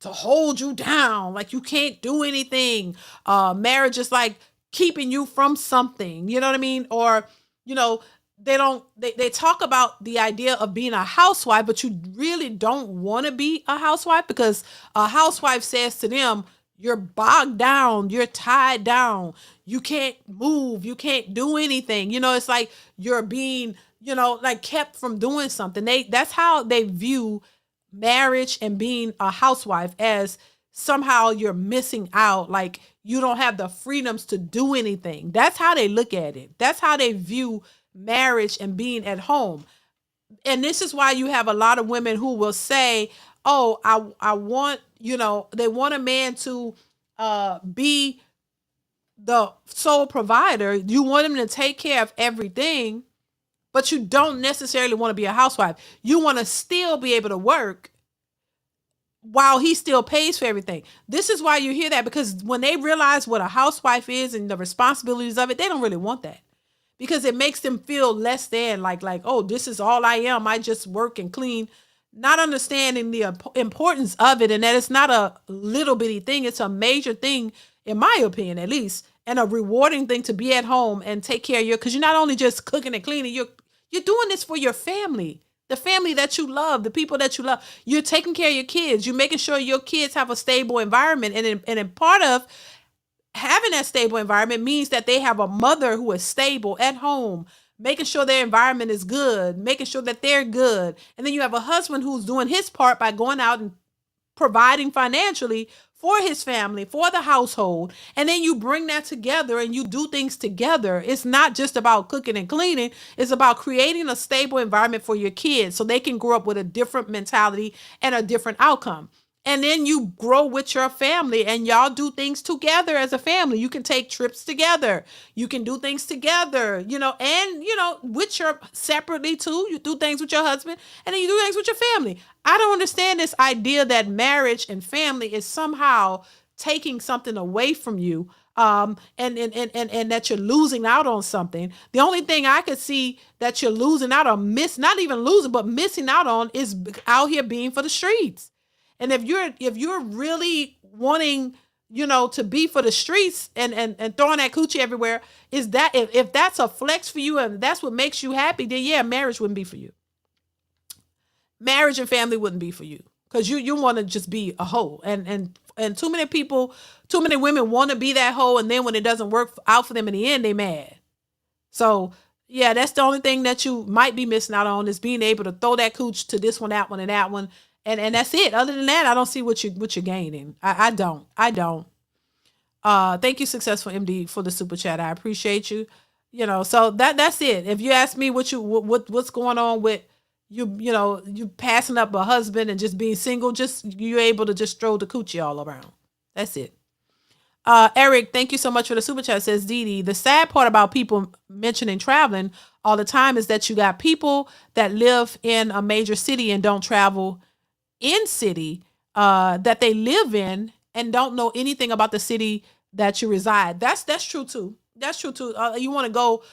to hold you down, like you can't do anything. Marriage is like keeping you from something, you know what I mean? Or, you know, they talk about the idea of being a housewife, but you really don't want to be a housewife because a housewife says to them, you're bogged down, you're tied down, you can't move, you can't do anything. You know, it's like you're being, you know, like kept from doing something. That's how they view marriage and being a housewife, as somehow you're missing out, like you don't have the freedoms to do anything. That's how they look at it. That's how they view marriage and being at home. And this is why you have a lot of women who will say, oh, I want, they want a man to be the sole provider. You want him to take care of everything, but you don't necessarily want to be a housewife. You want to still be able to work while he still pays for everything. This is why you hear that, because when they realize what a housewife is and the responsibilities of it, they don't really want that, because it makes them feel less than, like, oh, this is all I am. I just work and clean, not understanding the importance of it, and that it's not a little bitty thing. It's a major thing, in my opinion, at least, and a rewarding thing to be at home and take care of because you're not only just cooking and cleaning, you're doing this for your family, the family that you love, the people that you love. You're taking care of your kids. You're making sure your kids have a stable environment, and part of having that stable environment means that they have a mother who is stable at home, making sure their environment is good, making sure that they're good. And then you have a husband who's doing his part by going out and providing financially for his family, for the household. And then you bring that together and you do things together. It's not just about cooking and cleaning. It's about creating a stable environment for your kids so they can grow up with a different mentality and a different outcome. And then you grow with your family and y'all do things together as a family. You can take trips together. You can do things together, with your separately too. You do things with your husband and then you do things with your family. I don't understand this idea that marriage and family is somehow taking something away from you. And that you're losing out on something. The only thing I could see that you're losing out on, not even losing, but missing out on, is out here being for the streets. And if you're really wanting, to be for the streets and throwing that coochie everywhere, is that if that's a flex for you and that's what makes you happy, then yeah, marriage wouldn't be for you. Marriage and family wouldn't be for you, because you want to just be a hoe. And too many women want to be that hoe, and then when it doesn't work out for them in the end, they mad. So yeah, that's the only thing that you might be missing out on, is being able to throw that cooch to this one, that one, and that one. And that's it. Other than that, I don't see what you're gaining. I don't. Thank you, Successful MD, for the super chat. I appreciate you. So that's it. If you ask me what's going on with you passing up a husband and just being single, just you're able to just throw the coochie all around. That's it. Eric, thank you so much for the super chat. Says DeeDee, the sad part about people mentioning traveling all the time is that you got people that live in a major city and don't travel in city that they live in and don't know anything about the city that you reside. That's true too. That's true too. You want to go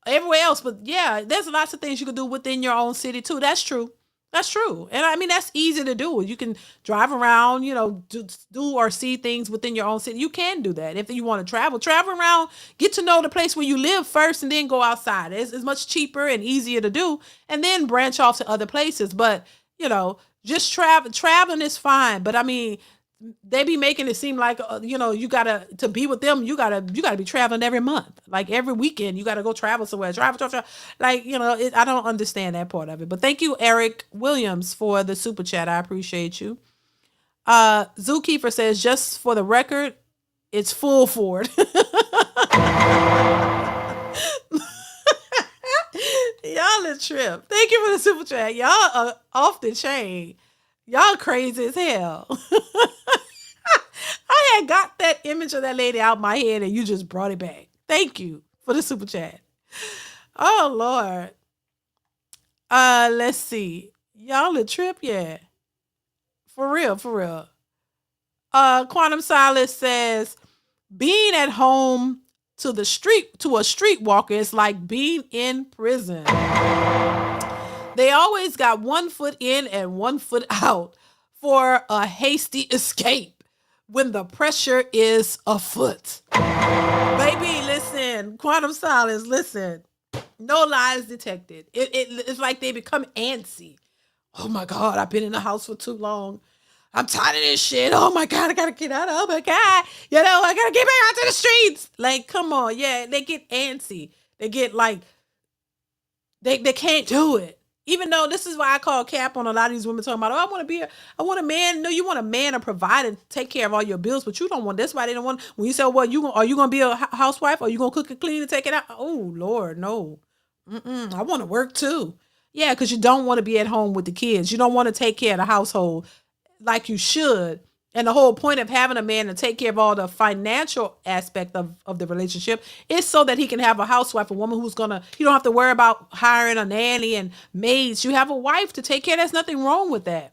everywhere else, but yeah, there's lots of things you can do within your own city too. That's true. That's true. And I mean, that's easy to do. You can drive around, do or see things within your own city. You can do that. If you want to travel around, get to know the place where you live first and then go outside. It's much cheaper and easier to do, and then branch off to other places. But, just traveling is fine. But I mean, they be making it seem like, you gotta, to be with them, you gotta be traveling every month, like every weekend, you gotta go travel somewhere, travel. Like, I don't understand that part of it. But thank you, Eric Williams, for the super chat. I appreciate you. Zookeeper says, just for the record, it's full Ford. Y'all a trip. Thank you for the super chat. Y'all are off the chain. Y'all crazy as hell. I had got that image of that lady out my head and you just brought it back. Thank you for the super chat. Oh, Lord. Let's see. Y'all a trip? Yeah. For real. Quantum Solace says, being at home to a streetwalker is like being in prison. They always got one foot in and one foot out for a hasty escape when the pressure is afoot. Baby, listen, Quantum Solace, listen. No lies detected. It's like they become antsy. Oh my God, I've been in the house for too long. I'm tired of this shit. Oh my God, I gotta get out. Oh my God. I gotta get back out to the streets. Like, come on. Yeah, they get antsy. They get like, they can't do it. Even though this is why I call cap on a lot of these women talking about, I want a man. No, you want a man to provide and take care of all your bills, but you don't want, that's why they don't want, when you say, well, are you going to be a housewife? Or are you going to cook and clean and take it out? Oh Lord, no. I want to work too. Yeah, because you don't want to be at home with the kids. You don't want to take care of the household like you should. And the whole point of having a man to take care of all the financial aspect of the relationship is so that he can have a housewife, a woman who's gonna, you don't have to worry about hiring a nanny and maids. You have a wife to take care. There's nothing wrong with that.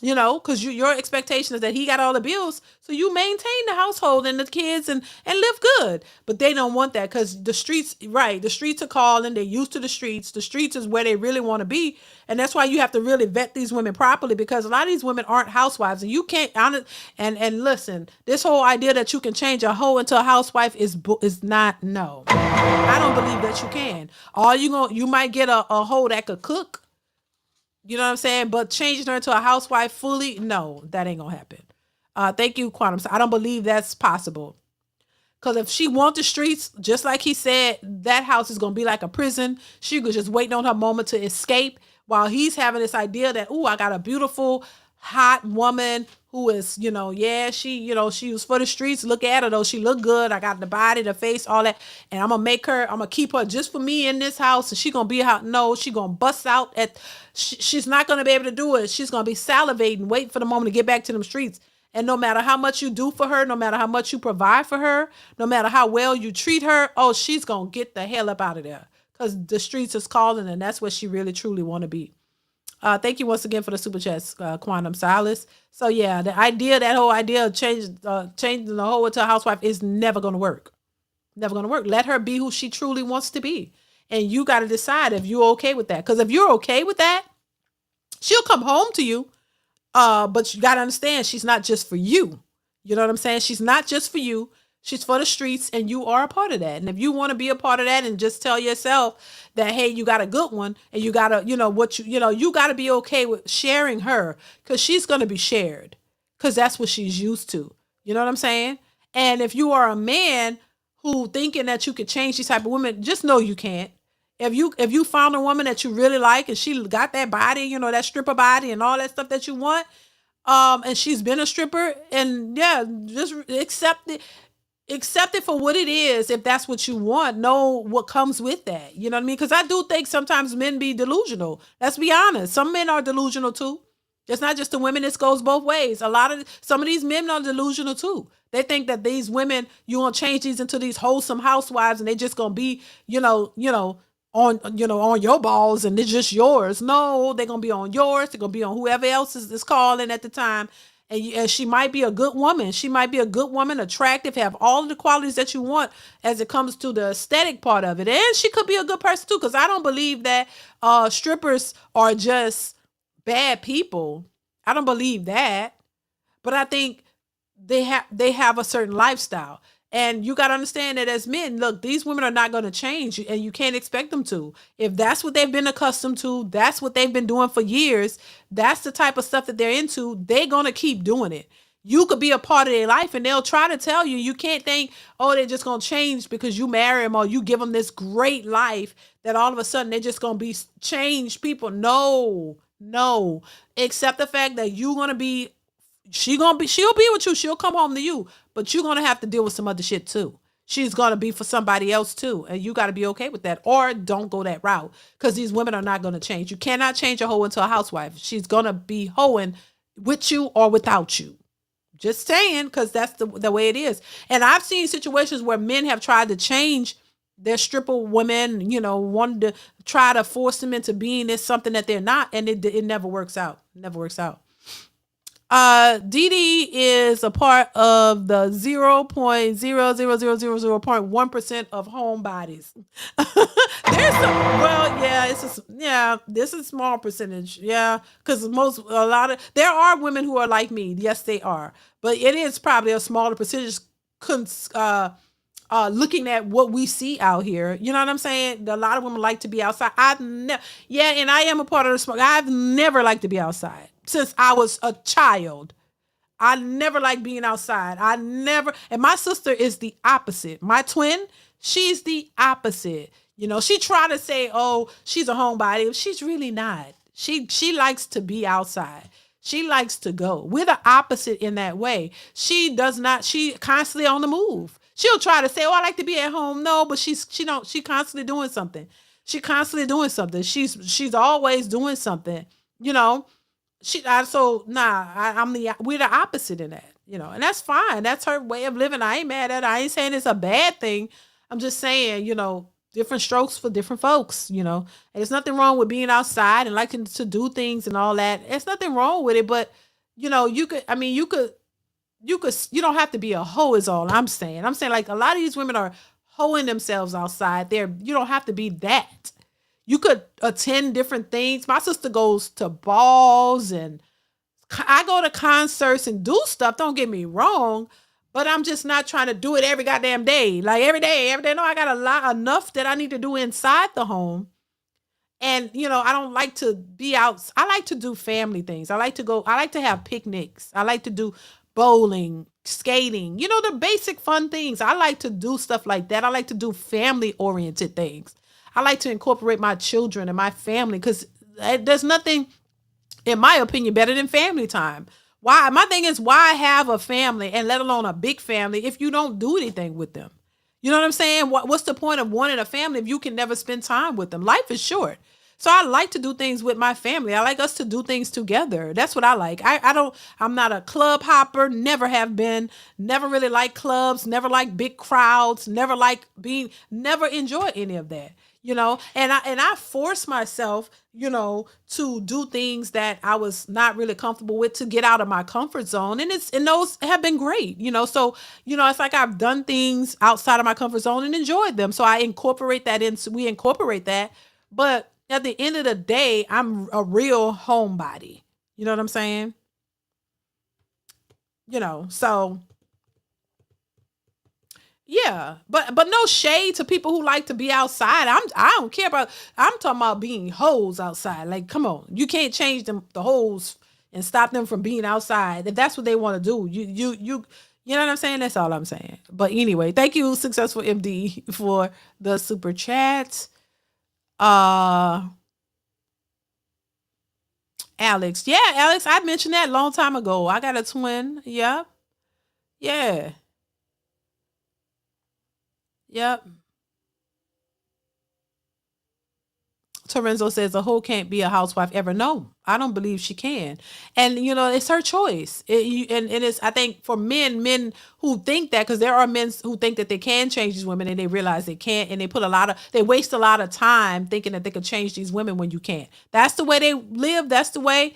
Because your expectation is that he got all the bills, so you maintain the household and the kids and live good. But they don't want that because the streets, right? The streets are calling. They're used to the streets. The streets is where they really want to be, and that's why you have to really vet these women properly because a lot of these women aren't housewives, and you can't and listen. This whole idea that you can change a hoe into a housewife is not no. I don't believe that you can. You might get a hoe that could cook. You know what I'm saying? But changing her into a housewife fully, no, that ain't gonna happen. Thank you, Quantum. I don't believe that's possible. Because if she wants the streets, just like he said, that house is gonna be like a prison. She was just waiting on her moment to escape while he's having this idea that, I got a beautiful, hot woman who is, she was for the streets. Look at her though. She look good. I got the body, the face, all that. And I'm gonna keep her just for me in this house. And she gonna be out. No, she gonna bust out she's not gonna be able to do it. She's gonna be salivating, waiting for the moment to get back to them streets. And no matter how much you do for her, no matter how much you provide for her, no matter how well you treat her, she's gonna get the hell up out of there. Because the streets is calling and that's what she really truly wanna be. Thank you once again for the super chats, Quantum Silas. So yeah, that whole idea of changing the whole into a housewife is never going to work. Never going to work. Let her be who she truly wants to be. And you got to decide if you're okay with that. Because if you're okay with that, she'll come home to you. But you got to understand, she's not just for you. You know what I'm saying? She's not just for you. She's for the streets and you are a part of that. And if you want to be a part of that and just tell yourself that, hey, you got a good one and you got to, you got to be okay with sharing her because she's going to be shared because that's what she's used to. You know what I'm saying? And if you are a man who thinking that you could change these type of women, just know you can't. If you found a woman that you really like and she got that body, that stripper body and all that stuff that you want, and she's been a stripper and yeah, just accept it for what it is. If that's what you want, know what comes with that. You know what I mean? Because I do think sometimes men be delusional. Let's be honest. Some men are delusional too. It's not just the women. This goes both ways. Some of these men are delusional too. They think that these women, you want to change these into these wholesome housewives and they just going to be, on your balls and it's just yours. No, they're going to be on yours. They're going to be on whoever else is calling at the time. And she might be a good woman. She might be a good woman, attractive, have all of the qualities that you want as it comes to the aesthetic part of it. And she could be a good person too, because I don't believe that strippers are just bad people. I don't believe that. But I think they have a certain lifestyle. And you got to understand that as men, look, these women are not going to change and you can't expect them to. If that's what they've been accustomed to, that's what they've been doing for years, that's the type of stuff that they're into, they're going to keep doing it. You could be a part of their life and they'll try to tell you, you can't think, they're just going to change because you marry them or you give them this great life that all of a sudden they're just going to be changed people. No, except the fact that you're going to be, she'll be with you. She'll come home to you, but you're going to have to deal with some other shit too. She's going to be for somebody else too. And you got to be okay with that or don't go that route because these women are not going to change. You cannot change a hoe into a housewife. She's going to be hoeing with you or without you. Just saying, because that's the way it is. And I've seen situations where men have tried to change their stripper women, wanted to try to force them into being this something that they're not. And it never works out. Never works out. DeeDee is a part of the 0.00000.1% of home bodies. This is a small percentage. Yeah. Cause there are women who are like me. Yes, they are, but it is probably a smaller percentage, looking at what we see out here. You know what I'm saying? A lot of women like to be outside. And I am a part of the smoke. I've never liked to be outside. Since I was a child, I never liked being outside. And my sister is the opposite. My twin, she's the opposite. She tried to say, she's a homebody. She's really not. She likes to be outside. She likes to go. We're the opposite in that way. She constantly on the move. She'll try to say, I like to be at home. No, but she constantly doing something. She constantly doing something. She's always doing something. You know, we're the opposite in that. You know, and that's fine. That's her way of living. I ain't mad at it. I ain't saying it's a bad thing. I'm just saying, you know, different strokes for different folks. You know, and there's nothing wrong with being outside and liking to do things and all that. There's nothing wrong with it, but you know, you could. I mean, you could. You don't have to be a hoe is all I'm saying. I'm saying like a lot of these women are hoeing themselves outside there. You don't have to be that. You could attend different things. My sister goes to balls and I go to concerts and do stuff. Don't get me wrong, but I'm just not trying to do it every goddamn day. Like every day. No, I got enough that I need to do inside the home. And you know, I don't like to be out. I like to do family things. I like to have picnics. I like to do bowling, skating, you know, the basic fun things. I like to do stuff like that. I like to do family oriented things. I like to incorporate my children and my family because there's nothing, in my opinion, better than family time. Why? My thing is, why have a family and let alone a big family if you don't do anything with them? You know what I'm saying? What's the point of wanting a family if you can never spend time with them? Life is short. So I like to do things with my family. I like us to do things together. That's what I like. I'm not a club hopper, never have been, never really like clubs, never like big crowds, never enjoy any of that, you know? And I force myself, you know, to do things that I was not really comfortable with to get out of my comfort zone. And those have been great, you know? So, you know, it's like I've done things outside of my comfort zone and enjoyed them. So we incorporate that. But at the end of the day, I'm a real homebody. You know what I'm saying? You know, so yeah, but no shade to people who like to be outside. I don't care about. I'm talking about being hoes outside. Like, come on, you can't change the hoes and stop them from being outside if that's what they want to do. You know what I'm saying? That's all I'm saying. But anyway, thank you, Successful MD, for the super chat. Alex. Yeah, Alex, I mentioned that a long time ago. I got a twin. Yep. Yeah. Yep. Torenzo says a hoe can't be a housewife ever. No, I don't believe she can. And you know, it's her choice. And it's, I think for men who think that, because there are men who think that they can change these women and they realize they can't, and they waste a lot of time thinking that they could change these women when you can't. That's the way they live. That's the way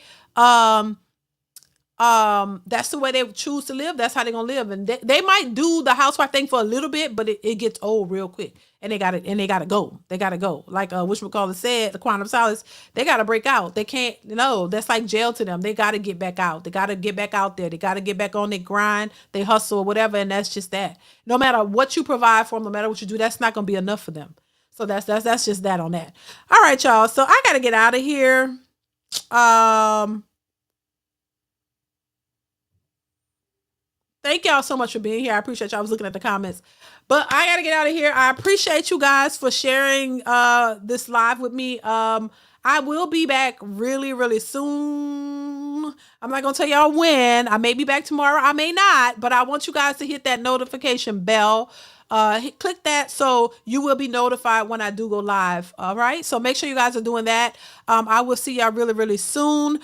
they choose to live. That's how they're gonna live. And they might do the housewife thing for a little bit, but it gets old real quick. And they gotta go. They gotta go. Like whatchamacallit said, the Quantum Solace, they gotta break out. They can't, that's like jail to them. They gotta get back out. They gotta get back out there. They gotta get back on their grind, they hustle or whatever, and that's just that. No matter what you provide for them, no matter what you do, that's not gonna be enough for them. So that's just that on that. All right, y'all. So I gotta get out of here. Thank y'all so much for being here. I appreciate y'all. I was looking at the comments. But I got to get out of here. I appreciate you guys for sharing this live with me. I will be back really, really soon. I'm not going to tell y'all when. I may be back tomorrow. I may not. But I want you guys to hit that notification bell. Click that so you will be notified when I do go live. All right. So make sure you guys are doing that. I will see y'all really, really soon.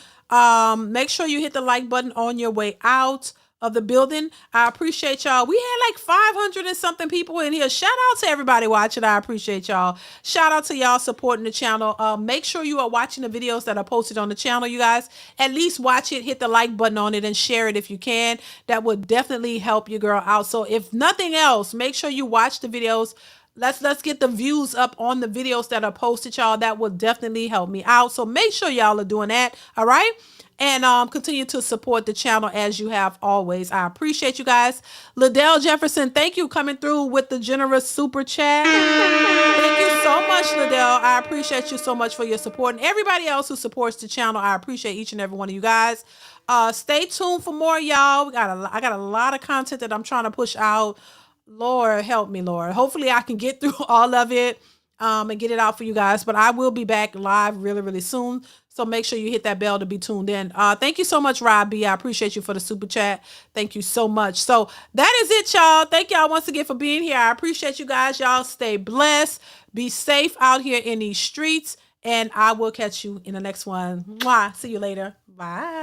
Make sure you hit the like button on your way out of the building. I appreciate y'all. We had like 500 and something people in here. Shout out to everybody watching. I appreciate y'all. Shout out to y'all supporting the channel. Make sure you are watching the videos that are posted on the channel, you guys. At least watch it, hit the like button on it, and share it if you can. That would definitely help your girl out. So if nothing else, make sure you watch the videos. Let's get the views up on the videos that are posted, y'all. That will definitely help me out. So make sure y'all are doing that. All right. And continue to support the channel as you have always. I appreciate you guys. Liddell Jefferson, thank you coming through with the generous super chat. Thank you so much, Liddell. I appreciate you so much for your support. And everybody else who supports the channel, I appreciate each and every one of you guys. Stay tuned for more, y'all. I got a lot of content that I'm trying to push out. Lord, help me, Lord. Hopefully I can get through all of it and get it out for you guys. But I will be back live really, really soon. So make sure you hit that bell to be tuned in. Thank you so much, Rob B. I appreciate you for the super chat. Thank you so much. So that is it, y'all. Thank y'all once again for being here. I appreciate you guys. Y'all stay blessed. Be safe out here in these streets. And I will catch you in the next one. Mwah. See you later. Bye.